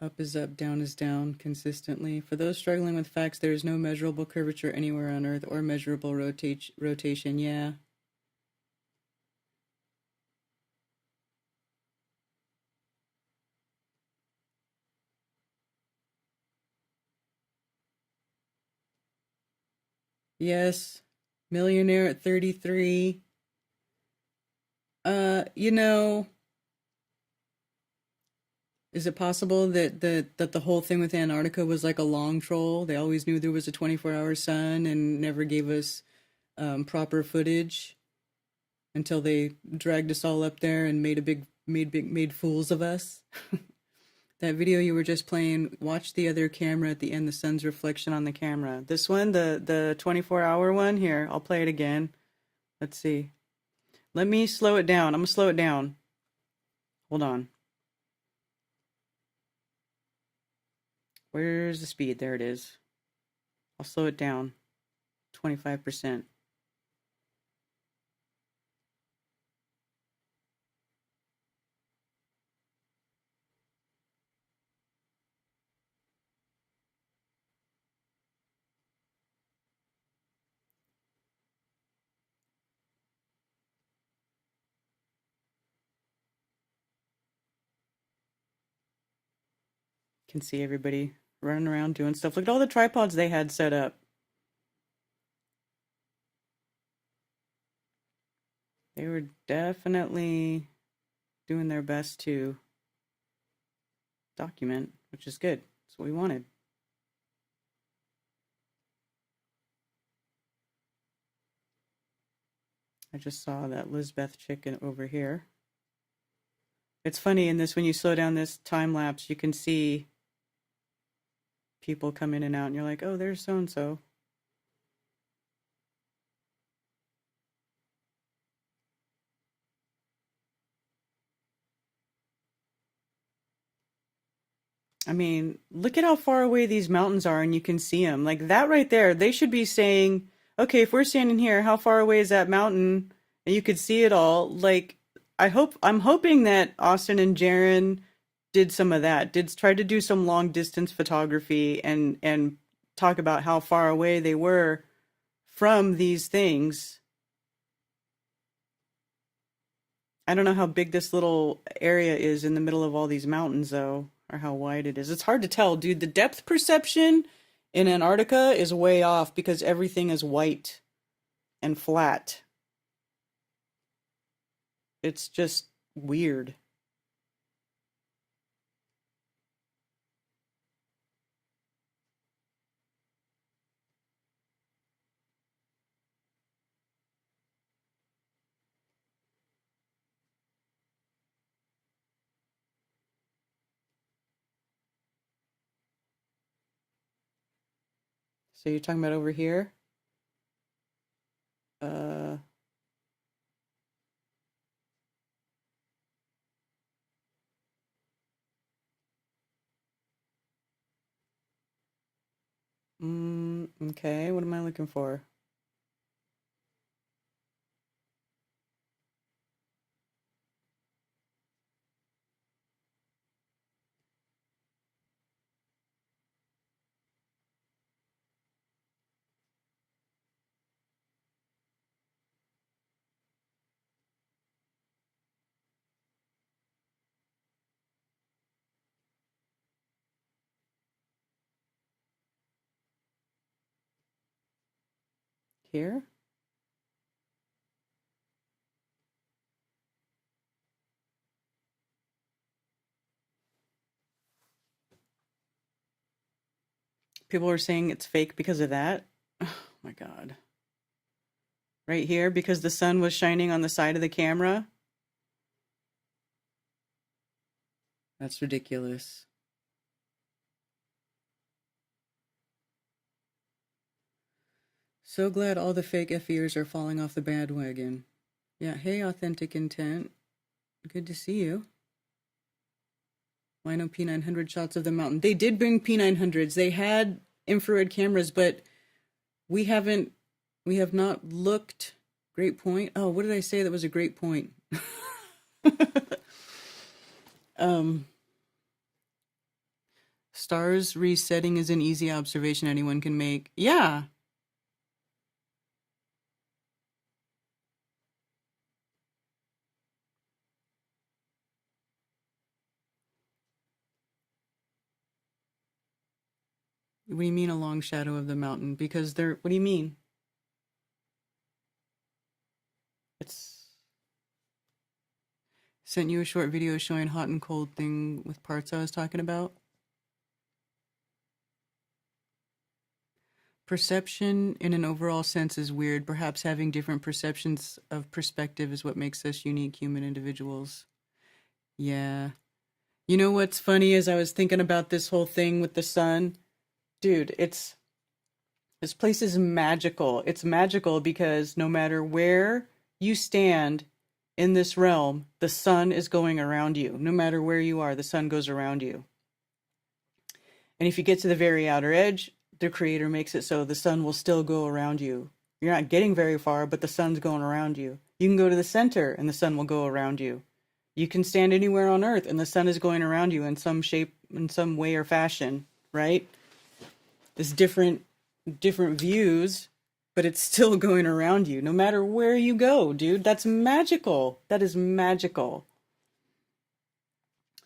Up is up, down is down, consistently. For those struggling with facts, there is no measurable curvature anywhere on Earth or measurable rotation. Yeah. Yes. Millionaire at 33. You know, is it possible that the whole thing with Antarctica was like a long troll? They always knew there was a 24-hour sun and never gave us proper footage until they dragged us all up there and made fools of us. That video you were just playing, watch the other camera at the end, the sun's reflection on the camera. This one, the 24-hour one, here, I'll play it again. Let's see. Let me slow it down. I'm going to slow it down. Hold on. Where's the speed? There it is. I'll slow it down. 25%. Can see everybody running around doing stuff. Look at all the tripods they had set up. They were definitely doing their best to document, which is good. That's what we wanted. I just saw that Lizbeth chicken over here. It's funny in this, when you slow down this time lapse, you can see people come in and out, and you're like, oh, there's so-and-so. I mean, look at how far away these mountains are, and you can see them. Like that right there, they should be saying, okay, if we're standing here, how far away is that mountain? And you could see it all. Like, I'm hoping that Austin and Jiren did some of that, did try to do some long distance photography and talk about how far away they were from these things. I don't know how big this little area is in the middle of all these mountains, though, or how wide it is. It's hard to tell, dude. The depth perception in Antarctica is way off because everything is white and flat. It's just weird. So you're talking about over here? Okay, what am I looking for? Here? People are saying it's fake because of that. Oh my God. Right here, because the sun was shining on the side of the camera. That's ridiculous. So glad all the fake FEers are falling off the bandwagon. Yeah, hey, Authentic Intent. Good to see you. Why no P900 shots of the mountain? They did bring P900s. They had infrared cameras, but we have not looked. Great point. Oh, what did I say that was a great point? Stars resetting is an easy observation anyone can make. Yeah. What do you mean a long shadow of the mountain? Because they're, what do you mean? It's sent you a short video showing hot and cold thing with parts I was talking about. Perception in an overall sense is weird. Perhaps having different perceptions of perspective is what makes us unique human individuals. Yeah. You know what's funny is I was thinking about this whole thing with the sun. Dude, this place is magical. It's magical because no matter where you stand in this realm, the sun is going around you. No matter where you are, the sun goes around you. And if you get to the very outer edge, the creator makes it so the sun will still go around you. You're not getting very far, but the sun's going around you. You can go to the center and the sun will go around you. You can stand anywhere on earth and the sun is going around you in some shape, in some way or fashion, right? There's different views, but it's still going around you no matter where you go, dude. That's magical. That is magical.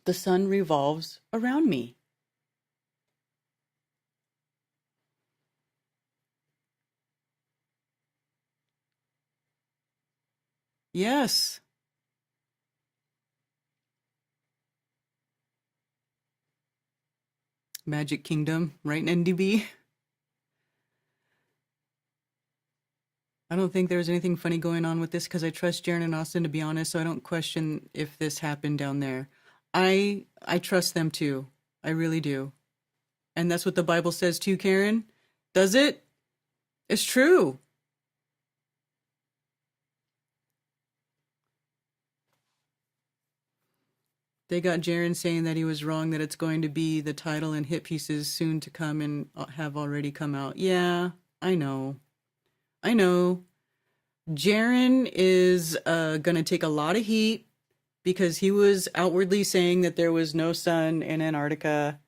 The sun revolves around me. Yes. Magic Kingdom, right, NDB? I don't think there's anything funny going on with this because I trust Jiren and Austin, to be honest, so I don't question if this happened down there. I trust them too. I really do. And that's what the Bible says too, Karen. Does it? It's true. They got Jiren saying that he was wrong, that it's going to be the title and hit pieces soon to come and have already come out. Yeah, I know. Jiren is going to take a lot of heat because he was outwardly saying that there was no sun in Antarctica.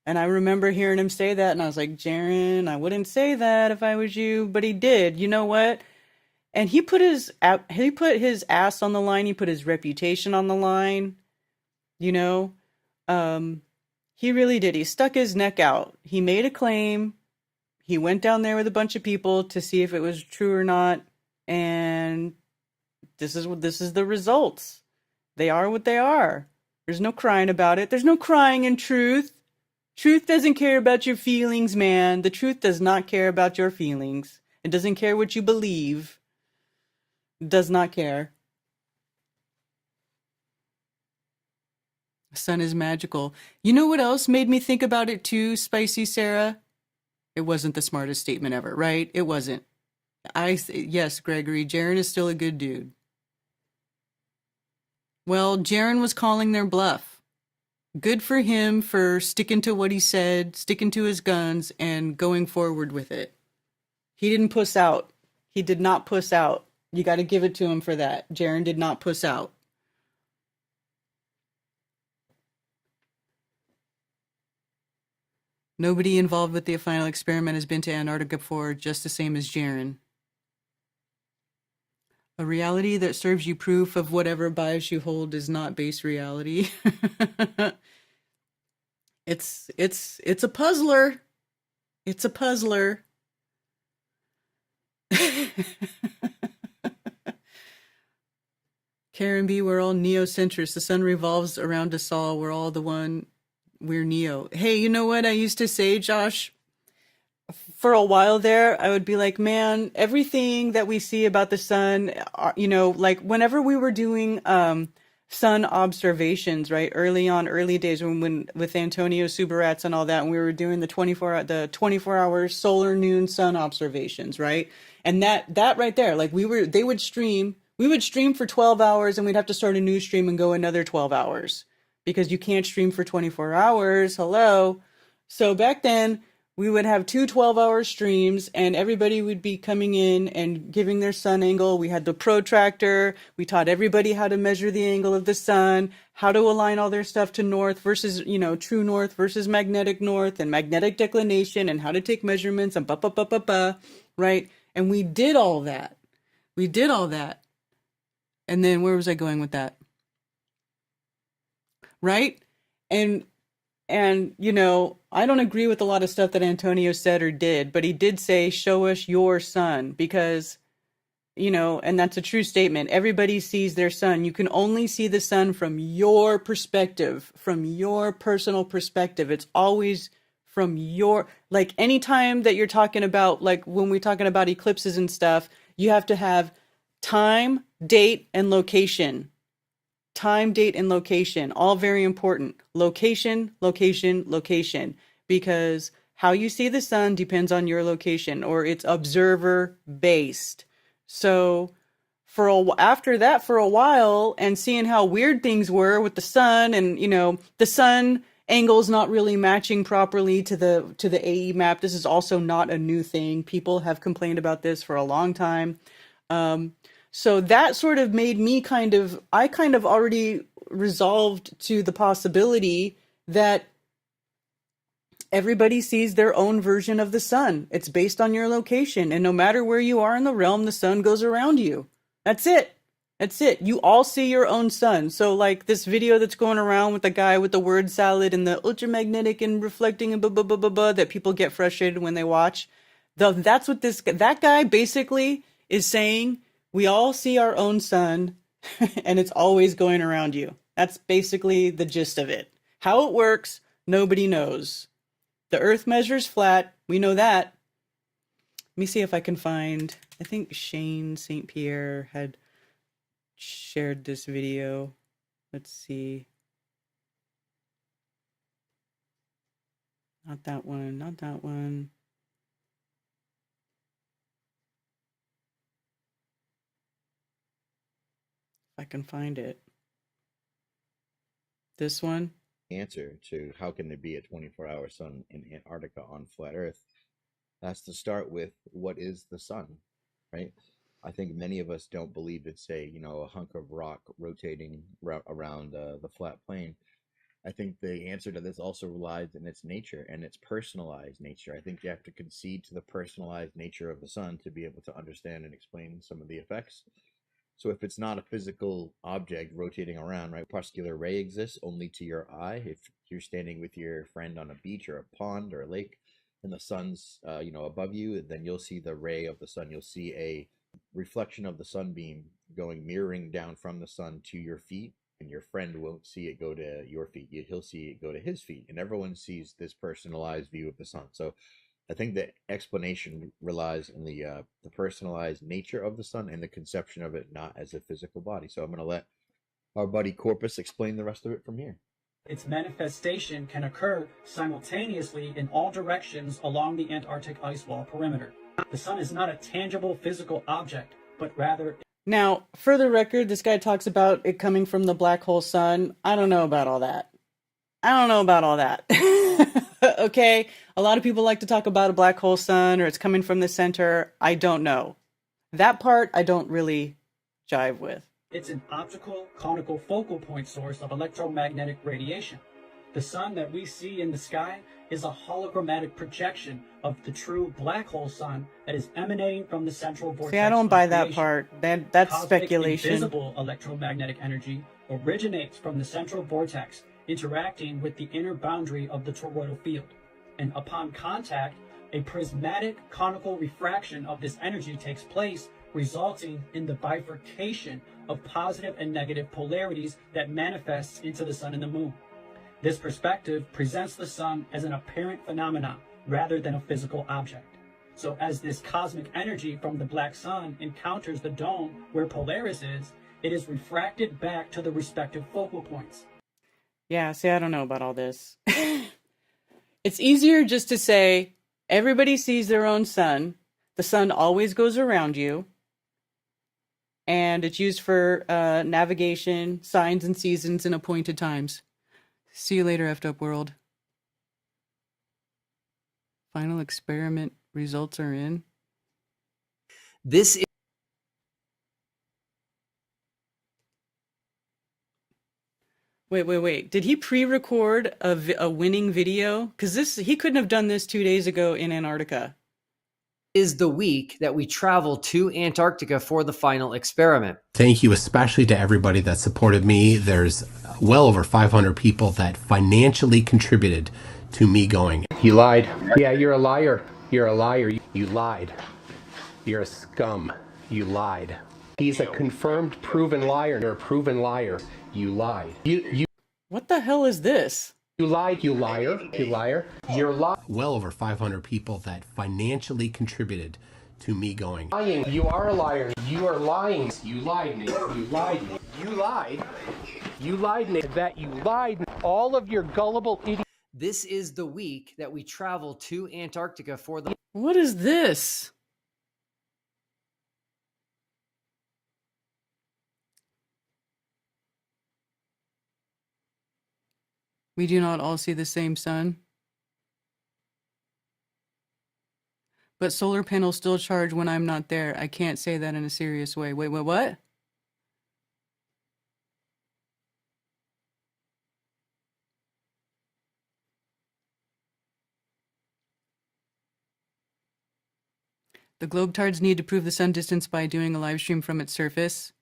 And I remember hearing him say that, and I was like, Jiren, I wouldn't say that if I was you. But he did. You know what? And he put his ass on the line. He put his reputation on the line. You know, he really did. He stuck his neck out. He made a claim. He went down there with a bunch of people to see if it was true or not. And this is the results. They are what they are. There's no crying about it. There's no crying in truth. Truth doesn't care about your feelings, man. The truth does not care about your feelings. It doesn't care what you believe. It does not care. Sun is magical. You know what else made me think about it too, Spicy Sarah? It wasn't the smartest statement ever, right? It wasn't. Yes, Gregory, Jiren is still a good dude. Well, Jiren was calling their bluff. Good for him for sticking to what he said, sticking to his guns, and going forward with it. He didn't puss out. He did not puss out. You got to give it to him for that. Jiren did not puss out. Nobody involved with the final experiment has been to Antarctica before, just the same as Jiren. A reality that serves you proof of whatever bias you hold is not base reality. It's a puzzler. It's a puzzler. Karen B, we're all neocentrists. The sun revolves around us all. We're all we're Neo. Hey, you know what I used to say, Josh? for a while there, I would be like, man, everything that we see about the sun, you know, like whenever we were doing sun observations, right? Early days when with Antonio Subarats and all that, and we were doing the 24-hour solar noon sun observations, right? And that right there, like we would stream for 12 hours and we'd have to start a new stream and go another 12 hours because you can't stream for 24 hours. Hello. So back then, we would have 2 12-hour streams and everybody would be coming in and giving their sun angle. We had the protractor. We taught everybody how to measure the angle of the sun, how to align all their stuff to north versus, you know, true north versus magnetic north and magnetic declination and how to take measurements and right? And we did all that. And then where was I going with that? Right? And, you know, I don't agree with a lot of stuff that Antonio said or did, but he did say, show us your sun because, you know, and that's a true statement. Everybody sees their sun. You can only see the sun from your perspective, from your personal perspective. It's always from your, like anytime that you're talking about, like when we're talking about eclipses and stuff, you have to have time, date, and location. Time, date, and location, all very important. Location, because how you see the sun depends on your location, or it's observer based. So after that for a while and seeing how weird things were with the sun and, you know, the sun angles not really matching properly to the AE map. This is also not a new thing. People have complained about this for a long time. So that sort of made me I kind of already resolved to the possibility that everybody sees their own version of the sun. It's based on your location. And no matter where you are in the realm, the sun goes around you. That's it. You all see your own sun. So like this video that's going around with the guy with the word salad and the ultramagnetic and reflecting and that people get frustrated when they watch. That's what that guy basically is saying. We all see our own sun and it's always going around you. That's basically the gist of it. How it works, nobody knows. The earth measures flat. We know that. Let me see if I can find, I think Shane St. Pierre had shared this video. Let's see. Not that one. I can find it. This one. Answer to how can there be a 24-hour sun in Antarctica on flat Earth has to start with what is the sun, right? I think many of us don't believe it's a hunk of rock rotating around the flat plane. I think the answer to this also relies in its nature and its personalized nature. I think you have to concede to the personalized nature of the sun to be able to understand and explain some of the effects. So if it's not a physical object rotating around, right, corpuscular ray exists only to your eye. If you're standing with your friend on a beach or a pond or a lake and the sun's, above you, then you'll see the ray of the sun. You'll see a reflection of the sunbeam mirroring down from the sun to your feet, and your friend won't see it go to your feet. He'll see it go to his feet, and everyone sees this personalized view of the sun. So I think the explanation relies in the personalized nature of the sun and the conception of it not as a physical body. So I'm going to let our buddy Corpus explain the rest of it from here. Its manifestation can occur simultaneously in all directions along the Antarctic ice wall perimeter. The sun is not a tangible physical object, but rather... Now, for the record, this guy talks about it coming from the black hole sun. I don't know about all that. Okay, a lot of people like to talk about a black hole sun or it's coming from the center. I don't know. That part I don't really jive with. It's an optical conical focal point source of electromagnetic radiation. The sun that we see in the sky is a hologrammatic projection of the true black hole sun that is emanating from the central vortex. See, I don't buy that part. That's Cosmic speculation. Invisible electromagnetic energy originates from the central vortex, interacting with the inner boundary of the toroidal field. And upon contact, a prismatic conical refraction of this energy takes place, resulting in the bifurcation of positive and negative polarities that manifests into the sun and the moon. This perspective presents the sun as an apparent phenomenon rather than a physical object. So as this cosmic energy from the black sun encounters the dome where Polaris is, it is refracted back to the respective focal points. Yeah, see, I don't know about all this. It's easier just to say everybody sees their own sun. The sun always goes around you. And it's used for navigation, signs and seasons, and appointed times. See you later, effed up world. Final experiment results are in. This is Wait. Did he pre-record a winning video? Because he couldn't have done this 2 days ago in Antarctica. is the week that we travel to Antarctica for the final experiment. Thank you especially to everybody that supported me. There's well over 500 people that financially contributed to me going. You lied. Yeah, you're a liar. You're a liar. You lied. You're a scum. You lied. He's a confirmed proven liar. You're a proven liar. You lied. You What the hell is this? You lied, you liar. You liar. You're lying. Well over 500 people that financially contributed to me going. Lying. You are a liar. You are lying. You lied, Nate. You lied, Nate. You lied. You lied, Nate. That you lied. All of your gullible idiots. This is the week that we travel to Antarctica for the... What is this? We do not all see the same sun. But solar panels still charge when I'm not there. I can't say that in a serious way. Wait, what? The globetards need to prove the sun distance by doing a live stream from its surface.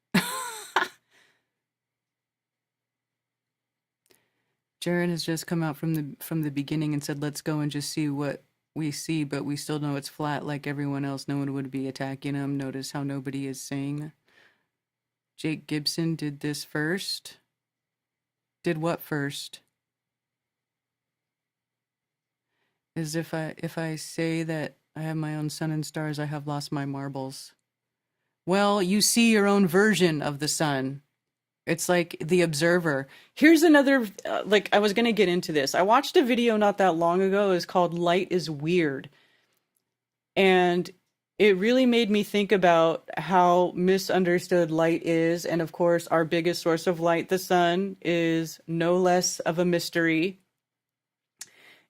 Jiren has just come out from the beginning and said, let's go and just see what we see, but we still know it's flat like everyone else. No one would be attacking him. Notice how nobody is saying. Jake Gibson did this first. Did what first? As if I say that I have my own sun and stars, I have lost my marbles. Well, you see your own version of the sun. It's like the observer. Here's another, I was going to get into this. I watched a video not that long ago. It's called Light is Weird. And it really made me think about how misunderstood light is. And of course, our biggest source of light, the sun, is no less of a mystery.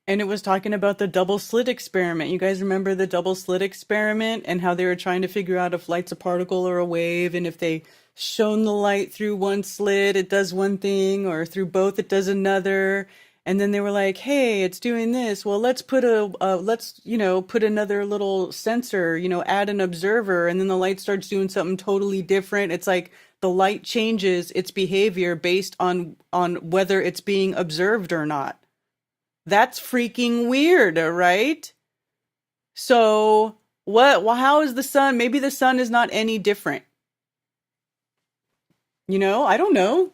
And it was talking about the double slit experiment. You guys remember the double slit experiment and how they were trying to figure out if light's a particle or a wave, and if they shone the light through one slit, it does one thing, or through both, it does another. And then they were like, hey, it's doing this. Well, let's put put another little sensor, add an observer, and then the light starts doing something totally different. It's like the light changes its behavior based on whether it's being observed or not. That's freaking weird, right? So what? Well, how is the sun? Maybe the sun is not any different. I don't know.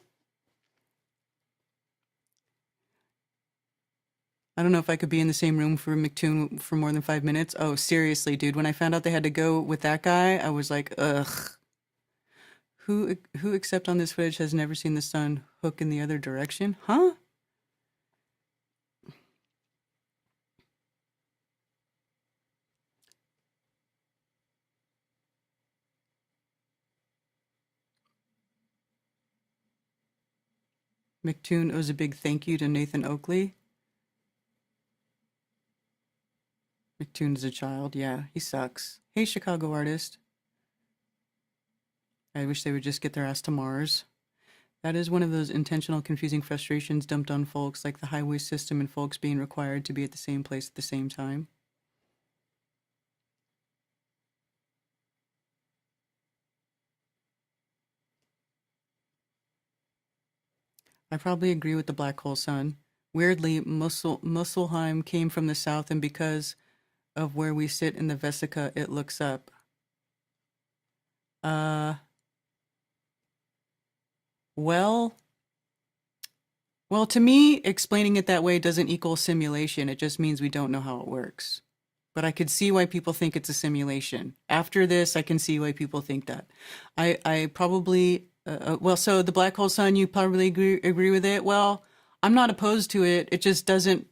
I don't know if I could be in the same room for McToon for more than 5 minutes. Oh, seriously, dude. When I found out they had to go with that guy, I was like, ugh. Who except on this footage has never seen the sun hook in the other direction? Huh? McToon owes a big thank you to Nathan Oakley. McToon is a child. Yeah, he sucks. Hey, Chicago artist. I wish they would just get their ass to Mars. That is one of those intentional, confusing frustrations dumped on folks, like the highway system and folks being required to be at the same place at the same time. I probably agree with the black hole sun. Weirdly, Muspelheim came from the south, and because of where we sit in the Vesica, it looks up. Well, to me, explaining it that way doesn't equal simulation. It just means we don't know how it works. but I could see why people think it's a simulation. After this, I can see why people think that. I probably, well, so the black hole sun, you probably agree with it. Well, I'm not opposed to it. It just doesn't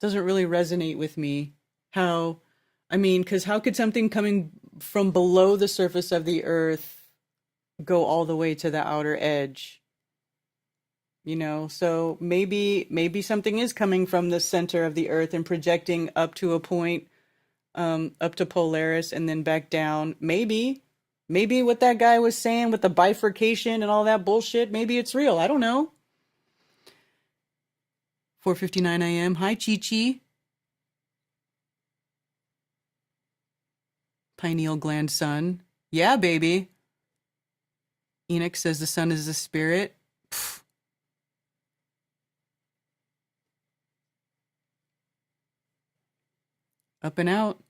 really resonate with me. Because how could something coming from below the surface of the earth go all the way to the outer edge? So maybe something is coming from the center of the earth and projecting up to a point, up to Polaris and then back down. Maybe what that guy was saying with the bifurcation and all that bullshit, maybe it's real. I don't know. 4:59 a.m. Hi, Chi-Chi. Pineal gland sun. Yeah, baby. Enoch says the sun is the spirit. Pfft. Up and out.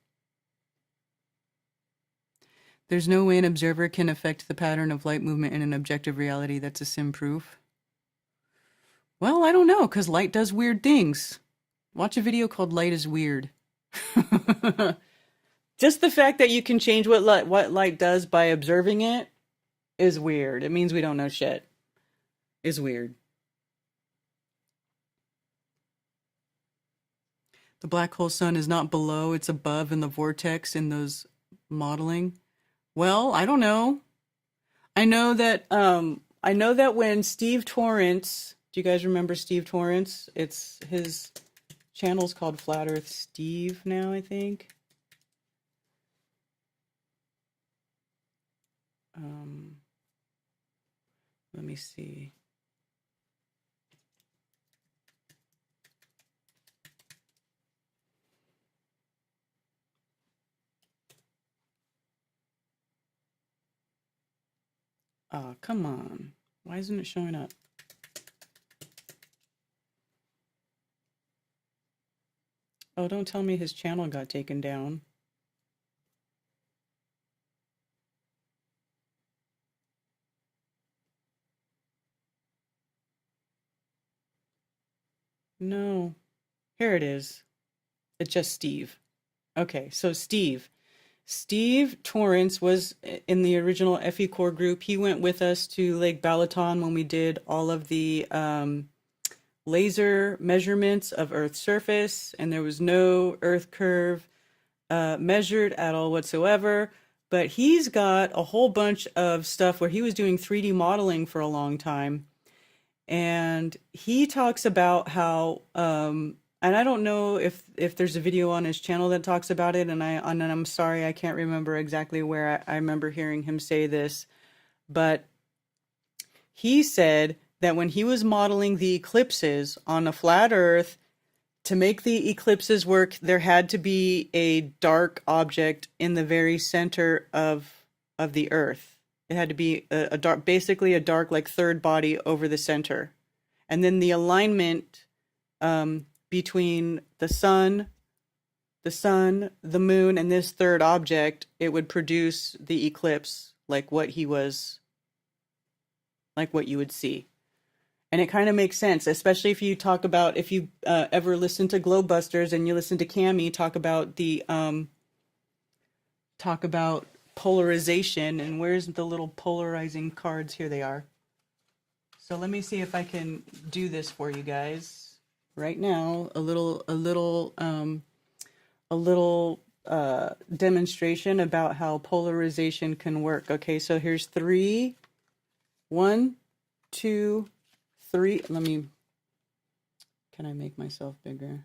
There's no way an observer can affect the pattern of light movement in an objective reality that's a sim proof. Well, I don't know, because light does weird things. Watch a video called Light is Weird. Just the fact that you can change what light does by observing it is weird. It means we don't know shit. Is weird. The black hole sun is not below, it's above in the vortex in those modeling. Well, I don't know. I know that when Steve Torrance, do you guys remember Steve Torrance? It's his channel's called Flat Earth Steve now, I think. Let me see. Oh, come on. Why isn't it showing up? Oh, don't tell me his channel got taken down. No. Here it is. It's just Steve. Okay, so Steve Torrance was in the original FE Core group. He went with us to Lake Balaton when we did all of the laser measurements of Earth's surface, and there was no Earth curve measured at all whatsoever. But he's got a whole bunch of stuff where he was doing 3D modeling for a long time. And he talks about how, and I don't know if there's a video on his channel that talks about it, and I'm sorry, I can't remember exactly where I remember hearing him say this, but he said that when he was modeling the eclipses on a flat Earth, to make the eclipses work, there had to be a dark object in the very center of the Earth. It had to be a dark, basically a dark, like third body over the center. And then the alignment between the sun, the moon, and this third object, it would produce the eclipse like what you would see. And it kind of makes sense, especially if you talk about, if you ever listen to Globebusters and you listen to Cammie talk about polarization, and where's the little polarizing cards? Here they are. So let me see if I can do this for you guys right now. A little demonstration about how polarization can work. Okay, so here's 3. 1, 2, 3. Can I make myself bigger?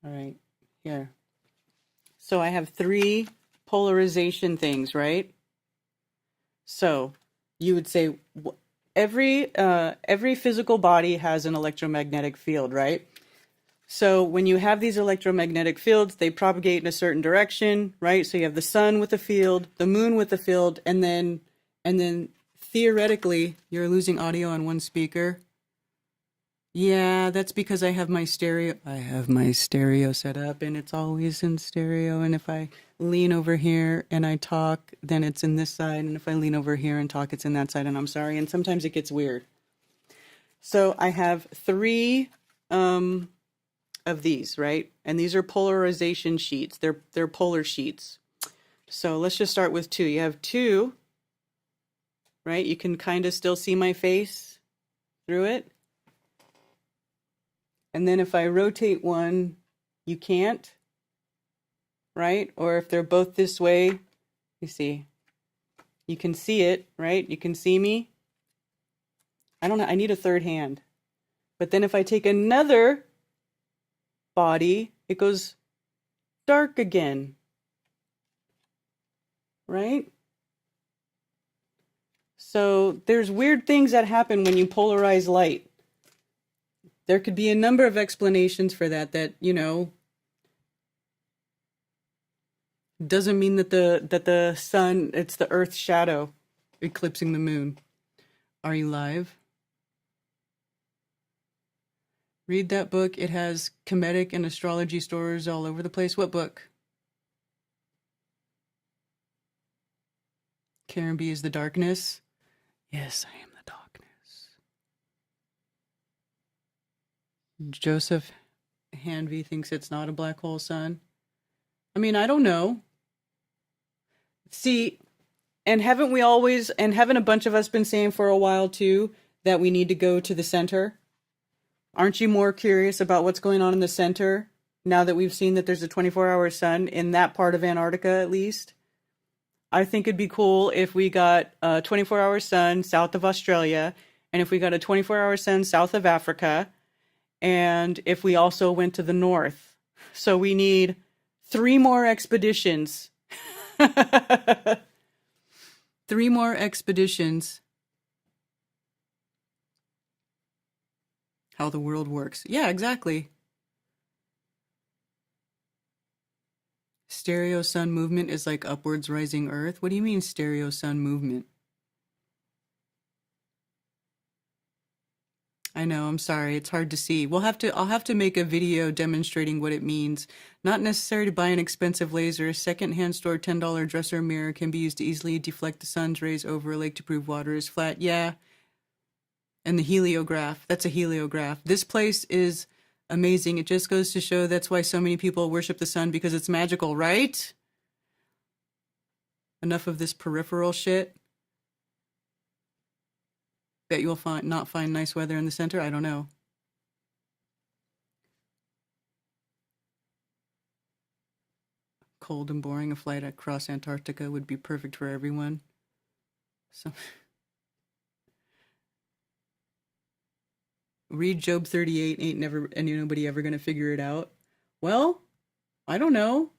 All right, here. So I have 3 polarization things, right? So you would say every physical body has an electromagnetic field, right? So when you have these electromagnetic fields, they propagate in a certain direction, right? So you have the sun with the field, the moon with the field, and then And then theoretically, you're losing audio on one speaker. Yeah, that's because I have my stereo set up and it's always in stereo. And if I lean over here and I talk, then it's in this side. And if I lean over here and talk, it's in that side. And I'm sorry. And sometimes it gets weird. So I have 3 of these, right? And these are polarization sheets. They're polar sheets. So let's just start with 2. You have 2, right? You can kind of still see my face through it. And then if I rotate one, you can't, right? Or if they're both this way, you see, you can see it, right? You can see me. I don't know, I need a third hand. But then if I take another body, it goes dark again, right? So there's weird things that happen when you polarize light. There could be a number of explanations for that, you know, doesn't mean that the sun, it's the Earth's shadow eclipsing the moon. Are you live? Read that book. It has Kemetic and astrology stores all over the place. What book? Karen B is the darkness. Yes, I am the darkness. Joseph Hanvey thinks it's not a black hole sun. I mean, I don't know. See, and haven't a bunch of us been saying for a while too that we need to go to the center? Aren't you more curious about what's going on in the center now that we've seen that there's a 24-hour sun in that part of Antarctica at least? I think it'd be cool if we got a 24-hour sun south of Australia, and if we got a 24-hour sun south of Africa, and if we also went to the north. So we need 3 more expeditions. 3 more expeditions. How the world works. Yeah, exactly. Stereo sun movement is like upwards rising earth. What do you mean stereo sun movement? I know, I'm sorry, it's hard to see. I'll have to make a video demonstrating what it means. Not necessary to buy an expensive laser. A second-hand store $10 dresser mirror can be used to easily deflect the sun's rays over a lake to prove water is flat. Yeah. And the heliograph, that's a heliograph. This place is amazing. It just goes to show that's why so many people worship the sun, because it's magical, right? Enough of this peripheral shit. Bet you'll not find nice weather in the center. I don't know. Cold and boring. A flight across Antarctica would be perfect for everyone. So read Job 38. Ain't nobody ever gonna figure it out. Well, I don't know.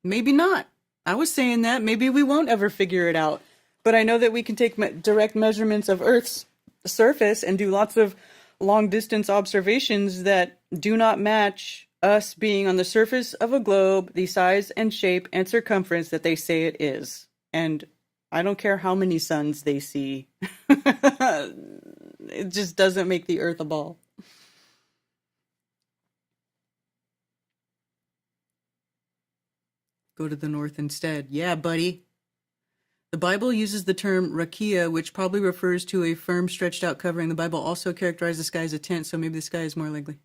Maybe not. I was saying that. Maybe we won't ever figure it out. But I know that we can take direct measurements of Earth's surface and do lots of long-distance observations that do not match us being on the surface of a globe, the size and shape and circumference that they say it is. And I don't care how many suns they see. It just doesn't make the Earth a ball. Go to the north instead. Yeah, buddy. The Bible uses the term rakia, which probably refers to a firm, stretched-out covering. The Bible also characterizes the sky as a tent, so maybe the sky is more likely.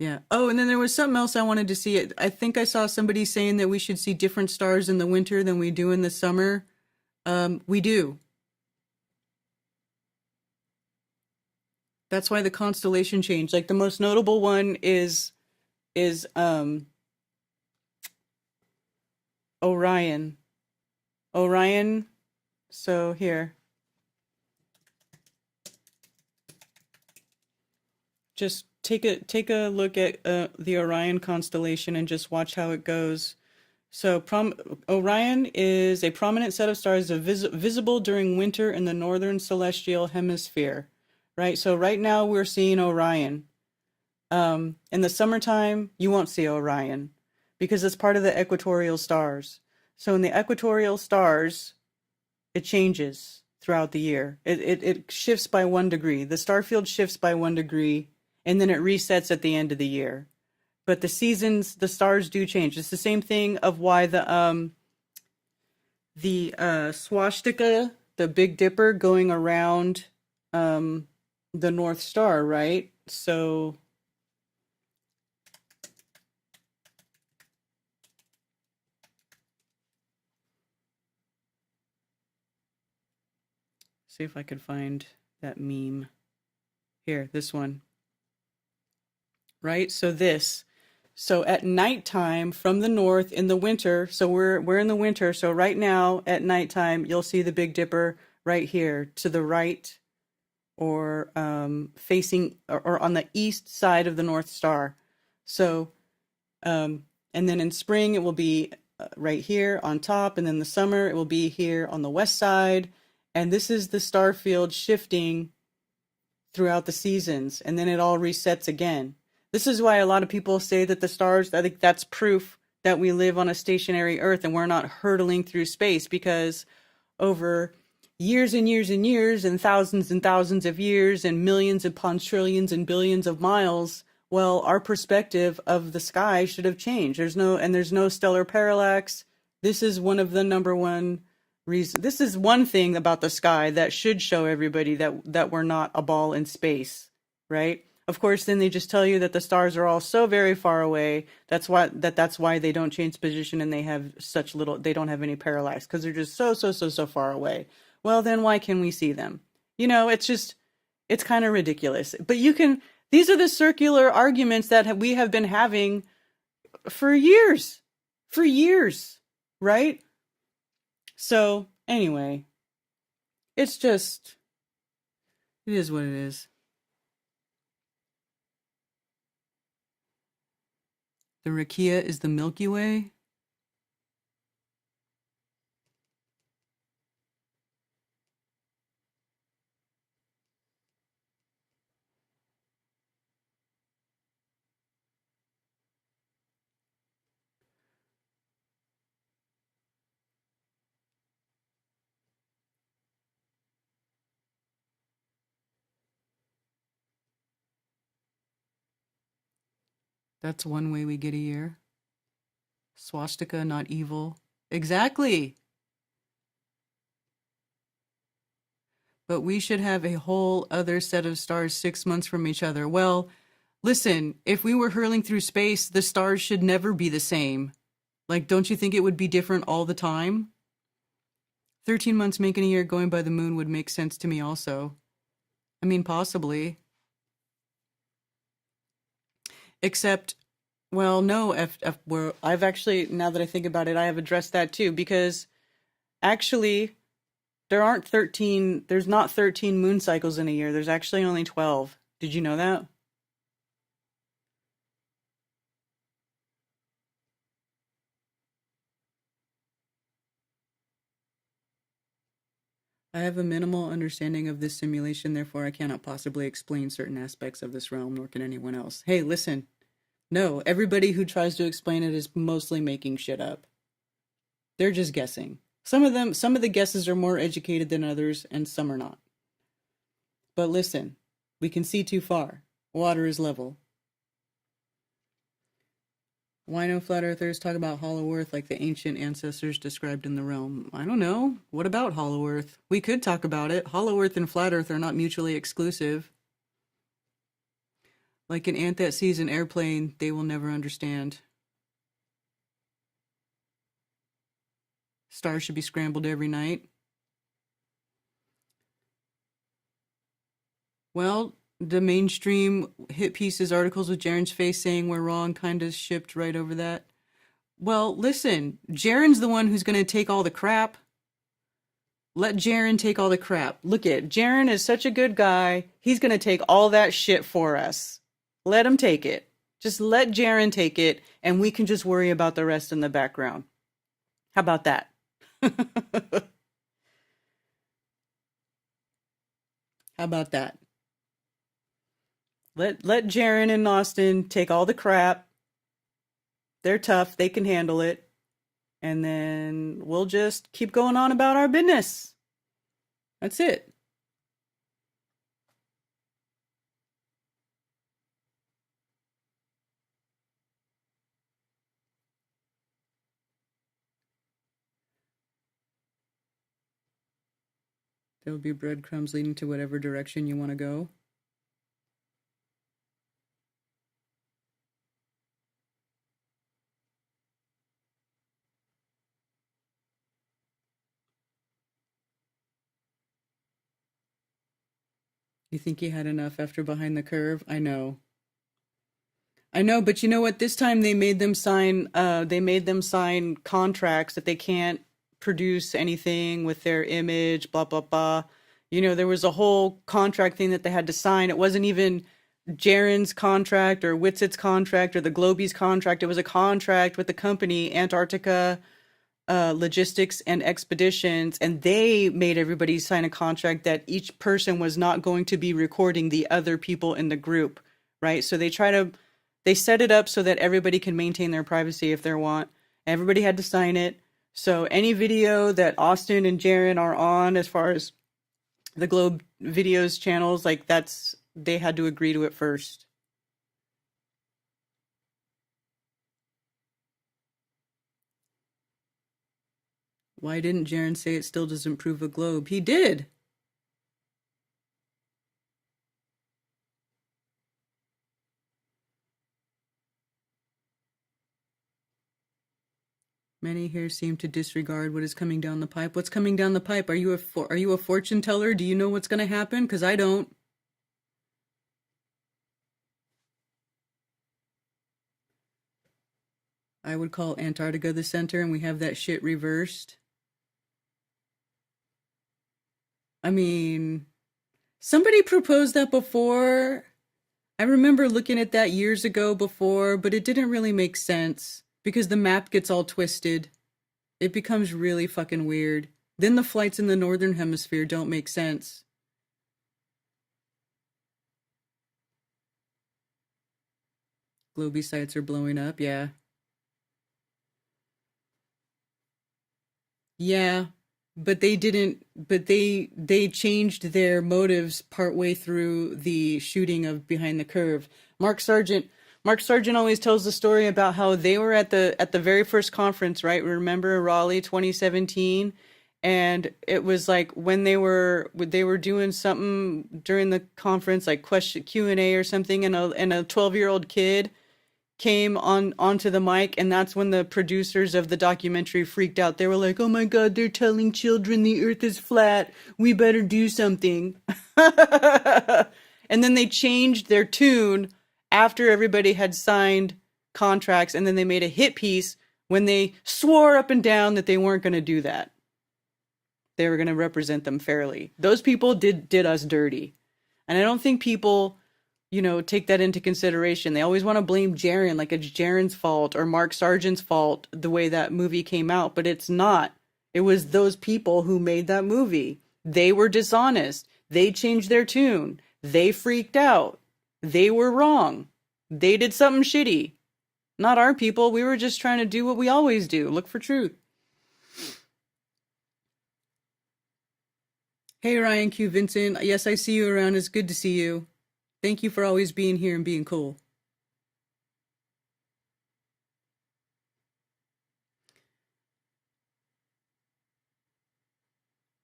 Yeah. Oh, and then there was something else I wanted to see. I think I saw somebody saying that we should see different stars in the winter than we do in the summer. We do. That's why the constellation changed. Like the most notable one is Orion. Orion, so here. Just take a look at the Orion constellation and just watch how it goes. So Orion is a prominent set of stars visible during winter in the northern celestial hemisphere, right? So right now we're seeing Orion. In the summertime, you won't see Orion because it's part of the equatorial stars. So in the equatorial stars, It changes throughout the year. It shifts by 1 degree. The star field shifts by 1 degree, and then it resets at the end of the year. But the seasons, the stars do change. It's the same thing of why the swastika, the Big Dipper, going around the North Star, right? So see if I could find that meme. Here, this one. Right? So at nighttime from the north in the winter, so we're in the winter, so right now at nighttime you'll see the Big Dipper right here to the right, or facing or on the east side of the North Star. So and then in spring it will be right here on top, and then the summer it will be here on the west side. And this is the star field shifting throughout the seasons, and then it all resets again. This is why a lot of people say that the stars, I think that's proof that we live on a stationary Earth and we're not hurtling through space, because over years and years and years and thousands of years and millions upon trillions and billions of miles, well, our perspective of the sky should have changed. There's no stellar parallax. This is one of the number one reasons. This is one thing about the sky that should show everybody that we're not a ball in space, right? Of course, then they just tell you that the stars are all so very far away. That's why they don't change position and they have they don't have any parallax, because they're just so far away. Well, then why can we see them? It's kind of ridiculous. But these are the circular arguments that we have been having for years, right? So anyway, it is what it is. The Rakia is the Milky Way. That's one way we get a year. Swastika, not evil. Exactly. But we should have a whole other set of stars 6 months from each other. Well, listen, if we were hurling through space, the stars should never be the same. Like, don't you think it would be different all the time? 13 months making a year going by the moon would make sense to me also. I mean, possibly. Except, well, no, I've actually, now that I think about it, I have addressed that too, because actually there's not 13 moon cycles in a year. There's actually only 12. Did you know that? I have a minimal understanding of this simulation, therefore I cannot possibly explain certain aspects of this realm, nor can anyone else. Hey, listen. No, everybody who tries to explain it is mostly making shit up. They're just guessing. Some of the guesses are more educated than others, and some are not. But listen, we can see too far. Water is level. Why no flat earthers talk about hollow earth like the ancient ancestors described in the realm? I don't know. What about hollow earth? We could talk about it. Hollow earth and flat earth are not mutually exclusive. Like an ant that sees an airplane, they will never understand. Stars should be scrambled every night. Well, the mainstream hit pieces, articles with Jiren's face saying we're wrong, kind of shipped right over that. Well, listen, Jiren's the one who's going to take all the crap. Let Jiren take all the crap. Look at Jiren is such a good guy. He's going to take all that shit for us. Let him take it. Just let Jiren take it, and we can just worry about the rest in the background. How about that? How about that? Let Jiren and Austin take all the crap. They're tough. They can handle it. And then we'll just keep going on about our business. That's it. There'll be breadcrumbs leading to whatever direction you want to go. You think you had enough after Behind the Curve? I know. I know, but you know what? This time they made them sign contracts that they can't produce anything with their image, blah blah blah. You know, there was a whole contract thing that they had to sign. It wasn't even Jaren's contract or Witzett's contract or the Globies contract. It was a contract with the company Antarctica Logistics and Expeditions, and they made everybody sign a contract that each person was not going to be recording the other people in the group, right? So they set it up so that everybody can maintain their privacy if they want. Everybody had to sign it. So any video that Austin and Jaren are on, as far as the Globe videos channels, like they had to agree to it first. Why didn't Jaren say it still doesn't prove a globe? He did. Many here seem to disregard what is coming down the pipe. What's coming down the pipe? Are you a fortune teller? Do you know what's going to happen? Because I don't. I would call Antarctica the center, and we have that shit reversed. I mean, somebody proposed that before. I remember looking at that years ago before, but it didn't really make sense because the map gets all twisted. It becomes really fucking weird. Then the flights in the northern hemisphere don't make sense. Globy sites are blowing up, yeah. Yeah, but they changed their motives partway through the shooting of Behind the Curve. Mark Sargent always tells the story about how they were at the very first conference, right? Remember Raleigh 2017? And it was like when they were doing something during the conference, like Q&A or something, and a 12-year-old kid came onto the mic, and that's when the producers of the documentary freaked out. They were like, "Oh my God, they're telling children the earth is flat. We better do something." And then they changed their tune after everybody had signed contracts, and then they made a hit piece when they swore up and down that they weren't going to do that. They were going to represent them fairly. Those people did us dirty. And I don't think people, take that into consideration. They always want to blame Jaren, like it's Jaren's fault or Mark Sargent's fault, the way that movie came out, but it's not. It was those people who made that movie. They were dishonest. They changed their tune. They freaked out. They were wrong. They did something shitty. Not our people. We were just trying to do what we always do. Look for truth. Hey, Ryan Q. Vincent. Yes, I see you around. It's good to see you. Thank you for always being here and being cool.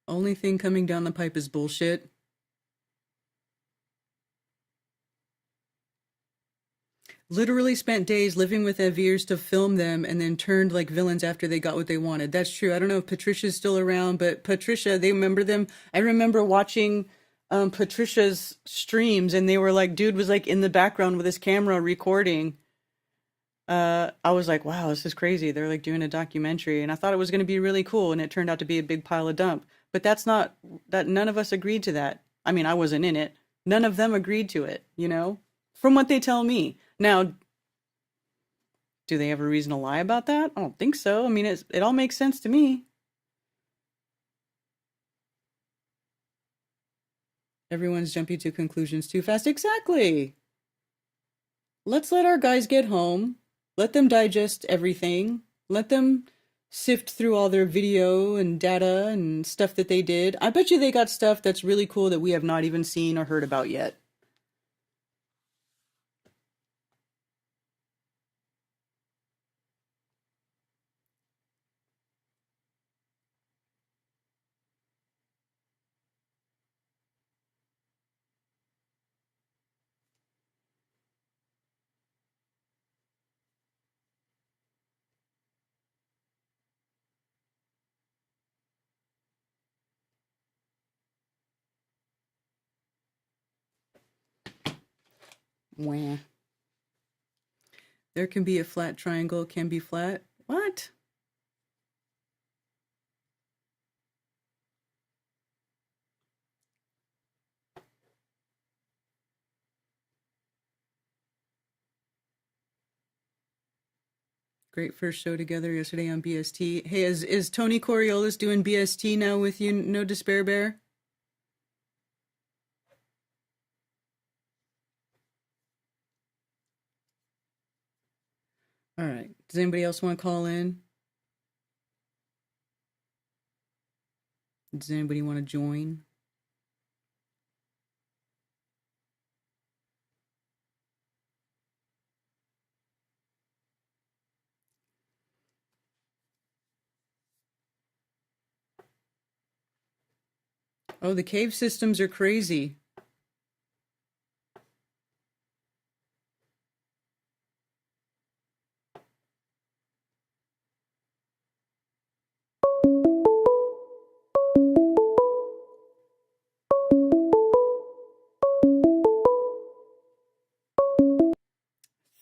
Only thing coming down the pipe is bullshit. Literally spent days living with Evirs to film them and then turned like villains after they got what they wanted. That's true. I don't know if Patricia's still around, but Patricia, they remember them. I remember watching Patricia's streams, and they were like, dude was like in the background with his camera recording. I was like, wow, this is crazy. They're like doing a documentary, and I thought it was going to be really cool, and it turned out to be a big pile of dump. But none of us agreed to that. I mean, I wasn't in it. None of them agreed to it, from what they tell me. Now, do they have a reason to lie about that? I don't think so. I mean, it all makes sense to me. Everyone's jumping to conclusions too fast. Exactly. Let's let our guys get home. Let them digest everything. Let them sift through all their video and data and stuff that they did. I bet you they got stuff that's really cool that we have not even seen or heard about yet. Wah. There can be a flat triangle, can be flat. What? Great first show together yesterday on BST. Hey, is Tony Coriolis doing BST now with you? No Despair Bear? All right. Does anybody else want to call in? Does anybody want to join? Oh, the cave systems are crazy.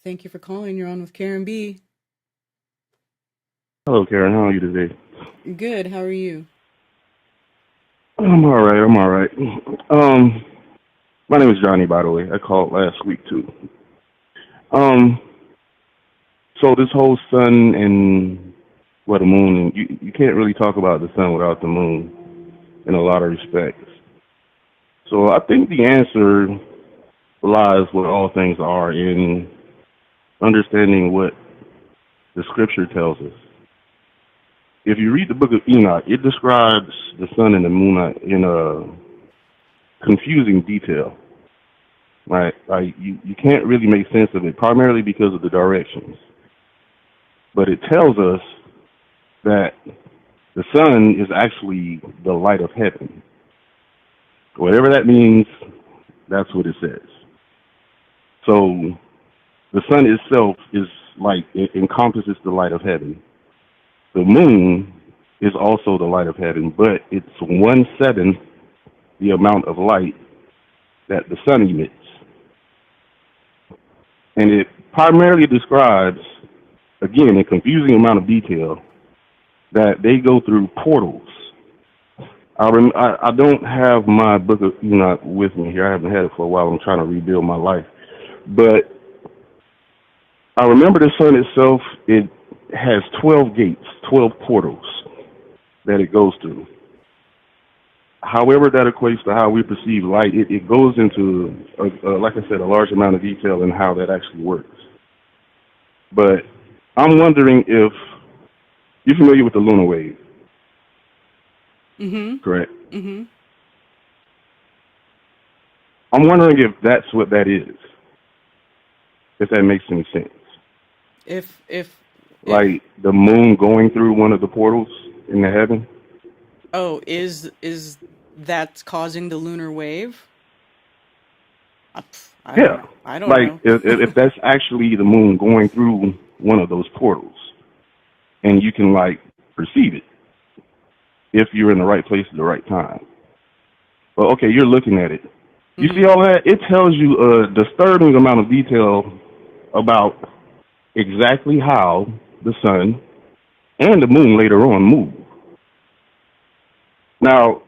Thank you for calling. You're on with Karen B. Hello, Karen. How are you today? Good. How are you? I'm all right. I'm all right. My name is Johnny, by the way. I called last week too. So this whole sun and the moon, you can't really talk about the sun without the moon in a lot of respects. So I think the answer lies what all things are in understanding what the scripture tells us. If you read the book of Enoch, it describes the sun and the moon in a confusing detail. Right? Like you can't really make sense of it, primarily because of the directions. But it tells us that the sun is actually the light of heaven. Whatever that means, that's what it says. So the sun itself is like, it encompasses the light of heaven. The moon is also the light of heaven, but it's 1/7 the amount of light that the sun emits. And it primarily describes, again, a confusing amount of detail, that they go through portals. I don't have my book of Enoch with me here. I haven't had it for a while. I'm trying to rebuild my life. But I remember the sun itself, it has 12 gates, 12 portals that it goes through. However that equates to how we perceive light, it goes into, like I said, a large amount of detail in how that actually works. But I'm wondering if you're familiar with the lunar wave. Mm-hmm. Correct? Mm-hmm. I'm wondering if that's what that is, if that makes any sense. If Like the moon going through one of the portals in the heaven? Oh, is that causing the lunar wave? I don't know. if that's actually the moon going through one of those portals, and you can like perceive it if you're in the right place at the right time. Well, okay, you're looking at it. You see all that? It tells you a disturbing amount of detail about exactly how the sun and the moon later on move. Now,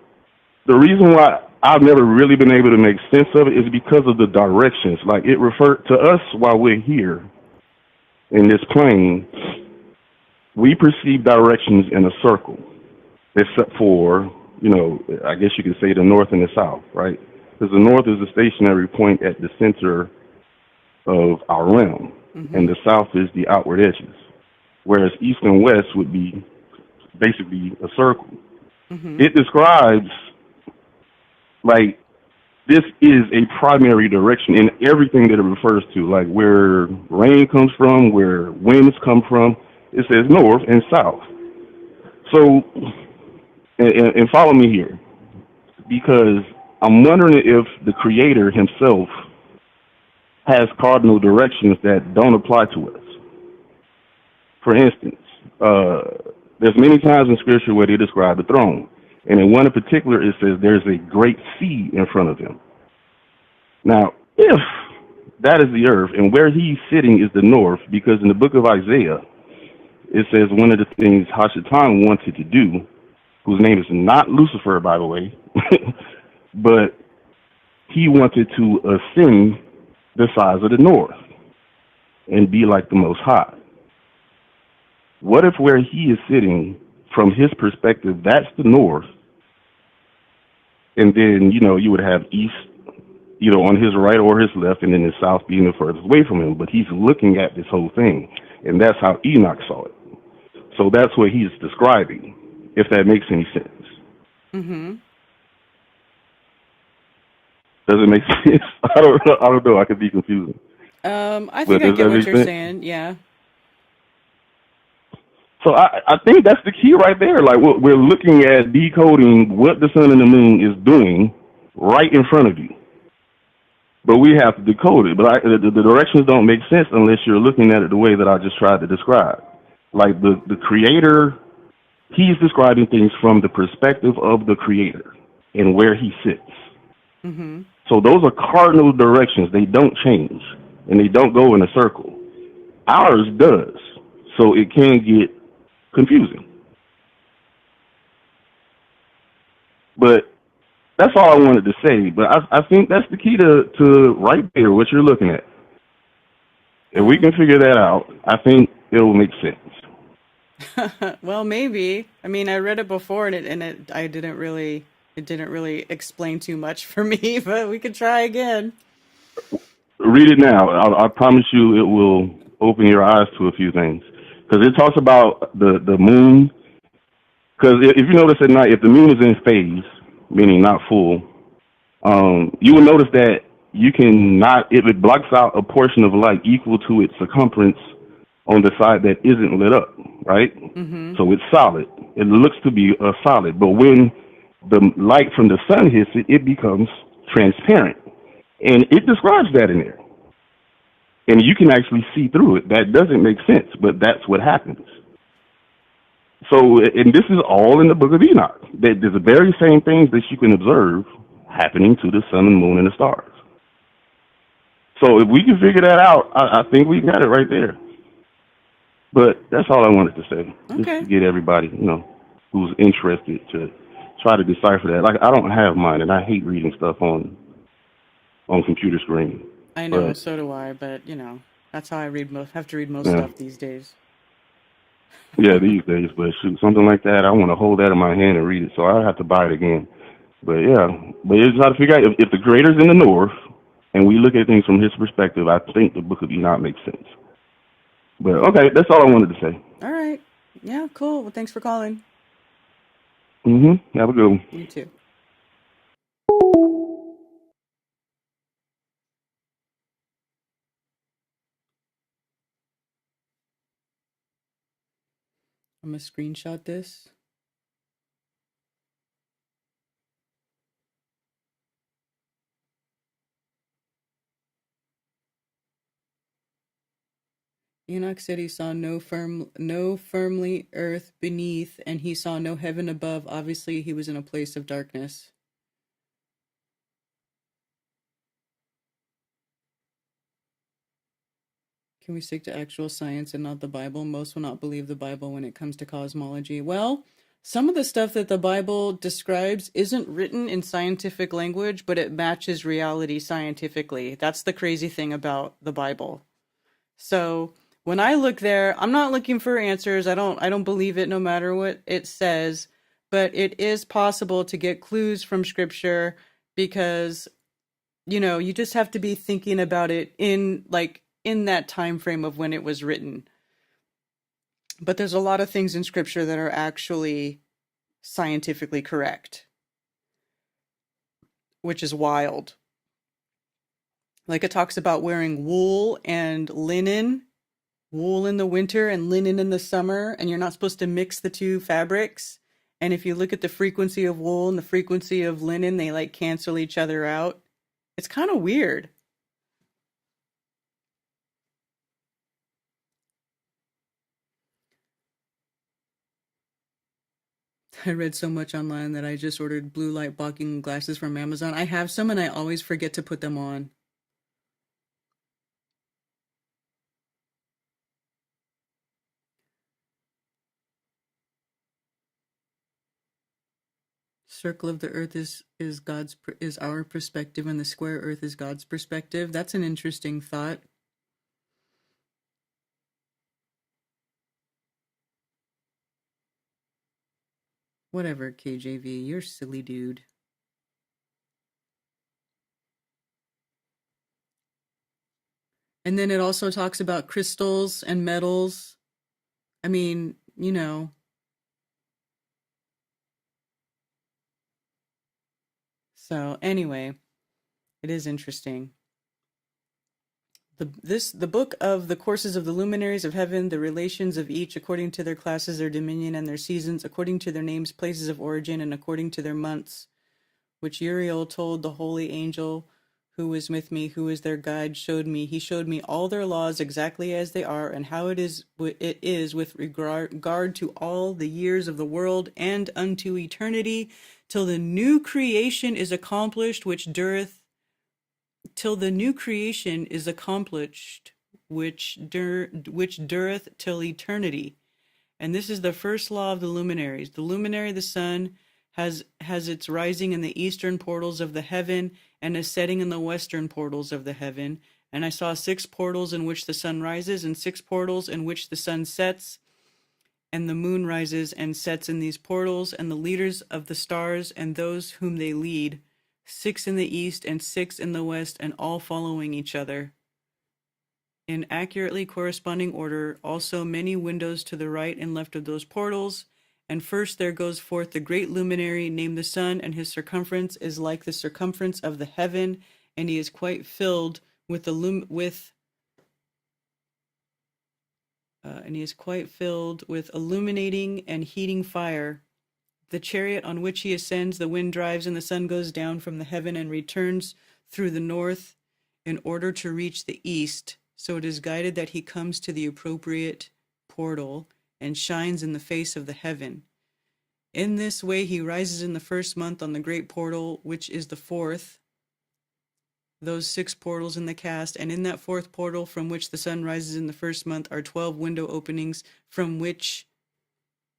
the reason why I've never really been able to make sense of it is because of the directions. Like, it referred to us while we're here in this plane, we perceive directions in a circle, except for, I guess you could say the north and the south, right? Because the north is a stationary point at the center of our realm, and the south is the outward edges, whereas east and west would be basically a circle. Mm-hmm. It describes like this is a primary direction in everything that it refers to, like where rain comes from, where winds come from. It says north and south. So, and follow me here, because I'm wondering if the Creator himself has cardinal directions that don't apply to us. For instance, there's many times in Scripture where they describe the throne. And in one in particular, it says there's a great sea in front of him. Now, if that is the earth and where he's sitting is the north, because in the book of Isaiah, it says one of the things Hashatan wanted to do, whose name is not Lucifer, by the way, but he wanted to ascend the size of the north and be like the Most High. What if where he is sitting, from his perspective, that's the north, and then, you would have east, on his right or his left, and then the south being the furthest away from him, but he's looking at this whole thing, and that's how Enoch saw it. So that's what he's describing, if that makes any sense. Mm-hmm. Does it make sense? I don't know. I could be confusing. I think I get what you're saying. Yeah. So I think that's the key right there. Like, we're looking at decoding what the sun and the moon is doing right in front of you. But we have to decode it. But the directions don't make sense unless you're looking at it the way that I just tried to describe. Like the Creator, he's describing things from the perspective of the Creator and where he sits. Mm-hmm. So those are cardinal directions. They don't change, and they don't go in a circle. Ours does. So it can get confusing. But that's all I wanted to say. But I think that's the key to right there, what you're looking at. If we can figure that out, I think it'll make sense. Well, maybe. I mean, I read it before, and it didn't really explain too much for me. But we could try again. Read it now. I promise you, it will open your eyes to a few things. Because it talks about the moon. Because if you notice at night, if the moon is in phase, meaning not full, you will notice that it blocks out a portion of light equal to its circumference on the side that isn't lit up, right? Mm-hmm. So it's solid. It looks to be a solid. But when the light from the sun hits it, it becomes transparent. And it describes that in there. And you can actually see through it. That doesn't make sense, but that's what happens. So, and this is all in the book of Enoch. There's the very same things that you can observe happening to the sun and moon and the stars. So if we can figure that out, I think we got it right there. But that's all I wanted to say. Okay. Just to get everybody, who's interested to try to decipher that. Like, I don't have mine, and I hate reading stuff on computer screen. I know, so do I. But that's how I have to read most stuff these days. Yeah, these days. But shoot, something like that, I want to hold that in my hand and read it. So I have to buy it again. But yeah, you just have to figure out if the Creator's in the north, and we look at things from his perspective, I think the book of Enoch makes sense. But okay, that's all I wanted to say. All right. Yeah, cool. Well, thanks for calling. Mm-hmm. Have a good one. You too. I'm going to screenshot this. Enoch said he saw no firmly earth beneath, and he saw no heaven above. Obviously, he was in a place of darkness. Can we stick to actual science and not the Bible? Most will not believe the Bible when it comes to cosmology. Well, some of the stuff that the Bible describes isn't written in scientific language, but it matches reality scientifically. That's the crazy thing about the Bible. So when I look there, I'm not looking for answers. I don't believe it no matter what it says, but it is possible to get clues from Scripture because, you just have to be thinking about it in that time frame of when it was written. But there's a lot of things in scripture that are actually scientifically correct, which is wild. Like it talks about wearing wool and linen, wool in the winter and linen in the summer, and you're not supposed to mix the two fabrics. And if you look at the frequency of wool and the frequency of linen, they like cancel each other out. It's kind of weird. I read so much online that I just ordered blue light blocking glasses from Amazon. I have some and I always forget to put them on. Circle of the earth is is our perspective and the square earth is God's perspective. That's an interesting thought. Whatever, KJV, you're a silly dude. And then it also talks about crystals and metals. I mean, you know. So anyway, it is interesting. The book of the courses of the luminaries of heaven, the relations of each according to their classes, their dominion, and their seasons, according to their names, places of origin, and according to their months, which Uriel told the holy angel who was with me, who is their guide, showed me. He showed me all their laws exactly as they are, and how it is with regard to all the years of the world and unto eternity, till the new creation is accomplished, which dureth till the new creation is accomplished, which dureth till eternity. And this is the first law of the luminaries. The luminary, the sun, has its rising in the eastern portals of the heaven and a setting in the western portals of the heaven. And I saw 6 portals in which the sun rises and 6 portals in which the sun sets, and the moon rises and sets in these portals, and the leaders of the stars and those whom they lead, 6 in the east and 6 in the west, and all following each other in accurately corresponding order, also many windows to the right and left of those portals. And first there goes forth the great luminary named the sun, and his circumference is like the circumference of the heaven, and he is quite filled with illuminating and heating fire. The chariot on which he ascends, the wind drives, and the sun goes down from the heaven and returns through the north in order to reach the east. So it is guided that he comes to the appropriate portal and shines in the face of the heaven. In this way he rises in the first month on the great portal, which is the 4th, those 6 portals in the cast, and in that 4th portal from which the sun rises in the first month are 12 window openings from which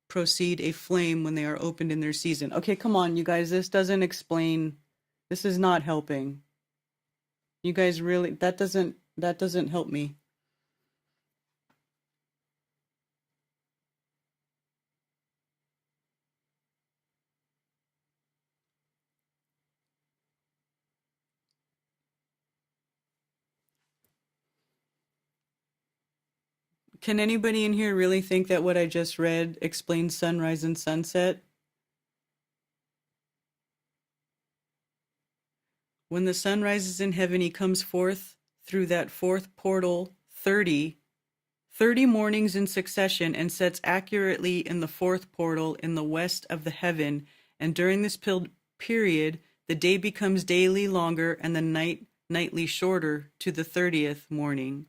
proceed a flame when they are opened in their season. Okay, come on, you guys, this doesn't explain, this is not helping. You guys really, that doesn't help me. Can anybody in here really think that what I just read explains sunrise and sunset? When the sun rises in heaven, he comes forth through that 4th portal 30 mornings in succession, and sets accurately in the 4th portal in the west of the heaven. And during this period, the day becomes daily longer and the night nightly shorter to the 30th morning.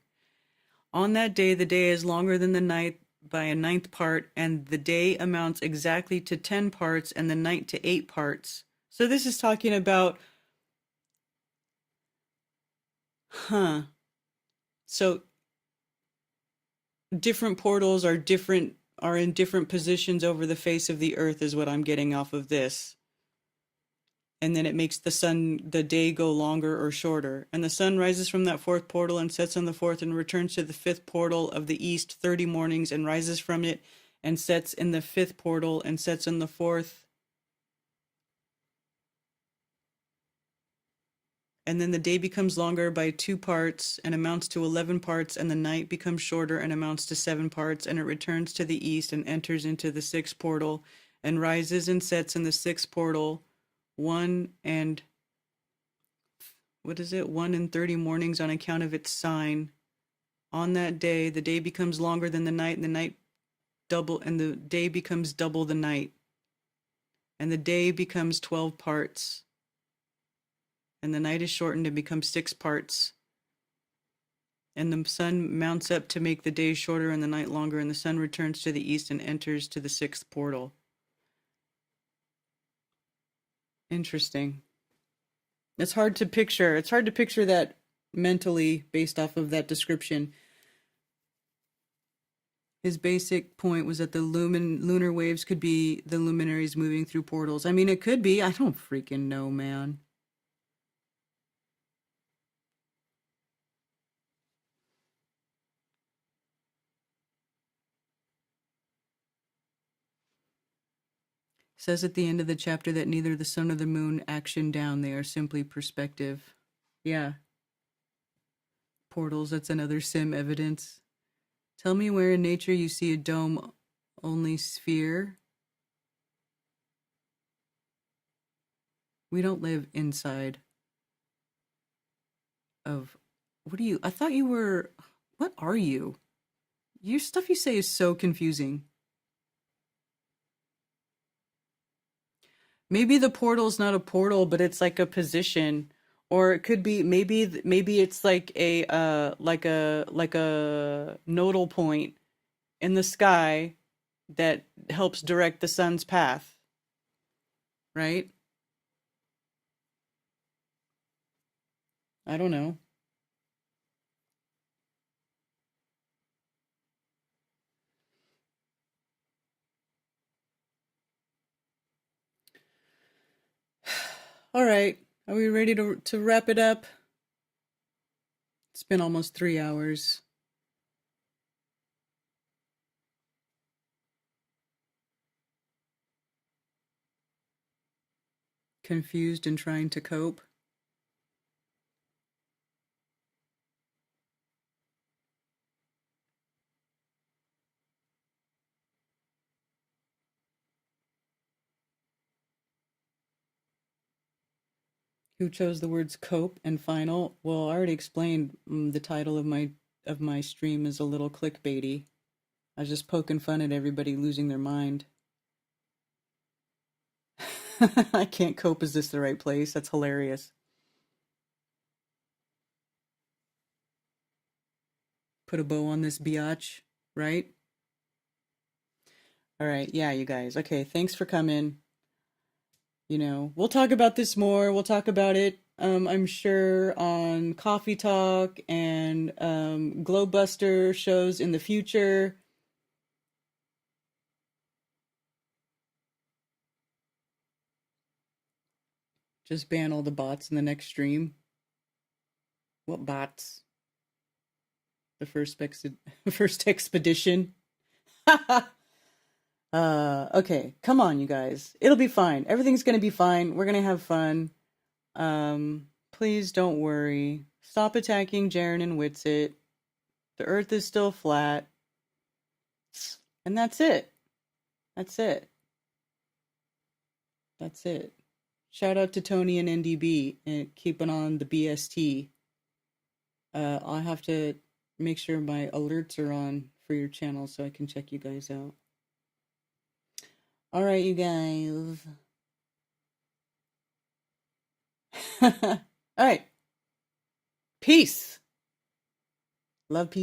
On that day, the day is longer than the night by a 9th part, and the day amounts exactly to 10 parts and the night to 8 parts. So this is talking about, so different portals are in different positions over the face of the earth is what I'm getting off of this. And then it makes the day go longer or shorter. And the sun rises from that 4th portal and sets on the 4th and returns to the 5th portal of the east 30 mornings and rises from it and sets in the 5th portal and sets in the 4th. And then the day becomes longer by 2 parts and amounts to 11 parts, and the night becomes shorter and amounts to 7 parts, and it returns to the east and enters into the 6th portal, and rises and sets in the 6th portal, 1 and 30 mornings on account of its sign. On that day, the day becomes longer than the night, and the day becomes double the night. And the day becomes 12 parts. And the night is shortened and becomes 6 parts. And the sun mounts up to make the day shorter and the night longer, and the sun returns to the east and enters to the 6th portal. Interesting. It's hard to picture. It's hard to picture that mentally based off of that description. His basic point was that the lunar waves could be the luminaries moving through portals. I mean, it could be. I don't freaking know, man. Says at the end of the chapter that neither the sun or the moon action down. They are simply perspective. Yeah. Portals, that's another sim evidence. Tell me where in nature you see a dome-only sphere. We don't live inside of... I thought you were... What are you? Your stuff you say is so confusing. Maybe the portal's not a portal, but it's like a position. Or it could be maybe it's like a nodal point in the sky that helps direct the sun's path. Right? I don't know. All right. Are we ready to wrap it up? It's been almost 3 hours. Confused and trying to cope. Who chose the words cope and final? Well, I already explained the title of my stream is a little clickbaity. I was just poking fun at everybody losing their mind. I can't cope. Is this the right place? That's hilarious. Put a bow on this biatch, right? All right. Yeah, you guys. Okay. Thanks for coming. You know, we'll talk about this more. We'll talk about it, I'm sure, on Coffee Talk and Globebuster shows in the future. Just ban all the bots in the next stream. What bots? The first expedition. Okay, come on, you guys. It'll be fine. Everything's gonna be fine. We're gonna have fun. Please don't worry. Stop attacking Jiren and Witsit. The Earth is still flat. And that's it. That's it. That's it. Shout out to Tony and NDB and keeping on the BST. I'll have to make sure my alerts are on for your channel so I can check you guys out. All right, you guys. All right. Peace. Love, peace.